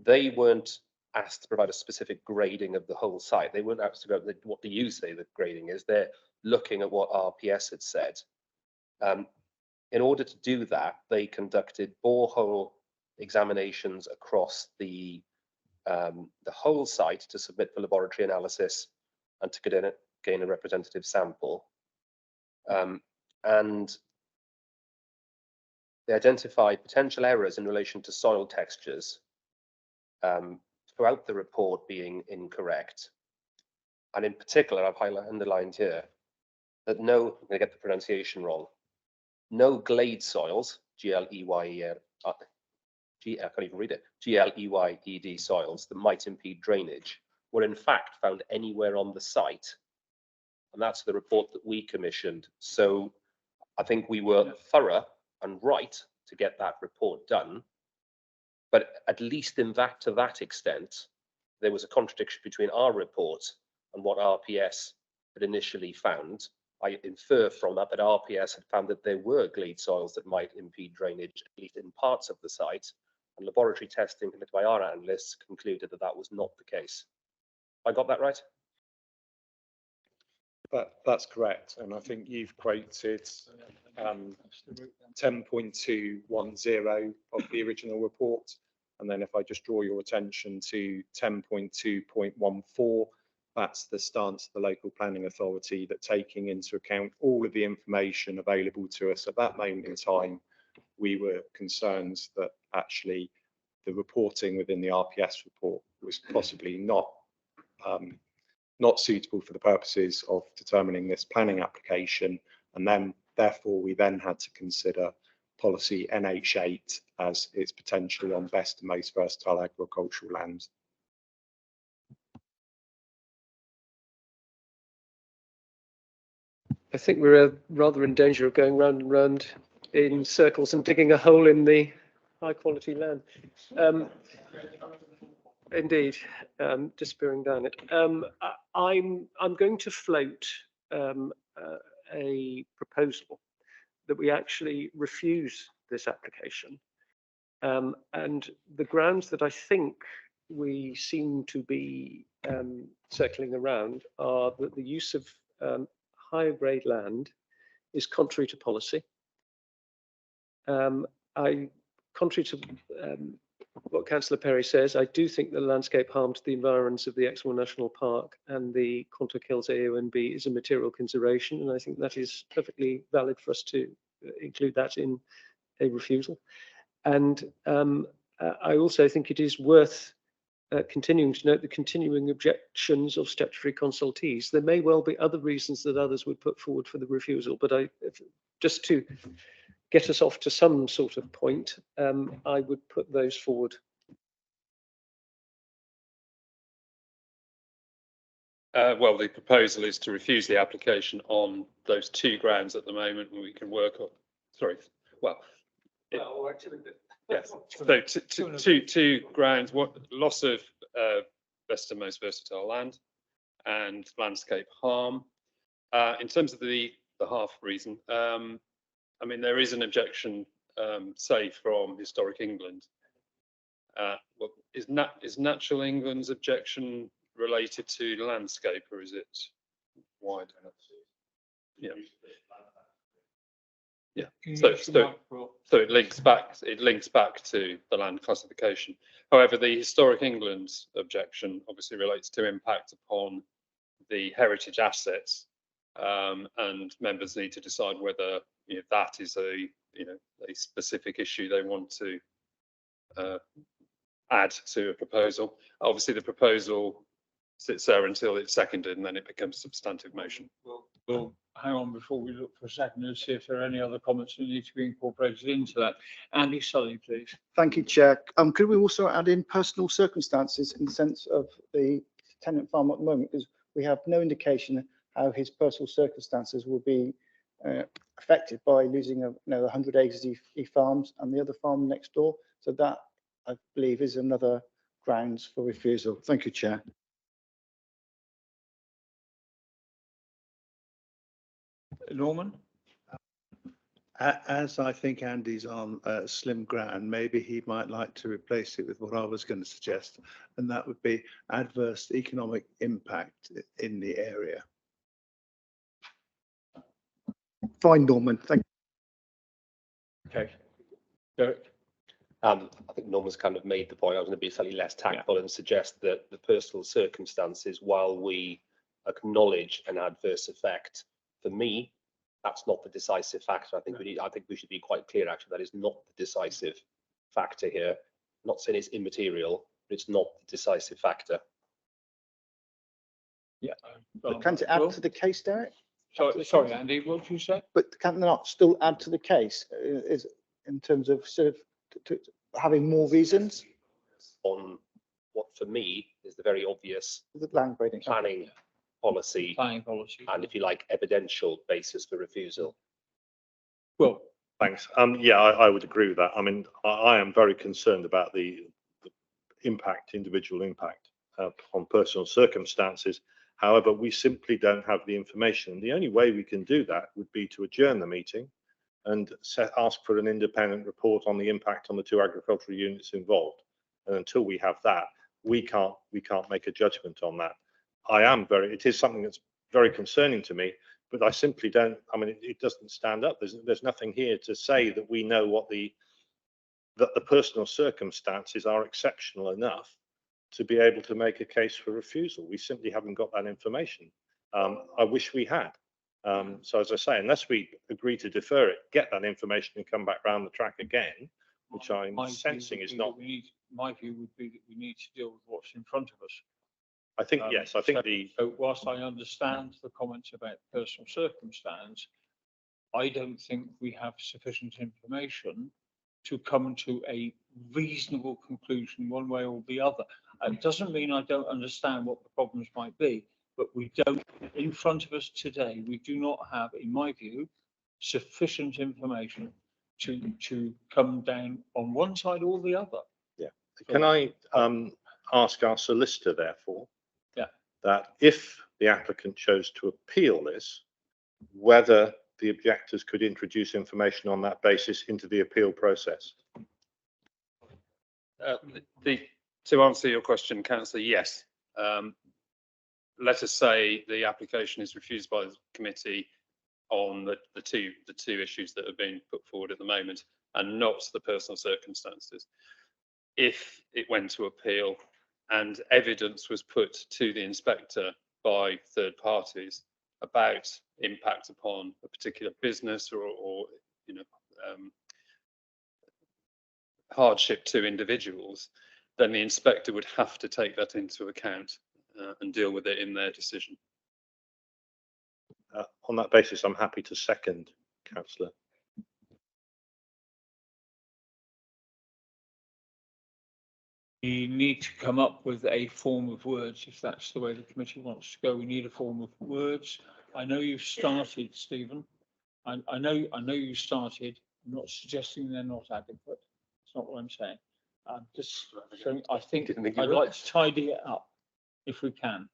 [SPEAKER 19] they weren't asked to provide a specific grading of the whole site. They weren't asked to go, what do you say the grading is? They're looking at what RPS had said. In order to do that, they conducted borehole examinations across the whole site to submit for laboratory analysis and to gain a representative sample. And they identified potential errors in relation to soil textures throughout the report being incorrect. And in particular, I've underlined here that no, I'm going to get the pronunciation wrong, no glade soils, G-L-E-Y-E-D soils that might impede drainage were in fact found anywhere on the site. And that's the report that we commissioned. So I think we were thorough and right to get that report done. But at least to that extent, there was a contradiction between our report and what RPS had initially found. I infer from that RPS had found that there were glade soils that might impede drainage, at least in parts of the site, and laboratory testing conducted by our analysts concluded that that was not the case. I got that right?
[SPEAKER 6] That's correct, and I think you've quoted 10.210 of the original report, and then if I just draw your attention to 10.2.14, that's the stance of the local planning authority, that taking into account all of the information available to us at that moment in time, we were concerned that actually the reporting within the RPS report was possibly not suitable for the purposes of determining this planning application, and then therefore we then had to consider policy NH8 as its potentially on best and most versatile agricultural lands.
[SPEAKER 3] I think we're rather in danger of going round and round in circles and digging a hole in the high quality land. Indeed, disappearing down it. I'm going to float a proposal that we actually refuse this application. And the grounds that I think we seem to be circling around are that the use of higher grade land is contrary to policy. Contrary to what Councillor Perry says, I do think the landscape harm to the environs of the Exmoor National Park and the Contour Kills AONB is a material consideration, and I think that is perfectly valid for us to include that in a refusal. And I also think it is worth continuing to note the continuing objections of statutory consultees. There may well be other reasons that others would put forward for the refusal, but just to get us off to some sort of point, I would put those forward.
[SPEAKER 2] Well, the proposal is to refuse the application on those two grounds at the moment, and we can work on. Sorry. Well, yes. So two grounds: what loss of best and most versatile land, and landscape harm. In terms of the half reason, I mean, there is an objection, say, from Historic England. Well, is Natural England's objection related to landscape, or is it wider? Yeah. Yeah. So it links back. It links back to the land classification. However, the Historic England's objection obviously relates to impact upon the heritage assets, and members need to decide whether that is a a specific issue they want to add to a proposal. Obviously, the proposal sits there until it's seconded, and then it becomes substantive motion.
[SPEAKER 1] We'll hang on before we look for a second and see if there are any other comments that need to be incorporated into that. Andy Sully, please.
[SPEAKER 15] Thank you, Chair. Could we also add in personal circumstances in the sense of the tenant farmer at the moment, because we have no indication how his personal circumstances will be affected by losing 100 acres he farms and the other farm next door. So that, I believe, is another grounds for refusal. Thank you, Chair.
[SPEAKER 1] Norman?
[SPEAKER 18] As I think Andy's on slim ground, maybe he might like to replace it with what I was going to suggest, and that would be adverse economic impact in the area.
[SPEAKER 15] Fine, Norman, thank you.
[SPEAKER 1] Okay. Derek?
[SPEAKER 19] I think Norman's kind of made the point. I was going to be slightly less tactful and suggest that the personal circumstances, while we acknowledge an adverse effect, for me, that's not the decisive factor. I think we should be quite clear, actually, that is not the decisive factor here. I'm not saying it's immaterial, but it's not the decisive factor.
[SPEAKER 1] Yeah.
[SPEAKER 15] But can't it add to the case, Derek?
[SPEAKER 1] Sorry, Andy, what did you say?
[SPEAKER 15] But can they not still add to the case is in terms of sort of having more reasons?
[SPEAKER 19] On what for me is the very obvious
[SPEAKER 15] The land grading.
[SPEAKER 19] planning policy, and if you like, evidential basis for refusal.
[SPEAKER 1] Well,
[SPEAKER 5] thanks. Yeah, I would agree with that. I mean, I am very concerned about the impact, individual impact on personal circumstances. However, we simply don't have the information. The only way we can do that would be to adjourn the meeting and ask for an independent report on the impact on the 2 agricultural units involved. And until we have that, we can't make a judgment on that. It is something that's very concerning to me, but I simply don't, I mean, it doesn't stand up. There's nothing here to say that we know that the personal circumstances are exceptional enough to be able to make a case for refusal. We simply haven't got that information. I wish we had. So as I say, unless we agree to defer it, get that information and come back round the track again, which I'm sensing is not.
[SPEAKER 1] My view would be that we need to deal with what's in front of us.
[SPEAKER 5] I think, yes, I think
[SPEAKER 1] so whilst I understand the comments about personal circumstance, I don't think we have sufficient information to come to a reasonable conclusion one way or the other. It doesn't mean I don't understand what the problems might be, but we don't, in front of us today, we do not have, in my view, sufficient information to come down on one side or the other.
[SPEAKER 5] Yeah. Can I ask our solicitor, therefore,
[SPEAKER 1] yeah,
[SPEAKER 5] that if the applicant chose to appeal this, whether the objectors could introduce information on that basis into the appeal process?
[SPEAKER 2] To answer your question, Councillor, yes. Let us say the application is refused by the committee on the two issues that have been put forward at the moment, and not the personal circumstances. If it went to appeal and evidence was put to the inspector by third parties about impact upon a particular business or hardship to individuals, then the inspector would have to take that into account and deal with it in their decision.
[SPEAKER 5] On that basis, I'm happy to second, Councillor.
[SPEAKER 1] We need to come up with a form of words, if that's the way the committee wants to go. We need a form of words. I know you've started, Stephen. I know you started. I'm not suggesting they're not adequate. That's not what I'm saying. Just saying, I think I'd like to tidy it up if we can.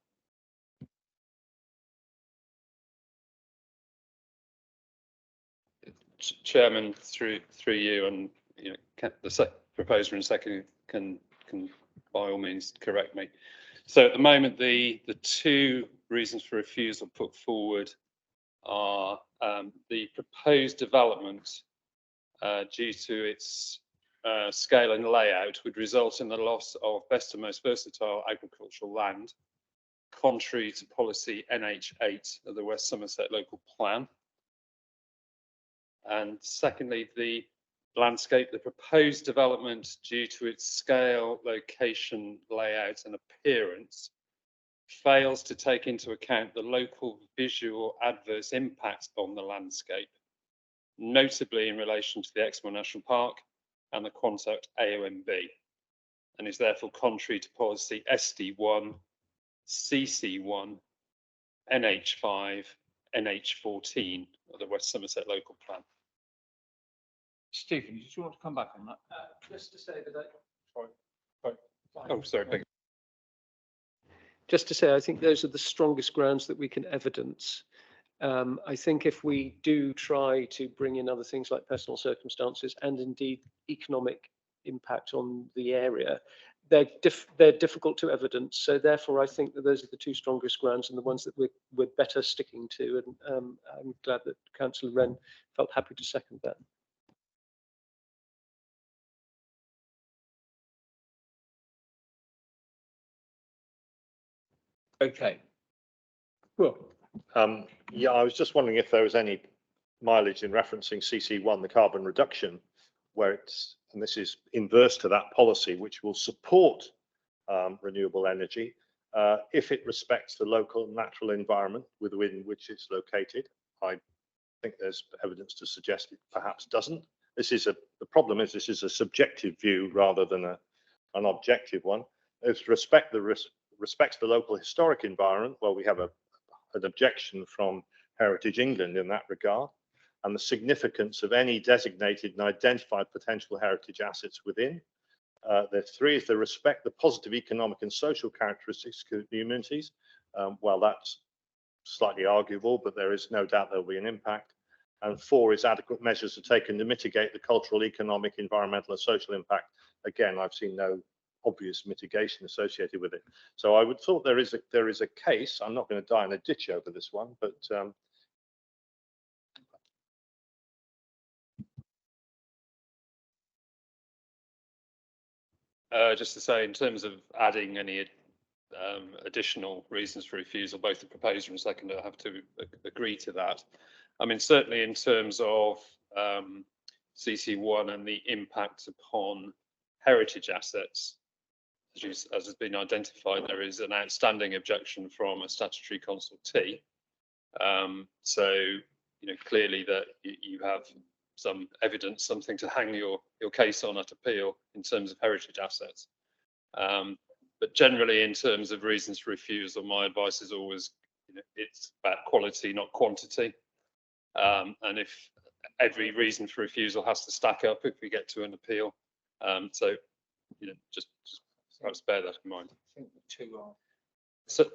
[SPEAKER 2] Chairman, through you, and the proposer and second can by all means correct me. So at the moment, the two reasons for refusal put forward are the proposed development, due to its scale and layout, would result in the loss of best and most versatile agricultural land, contrary to policy NH8 of the West Somerset Local Plan. And secondly, the landscape, the proposed development, due to its scale, location, layout and appearance, fails to take into account the local visual adverse impact on the landscape, notably in relation to the Exmoor National Park and the Quantock AONB, and is therefore contrary to policy SD1, CC1, NH5, NH14 of the West Somerset Local Plan.
[SPEAKER 1] Stephen, did you want to come back on that?
[SPEAKER 3] Just to say that
[SPEAKER 2] Oh, sorry.
[SPEAKER 3] Just to say, I think those are the strongest grounds that we can evidence I think if we do try to bring in other things like personal circumstances and indeed economic impact on the area, they're difficult to evidence. So therefore, I think that those are the two strongest grounds and the ones that we're better sticking to. And I'm glad that Councillor Wren felt happy to second that.
[SPEAKER 1] Okay. Well,
[SPEAKER 5] yeah, I was just wondering if there was any mileage in referencing CC1, the carbon reduction, where it's, and this is inverse to that policy, which will support renewable energy if it respects the local natural environment within which it's located. I think there's evidence to suggest it perhaps doesn't. The problem is this is a subjective view rather than an objective one. With respects the local historic environment, well, we have an objection from Heritage England in that regard, and the significance of any designated and identified potential heritage assets within. The three is they respect the positive economic and social characteristics of communities. Well, that's slightly arguable, but there is no doubt there will be an impact. And 4 is adequate measures are taken to mitigate the cultural, economic, environmental and social impact. Again, I've seen no obvious mitigation associated with it. So I would thought there is a case. I'm not going to die in a ditch over this one, but
[SPEAKER 2] just to say, in terms of adding any additional reasons for refusal, both the proposer and seconder have to agree to that. I mean, certainly in terms of CC1 and the impact upon heritage assets, as has been identified, there is an outstanding objection from a statutory consultee. So, you know, clearly that you have some evidence, something to hang your case on at appeal in terms of heritage assets. But generally, in terms of reasons for refusal, my advice is always, you know, it's about quality, not quantity. And if every reason for refusal has to stack up if we get to an appeal, so, you know, just perhaps bear that in mind.
[SPEAKER 1] I think the two are.
[SPEAKER 2] So,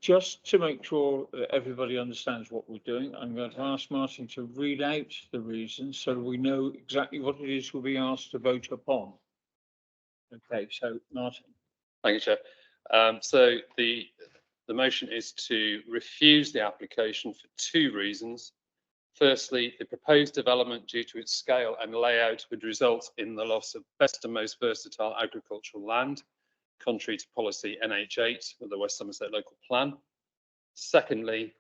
[SPEAKER 1] just to make sure that everybody understands what we're doing, I'm going to ask Martin to read out the reasons so we know exactly what it is we'll be asked to vote upon. Okay, so Martin.
[SPEAKER 2] thank you, Chair. So the motion is to refuse the application for 2 reasons. Firstly, the proposed development due to its scale and layout would result in the loss of best and most versatile agricultural land, contrary to policy NH8 of the West Somerset Local Plan. Secondly,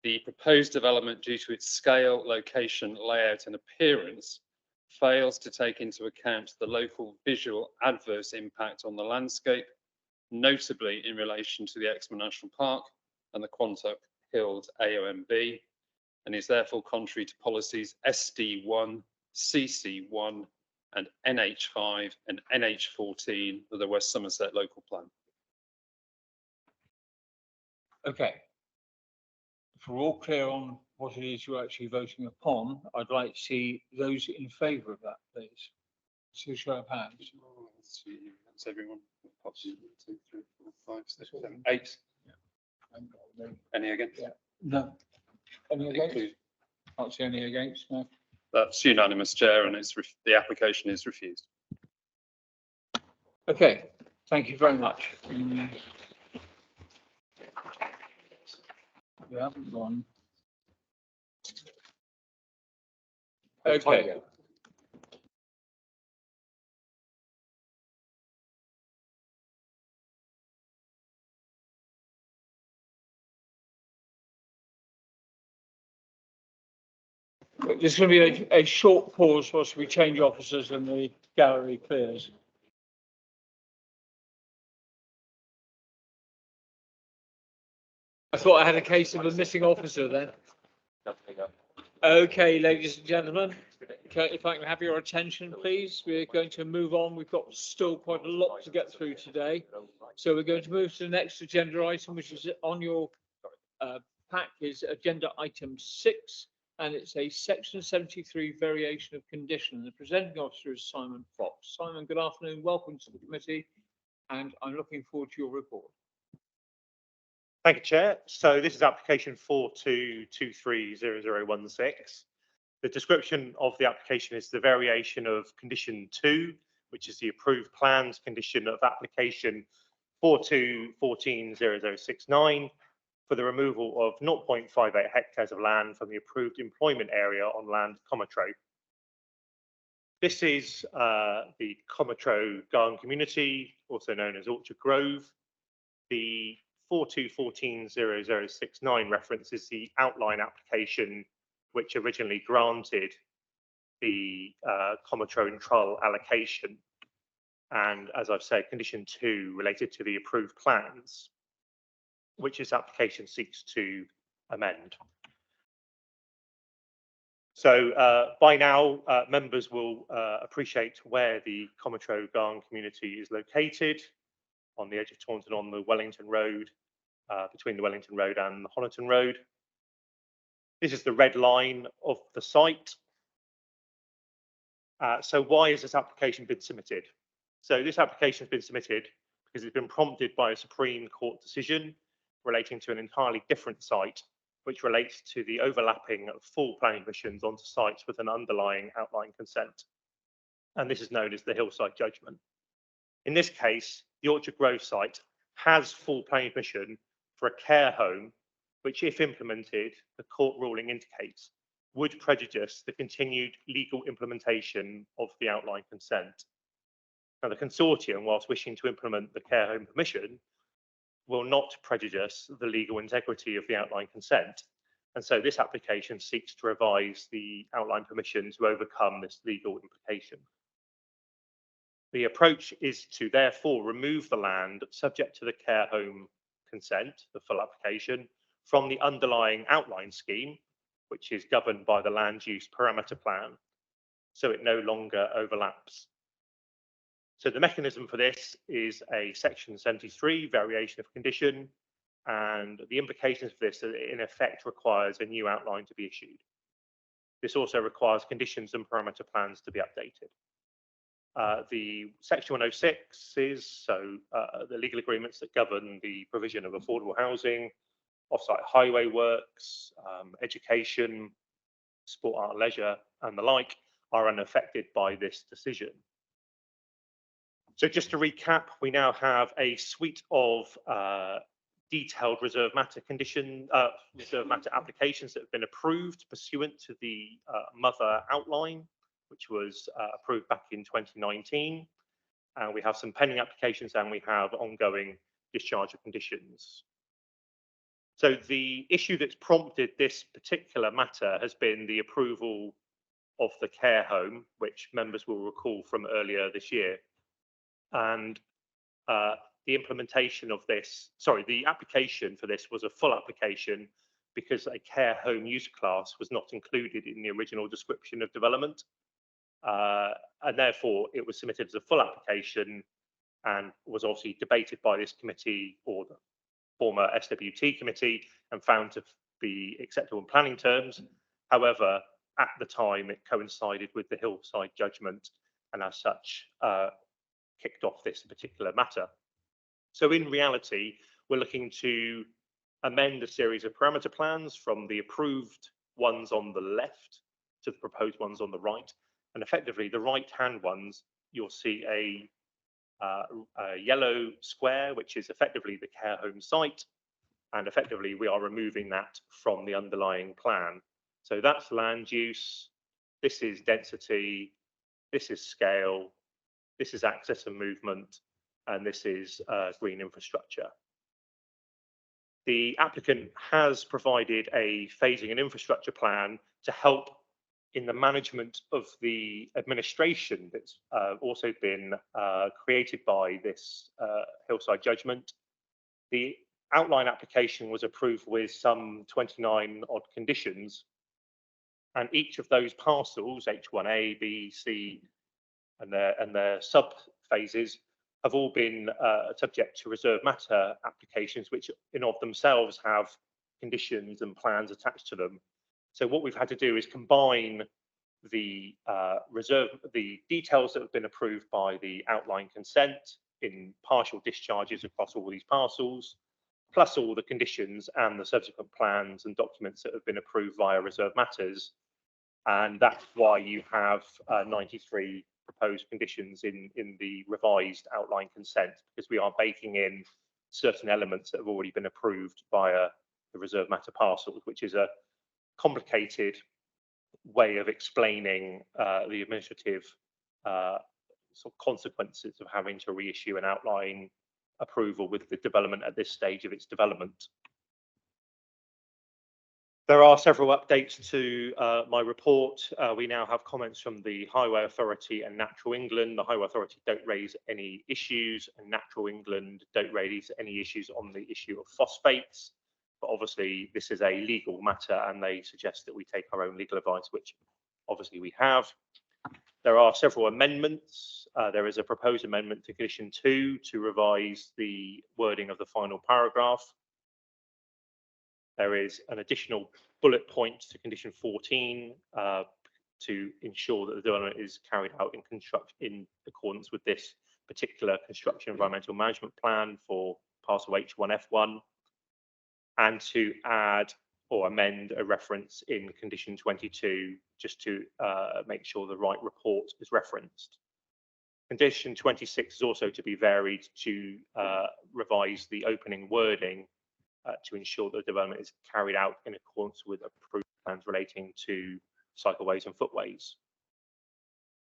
[SPEAKER 2] the proposed development due to its scale, location, layout and appearance fails to take into account the local visual adverse impact on the landscape, notably in relation to the Exmoor National Park and the Quantock Hills AONB, and is therefore contrary to policies SD1, CC1 and NH5 and NH14 of the West Somerset Local Plan.
[SPEAKER 1] Okay. If we're all clear on what it is you're actually voting upon, I'd like to see those in favour of that, please. So show of hands.
[SPEAKER 2] That's everyone. 1, 2, 3, 4, 5, 6, 7, 8.
[SPEAKER 1] Yeah.
[SPEAKER 2] Any against?
[SPEAKER 1] Yeah. No. Any against? Can't see any against, no.
[SPEAKER 2] That's unanimous, Chair, and the application is refused.
[SPEAKER 1] Okay, thank you very much. We haven't gone. Okay. There's going to be a short pause whilst we change officers and the gallery clears. I thought I had a case of a missing officer then. Okay, ladies and gentlemen, if I can have your attention, please. We're going to move on. We've got still quite a lot to get through today. So we're going to move to the next agenda item, which is on your pack, is agenda item 6, and it's a section 73 variation of condition. The presenting officer is Simon Fox. Simon, good afternoon. Welcome to the committee, and I'm looking forward to your report.
[SPEAKER 5] Thank you, Chair. So this is application 42230016. The description of the application is the variation of condition 2, which is the approved plans condition of application 42140069 for the removal of 0.58 hectares of land from the approved employment area on land Comatro. This is the Comatro Garden Community, also known as Orchard Grove. The 42140069 references the outline application which originally granted the Comatro and Trull allocation. And as I've said, condition 2 related to the approved plans, which this application seeks to amend. So by now, members will appreciate where the Comatro Garden Community is located, on the edge of Taunton on the Wellington Road, between the Wellington Road and the Honiton Road. This is the red line of the site. So why has this application been submitted? So this application has been submitted because it's been prompted by a Supreme Court decision relating to an entirely different site, which relates to the overlapping of full planning permissions onto sites with an underlying outline consent. And this is known as the Hillside Judgment. In this case, the Orchard Grove site has full planning permission for a care home, which, if implemented, the court ruling indicates, would prejudice the continued legal implementation of the outline consent. Now, the consortium, whilst wishing to implement the care home permission, will not prejudice the legal integrity of the outline consent. And so this application seeks to revise the outline permission to overcome this legal implication. The approach is to therefore remove the land subject to the care home consent, the full application, from the underlying outline scheme, which is governed by the land use parameter plan, so it no longer overlaps. So the mechanism for this is a section 73 variation of condition, and the implications for this in effect requires a new outline to be issued. This also requires conditions and parameter plans to be updated. The section 106 is the legal agreements that govern the provision of affordable housing, off-site highway works, education, sport, art, and leisure, and the like are unaffected by this decision. So just to recap, we now have a suite of detailed reserve matter applications that have been approved pursuant to the mother outline, which was approved back in 2019. And we have some pending applications and we have ongoing discharge of conditions. So the issue that's prompted this particular matter has been the approval of the care home, which members will recall from earlier this year. And the implementation of this, the application for this was a full application because a care home use class was not included in the original description of development. And therefore it was submitted as a full application and was obviously debated by this committee or the former SWT committee and found to be acceptable in planning terms. However, at the time it coincided with the Hillside Judgment and as such kicked off this particular matter. So in reality, we're looking to amend a series of parameter plans from the approved ones on the left to the proposed ones on the right. And effectively, the right-hand ones, you'll see a yellow square, which is effectively the care home site. And effectively, we are removing that from the underlying plan. So that's land use, this is density, this is scale, this is access and movement, and this is green infrastructure. The applicant has provided a phasing and infrastructure plan to help in the management of the administration that's also been created by this Hillside Judgment. The outline application was approved with some 29 odd conditions, and each of those parcels, H1A, B, C, and their sub phases have all been subject to reserve matter applications, which in of themselves have conditions and plans attached to them.
[SPEAKER 20] So what we've had to do is combine the the details that have been approved by the outline consent in partial discharges across all these parcels, plus all the conditions and the subsequent plans and documents that have been approved via reserve matters. And that's why you have 93 proposed conditions in the revised outline consent, because we are baking in certain elements that have already been approved via the reserve matter parcels, which is a complicated way of explaining the administrative sort of consequences of having to reissue an outline approval with the development at this stage of its development. There are several updates to my report. We now have comments from the Highway Authority and Natural England. The Highway Authority don't raise any issues, and Natural England don't raise any issues on the issue of phosphates. But obviously, this is a legal matter, and they suggest that we take our own legal advice, which obviously we have. There are several amendments. There is a proposed amendment to condition 2 to revise the wording of the final paragraph. There is an additional bullet point to condition 14 to ensure that the development is carried out in accordance with this particular construction environmental management plan for parcel H1F1, and to add or amend a reference in condition 22 just to make sure the right report is referenced. Condition 26 is also to be varied to revise the opening wording to ensure that the development is carried out in accordance with approved plans relating to cycleways and footways.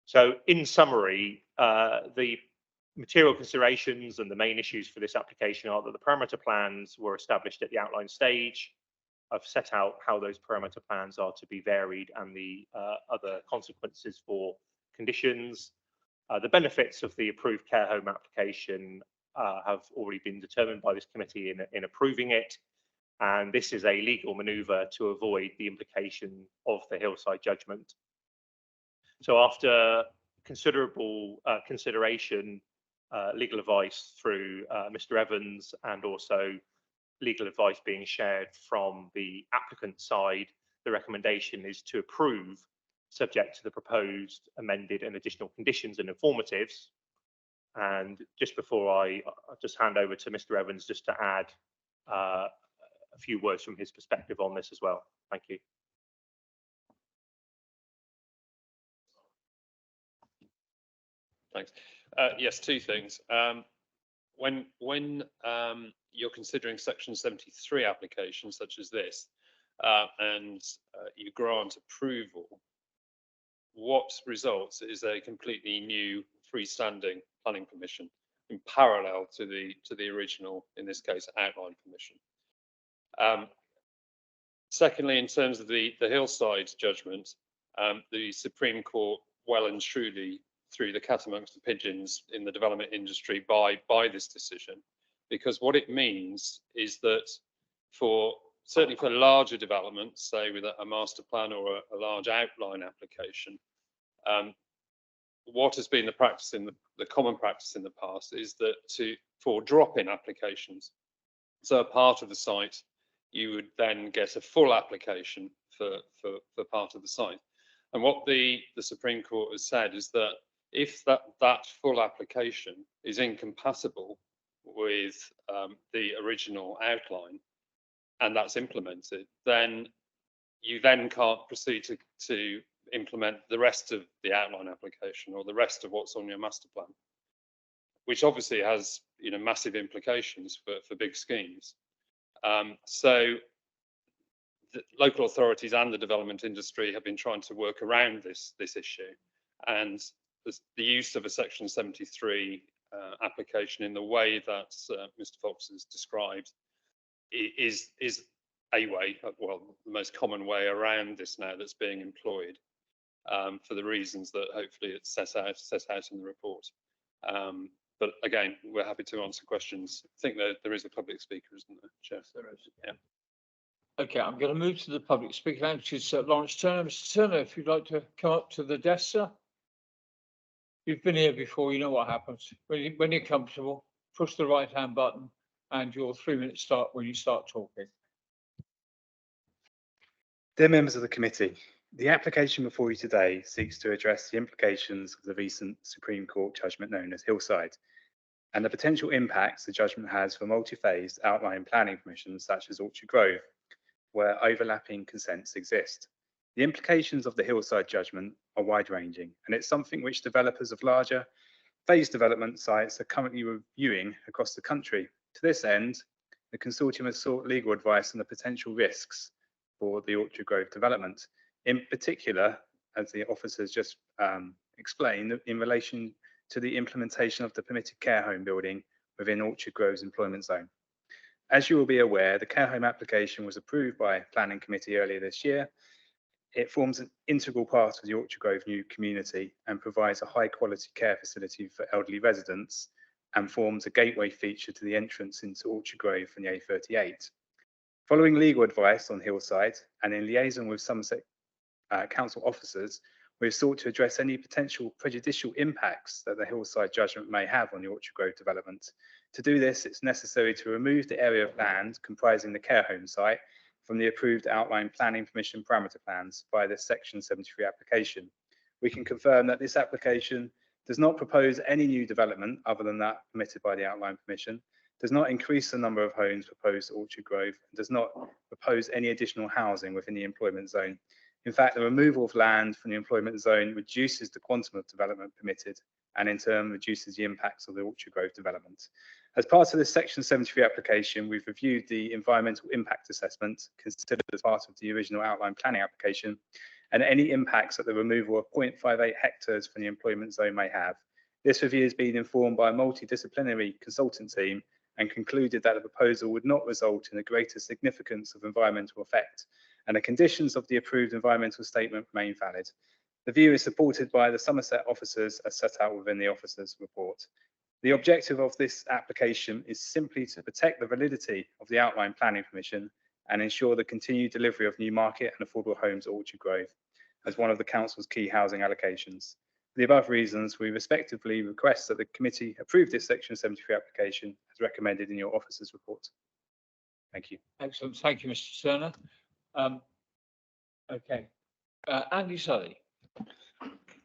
[SPEAKER 20] So in summary, the material considerations and the main issues for this application are that the parameter plans were established at the outline stage. I've set out how those parameter plans are to be varied and the other consequences for conditions. The benefits of the approved care home application have already been determined by this committee in approving it. And this is a legal manoeuvre to avoid the implication of the Hillside judgment. So after considerable consideration, legal advice through Mr. Evans, and also legal advice being shared from the applicant side, the recommendation is to approve, subject to the proposed amended and additional conditions and informatives. And just before I just hand over to Mr. Evans, just to add a few words from his perspective on this as well. Thank you.
[SPEAKER 2] Thanks. Yes, two things. When you're considering Section 73 applications such as this, and you grant approval, what results is a completely new freestanding planning permission in parallel to the original, in this case, outline permission. Secondly, in terms of the Hillside judgment, the Supreme Court well and truly threw the cat amongst the pigeons in the development industry by this decision, because what it means is that certainly for larger developments, say with a master plan or a large outline application, what has been the practice the common practice in the past is that for drop-in applications, so a part of the site, you would then get a full application for part of the site. And what the Supreme Court has said is that if that full application is incompatible with the original outline, and that's implemented, then you then can't proceed to implement the rest of the outline application or the rest of what's on your master plan, which obviously has massive implications for big schemes. So the local authorities and the development industry have been trying to work around this issue, and the use of a Section 73 application in the way that Mr. Fox has described is a way, well, the most common way around this now that's being employed, for the reasons that hopefully it's set out in the report. But again, we're happy to answer questions. I think there is a public speaker, isn't there, Chair? There is. Yeah.
[SPEAKER 1] Okay, I'm going to move to the public speaker, which is Lawrence Turner. Mr. Turner, if you'd like to come up to the desk, sir. You've been here before, you know what happens. When you're comfortable, push the right-hand button and your 3 minutes start when you start talking.
[SPEAKER 21] Dear members of the committee, the application before you today seeks to address the implications of the recent Supreme Court judgment known as Hillside and the potential impacts the judgment has for multi-phased outline planning permissions such as Orchard Grove, where overlapping consents exist. The implications of the Hillside judgment are wide-ranging, and it's something which developers of larger phased development sites are currently reviewing across the country. To this end, the consortium has sought legal advice on the potential risks for the Orchard Grove development. In particular, as the officers just explained, in relation to the implementation of the permitted care home building within Orchard Grove's employment zone. As you will be aware, the care home application was approved by Planning Committee earlier this year. It forms an integral part of the Orchard Grove new community and provides a high quality care facility for elderly residents and forms a gateway feature to the entrance into Orchard Grove from the A38. Following legal advice on Hillside and in liaison with Somerset Council officers, we have sought to address any potential prejudicial impacts that the Hillside judgment may have on the Orchard Grove development. To do this, it's necessary to remove the area of land comprising the care home site from the approved outline planning permission parameter plans by the Section 73 application. We can confirm that this application does not propose any new development other than that permitted by the outline permission, does not increase the number of homes proposed at Orchard Grove, and does not propose any additional housing within the employment zone. In fact, the removal of land from the employment zone reduces the quantum of development permitted and in turn reduces the impacts of the Orchard Grove development. As part of this Section 73 application, we've reviewed the environmental impact assessment considered as part of the original outline planning application and any impacts that the removal of 0.58 hectares from the employment zone may have. This review has been informed by a multidisciplinary consultant team and concluded that the proposal would not result in a greater significance of environmental effect, and the conditions of the approved environmental statement remain valid. The view is supported by the Somerset officers as set out within the officers' report. The objective of this application is simply to protect the validity of the outline planning permission and ensure the continued delivery of new market and affordable homes at Orchard Grove as one of the council's key housing allocations. For the above reasons, we respectively request that the committee approve this Section 73 application as recommended in your officers' report. Thank you.
[SPEAKER 1] Excellent. Thank you, Mr. Turner. Okay. Andy Sully.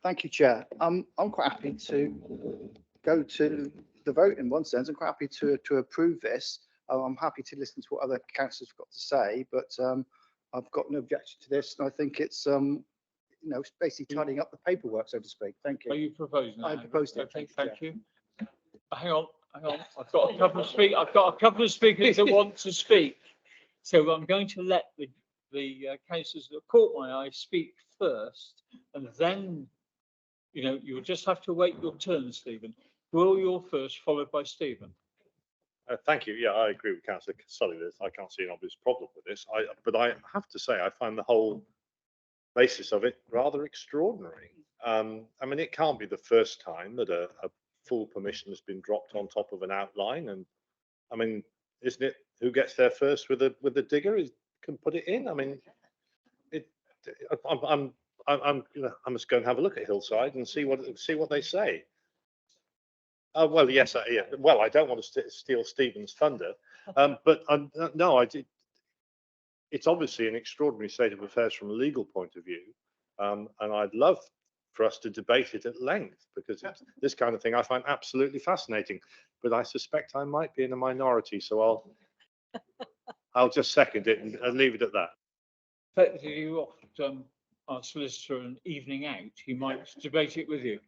[SPEAKER 15] Thank you, Chair. I'm quite happy to go to the vote in one sense. I'm quite happy to approve this. I'm happy to listen to what other councillors have got to say, but I've got no objection to this. And I think it's, it's basically tidying up the paperwork, so to speak. Thank you.
[SPEAKER 1] Are you proposing that?
[SPEAKER 15] I proposed it.
[SPEAKER 1] Okay, thank you. Hang on. I've got a couple of speakers that want to speak. So I'm going to let the councillors that caught my eye speak first, and then, you'll just have to wait your turn, Stephen. Will, you're first, followed by Stephen.
[SPEAKER 5] Thank you. Yeah, I agree with Councillor Sully. I can't see an obvious problem with this. But I have to say, I find the whole basis of it rather extraordinary. I mean, it can't be the first time that a full permission has been dropped on top of an outline. And I mean, isn't it who gets there first with the digger can put it in? I mean, I must go and have a look at Hillside and see what they say. Well, yes, yeah. Well, I don't want to steal Stephen's thunder, but no, I did. It's obviously an extraordinary state of affairs from a legal point of view, and I'd love for us to debate it at length, because this kind of thing I find absolutely fascinating. But I suspect I might be in a minority, so I'll just second it and leave it at that.
[SPEAKER 1] Effectively, you offered our solicitor an evening out. He might debate it with you.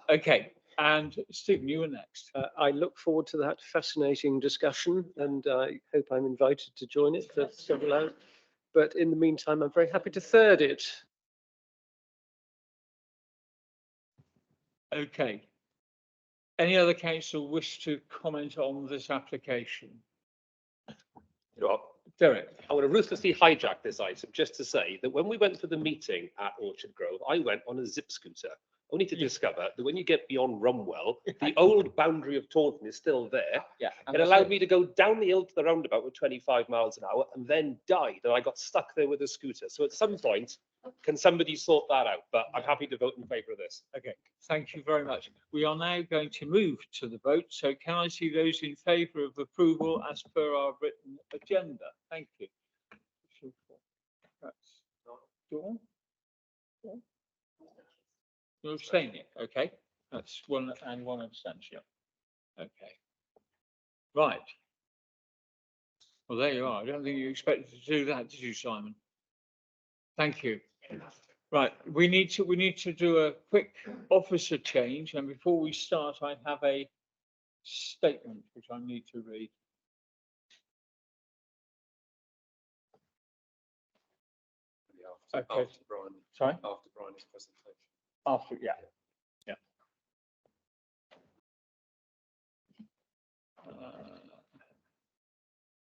[SPEAKER 1] Okay. And Stephen, you were next.
[SPEAKER 3] I look forward to that fascinating discussion, and I hope I'm invited to join it for several hours. But in the meantime, I'm very happy to third it.
[SPEAKER 1] Okay. Any other council wish to comment on this application? Derek.
[SPEAKER 19] I want to ruthlessly hijack this item just to say that when we went for the meeting at Orchard Grove, I went on a zip scooter, only to discover that when you get beyond Rumwell, the old boundary of Taunton is still there.
[SPEAKER 1] Yeah,
[SPEAKER 19] it allowed me to go down the hill to the roundabout with 25 miles an hour and then died, and I got stuck there with a scooter. So at some point, can somebody sort that out? But I'm happy to vote in favour of this.
[SPEAKER 1] Okay, thank you very much. We are now going to move to the vote. So can I see those in favour of approval as per our written agenda? Thank you. That's You're abstaining, okay? That's one and one abstention. Okay. Right. Well, there you are. I don't think you expected to do that, did you, Simon? Thank you. Right, we need to do a quick officer change, and before we start, I have a statement which I need to read. Okay.
[SPEAKER 2] After Brian.
[SPEAKER 1] Sorry?
[SPEAKER 2] After Brian's presentation.
[SPEAKER 1] After, yeah. Yeah.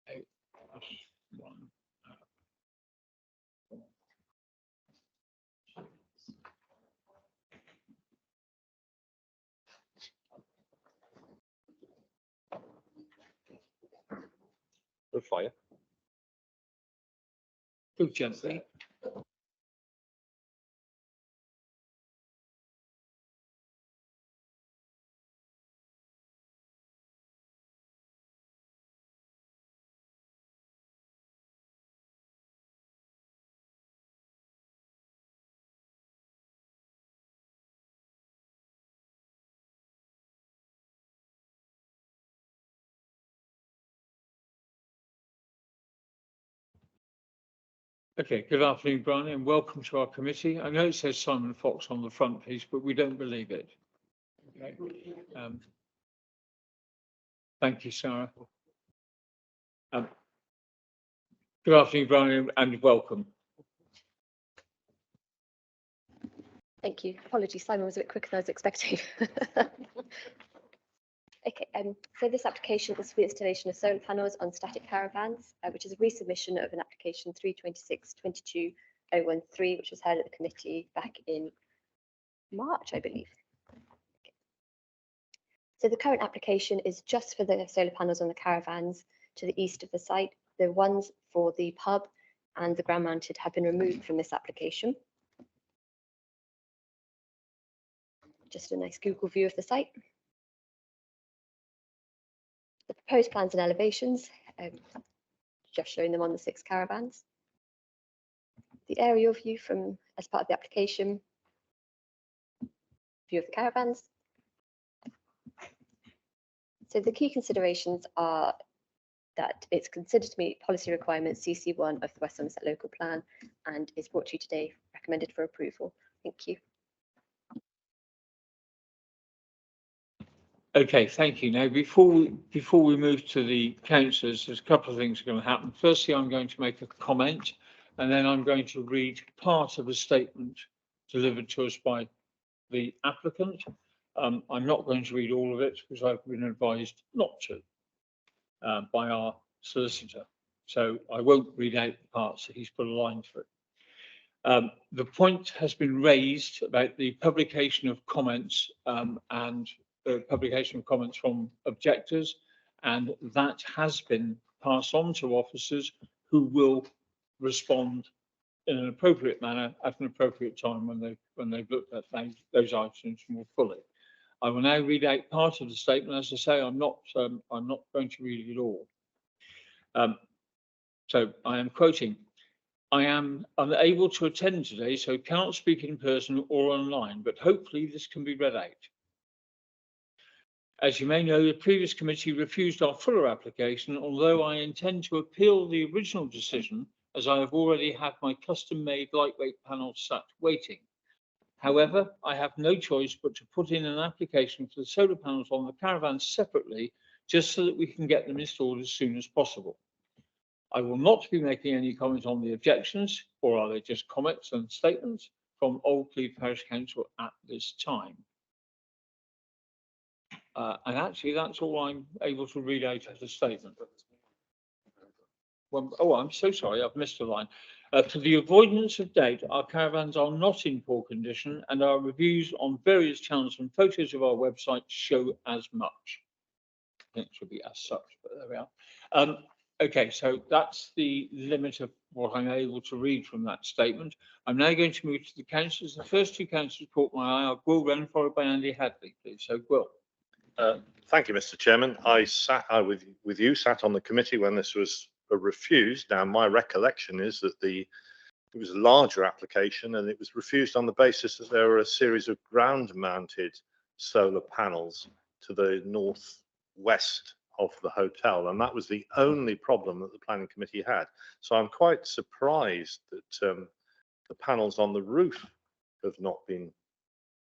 [SPEAKER 1] Eight plus one.
[SPEAKER 19] The fire.
[SPEAKER 1] Go gently. Okay, good afternoon, Brian, and welcome to our committee. I know it says Simon Fox on the front piece, but we don't believe it. Okay. Thank you, Sarah. Good afternoon, Brian, and welcome.
[SPEAKER 7] Thank you. Apologies, Simon was a bit quicker than I was expecting. Okay, so this application is for the installation of solar panels on static caravans, which is a resubmission of an application 326-22-013, which was held at the committee back in March, I believe. Okay. So the current application is just for the solar panels on the caravans to the east of the site. The ones for the pub and the ground mounted have been removed from this application. Just a nice Google view of the site. The proposed plans and elevations, just showing them on the 6 caravans. The aerial view from as part of the application, view of the caravans. So the key considerations are that it's considered to meet policy requirements CC1 of the West Somerset Local Plan and is brought to you today, recommended for approval. Thank you.
[SPEAKER 1] Okay, thank you. Now, before we move to the councillors, there's a couple of things going to happen. Firstly, I'm going to make a comment, and then I'm going to read part of a statement delivered to us by the applicant. I'm not going to read all of it because I've been advised not to by our solicitor. So I won't read out the parts that he's put a line through. The point has been raised about the publication of comments and the publication of comments from objectors, and that has been passed on to officers who will respond in an appropriate manner at an appropriate time when they've looked at those items more fully. I will now read out part of the statement. As I say, I'm not going to read it all. So I am quoting. I am unable to attend today, so cannot speak in person or online, but hopefully this can be read out. As you may know, the previous committee refused our fuller application, although I intend to appeal the original decision, as I have already had my custom-made lightweight panel sat waiting. However, I have no choice but to put in an application for the solar panels on the caravans separately, just so that we can get them installed as soon as possible. I will not be making any comment on the objections, or are they just comments and statements from Old Cleve Parish Council at this time. And actually, that's all I'm able to read out of the statement. Well, oh, I'm so sorry, I've missed a line. For the avoidance of doubt, our caravans are not in poor condition, and our reviews on various channels and photos of our website show as much. I think it should be as such, but there we are. Okay, so that's the limit of what I'm able to read from that statement. I'm now going to move to the councillors. The first 2 councillors caught my eye are Will Wren, followed by Andy Hadley, please. So, Will.
[SPEAKER 5] Thank you, Mr. Chairman. I sat with you, sat on the committee when this was refused. Now, my recollection is that the It was a larger application and it was refused on the basis that there were a series of ground-mounted solar panels to the northwest of the hotel, and that was the only problem that the planning committee had. So I'm quite surprised that the panels on the roof have not been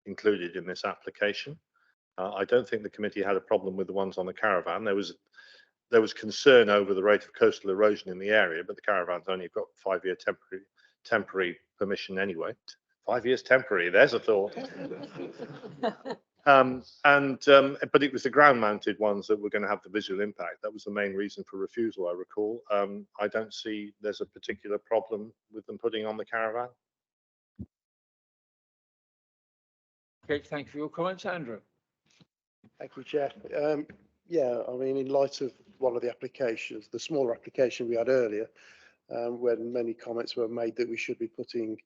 [SPEAKER 5] included in this application. I don't think the committee had a problem with the ones on the caravan. There was concern over the rate of coastal erosion in the area, but the caravan's only got 5-year temporary permission anyway. 5 years temporary, there's a thought. But it was the ground-mounted ones that were going to have the visual impact. That was the main reason for refusal, I recall. I don't see there's a particular problem with them putting on the caravan.
[SPEAKER 1] Okay, thank you for your comments, Andrew.
[SPEAKER 17] Thank you, Chair. Yeah, I mean, in light of one of the applications, the smaller application we had earlier, when many comments were made that we should be putting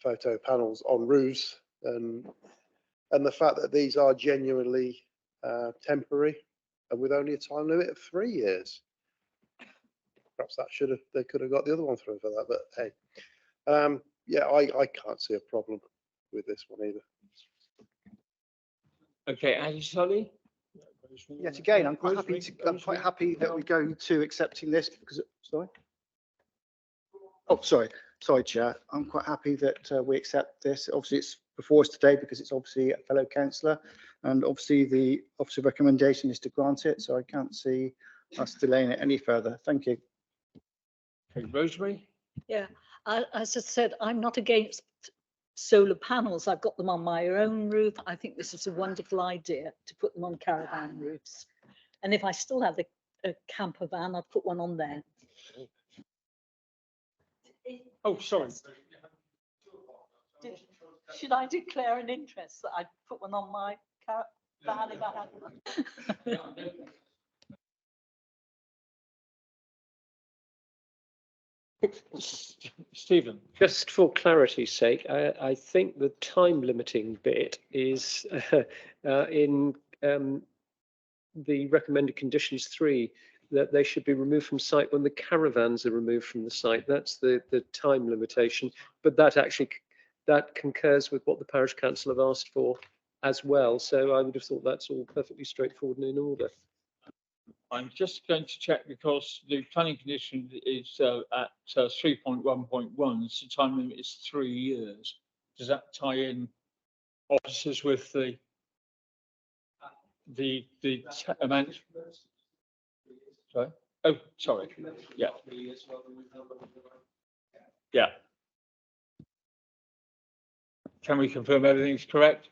[SPEAKER 17] photo panels on roofs, and the fact that these are genuinely temporary and with only a time limit of 3 years. Perhaps they could have got the other one through for that, but hey, yeah, I can't see a problem with this one either.
[SPEAKER 1] Okay, Andy Solly.
[SPEAKER 15] Yet again, I'm quite happy that we're going to accepting this because, sorry. Oh, sorry, Chair. I'm quite happy that we accept this. Obviously, it's before us today because it's obviously a fellow councillor, and obviously the officer recommendation is to grant it. So I can't see us delaying it any further. Thank you.
[SPEAKER 1] Okay, Rosemary.
[SPEAKER 4] Yeah, as I said, I'm not against solar panels. I've got them on my own roof. I think this is a wonderful idea to put them on caravan roofs. And if I still had a camper van, I'd put one on there.
[SPEAKER 1] Oh, sorry.
[SPEAKER 4] Should I declare an interest that I'd put one on my van if I had one?
[SPEAKER 1] Stephen.
[SPEAKER 3] Just for clarity's sake, I think the time limiting bit is in the recommended conditions 3, that they should be removed from site when the caravans are removed from the site. That's the time limitation, but that concurs with what the parish council have asked for as well. So I would have thought that's all perfectly straightforward and in order.
[SPEAKER 1] I'm just going to check because the planning condition is at 3.1.1, so time limit is 3 years. Does that tie in officers with the amount? Sorry? Oh, sorry. Yeah. Yeah. Can we confirm everything's correct?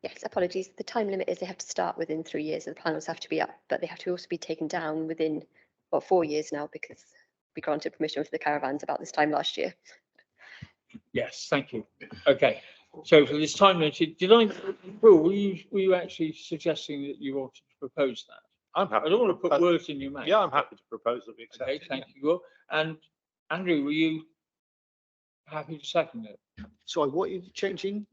[SPEAKER 7] Yes, apologies. The time limit is they have to start within 3 years and the panels have to be up, but they have to also be taken down within, well, 4 years now because we granted permission for the caravans about this time last year.
[SPEAKER 1] Yes, thank you. Okay, so for this time limit, Will, were you actually suggesting that you wanted to propose that?
[SPEAKER 5] I'm happy.
[SPEAKER 1] I don't want to put words in your mouth.
[SPEAKER 5] Yeah, I'm happy to propose that we accept.
[SPEAKER 1] Okay, thank you, Will. And Andrew, were you happy to second it?
[SPEAKER 15] Sorry, what are you changing?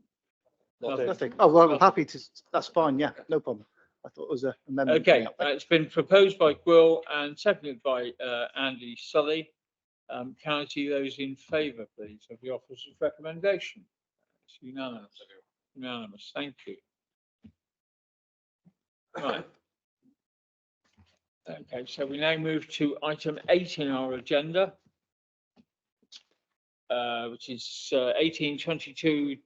[SPEAKER 1] Nothing.
[SPEAKER 15] Oh, well, I'm happy to, that's fine. Yeah, no problem. I thought it was an amendment.
[SPEAKER 1] Okay, it's been proposed by Will and seconded by Andy Sully. Can I see those in favour, please, of the officer's recommendation? It's unanimous. Unanimous. Thank you. Right. Okay, so we now move to item 8 in our agenda, which is 1822-0014.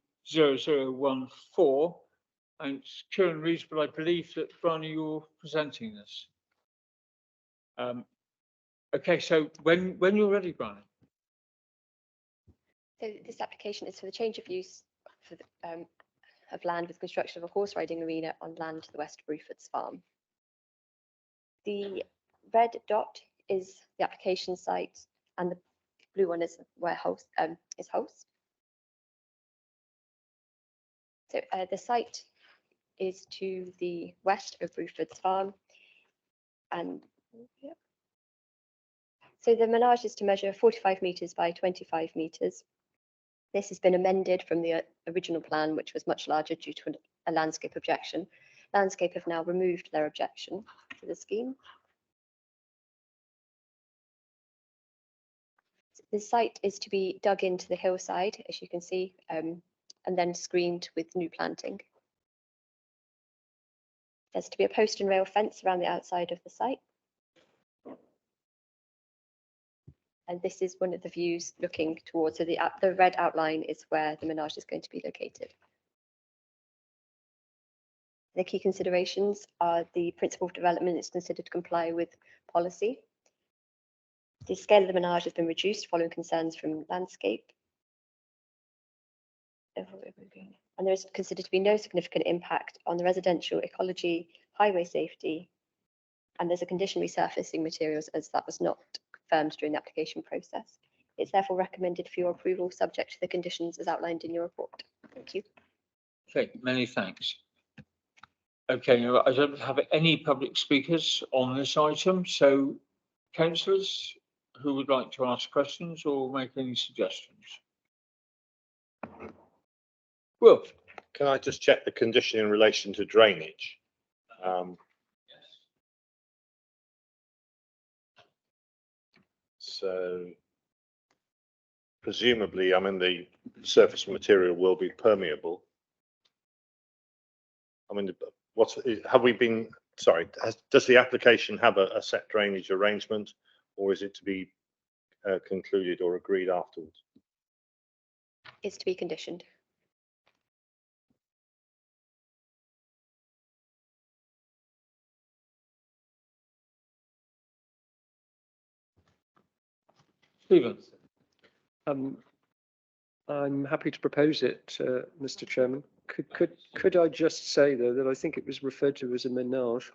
[SPEAKER 1] And it's Kieran Rees, but I believe that Bryony, you're presenting this. Okay, so when you're ready, Bryony.
[SPEAKER 7] So this application is for the change of use for the, of land with construction of a horse riding arena on land to the west of Bruford's farm. The red dot is the application site and the blue one is where host is host. So the site is to the west of Bruford's farm, and yeah. So the menage is to measure 45 metres by 25 metres. This has been amended from the original plan, which was much larger due to a landscape objection. Landscape have now removed their objection to the scheme. The site is to be dug into the hillside, as you can see, and then screened with new planting. There's to be a post and rail fence around the outside of the site. And this is one of the views looking towards, so the red outline is where the menage is going to be located. The key considerations are the principle of development is considered to comply with policy. The scale of the menage has been reduced following concerns from landscape. And there is considered to be no significant impact on the residential ecology, highway safety, and there's a condition resurfacing materials as that was not confirmed during the application process. It's therefore recommended for your approval subject to the conditions as outlined in your report. Thank you.
[SPEAKER 1] Okay, many thanks. Okay, now I don't have any public speakers on this item, so councillors who would like to ask questions or make any suggestions? Will,
[SPEAKER 5] can I just check the condition in relation to drainage? So presumably, I mean, the surface material will be permeable. I mean, have we been, sorry, does the application have a set drainage arrangement, or is it to be concluded or agreed afterwards?
[SPEAKER 7] It's to be conditioned.
[SPEAKER 1] Stephen.
[SPEAKER 3] I'm happy to propose it, Mr. Chairman. Could I just say though that I think it was referred to as a menage.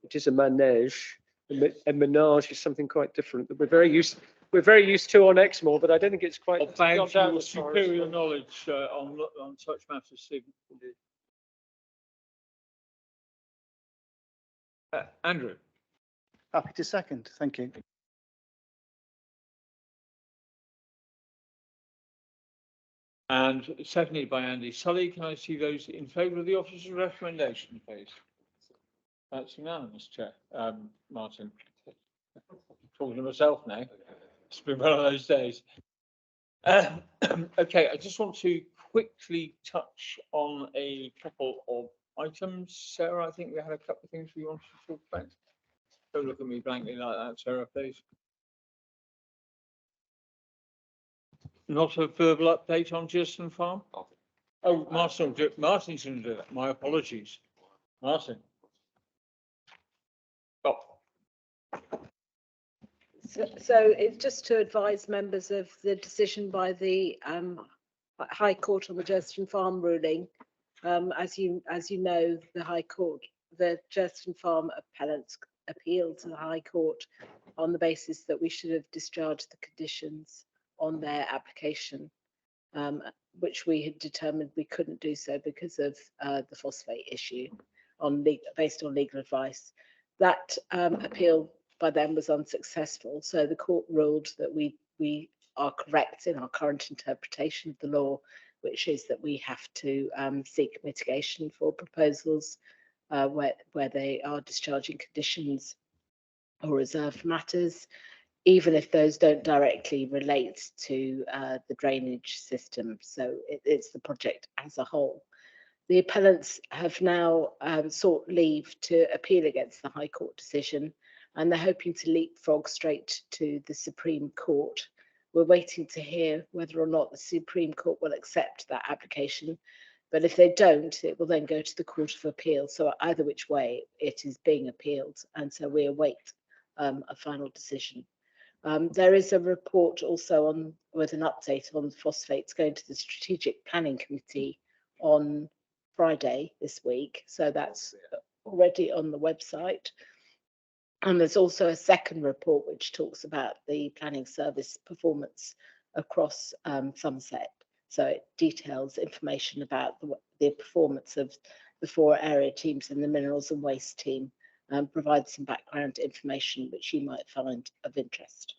[SPEAKER 3] It is a manege. A menage is something quite different that we're very used to on Exmoor, but I don't think it's quite.
[SPEAKER 1] Thanks for your superior knowledge on such matters, Stephen. Andrew.
[SPEAKER 15] Happy to second. Thank you.
[SPEAKER 1] And seconded by Andy Sully. Can I see those in favour of the officer's recommendation, please? That's unanimous, Chair. Martin. Talking to myself now. It's been one of those days. Okay, I just want to quickly touch on a couple of items. Sarah, I think we had a couple of things we wanted to talk about. Don't look at me blankly like that, Sarah, please. Not a verbal update on Gerston Farm? Oh, Martin's going to do that. My apologies. Martin. Oh.
[SPEAKER 9] So it's just to advise members of the decision by the High Court on the Gerston Farm ruling. As you know, the High Court, the Gerston Farm appellants appealed to the High Court on the basis that we should have discharged the conditions on their application, which we had determined we couldn't do so because of the phosphate issue based on legal advice. That appeal by them was unsuccessful, so the court ruled that we are correct in our current interpretation of the law, which is that we have to seek mitigation for proposals where they are discharging conditions or reserved matters, even if those don't directly relate to the drainage system. So it's the project as a whole. The appellants have now sought leave to appeal against the High Court decision, and they're hoping to leapfrog straight to the Supreme Court. We're waiting to hear whether or not the Supreme Court will accept that application. But if they don't, it will then go to the Court of Appeal. So either which way, it is being appealed. And so we await a final decision. There is a report also with an update on phosphates going to the Strategic Planning Committee on Friday this week. So that's already on the website. And there's also a second report which talks about the planning service performance across Somerset. So it details information about the performance of the 4 area teams and the minerals and waste team, and provides some background information which you might find of interest.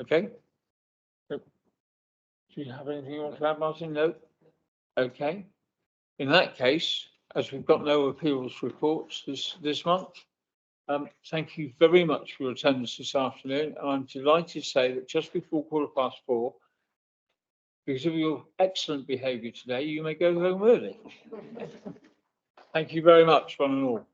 [SPEAKER 1] Okay. Do you have anything you want to add, Martin? No? Okay. In that case, as we've got no appeals reports this month, Thank you very much for your attendance this afternoon. I'm delighted to say that just before 4:15, because of your excellent behaviour today, you may go home early. Thank you very much, one and all.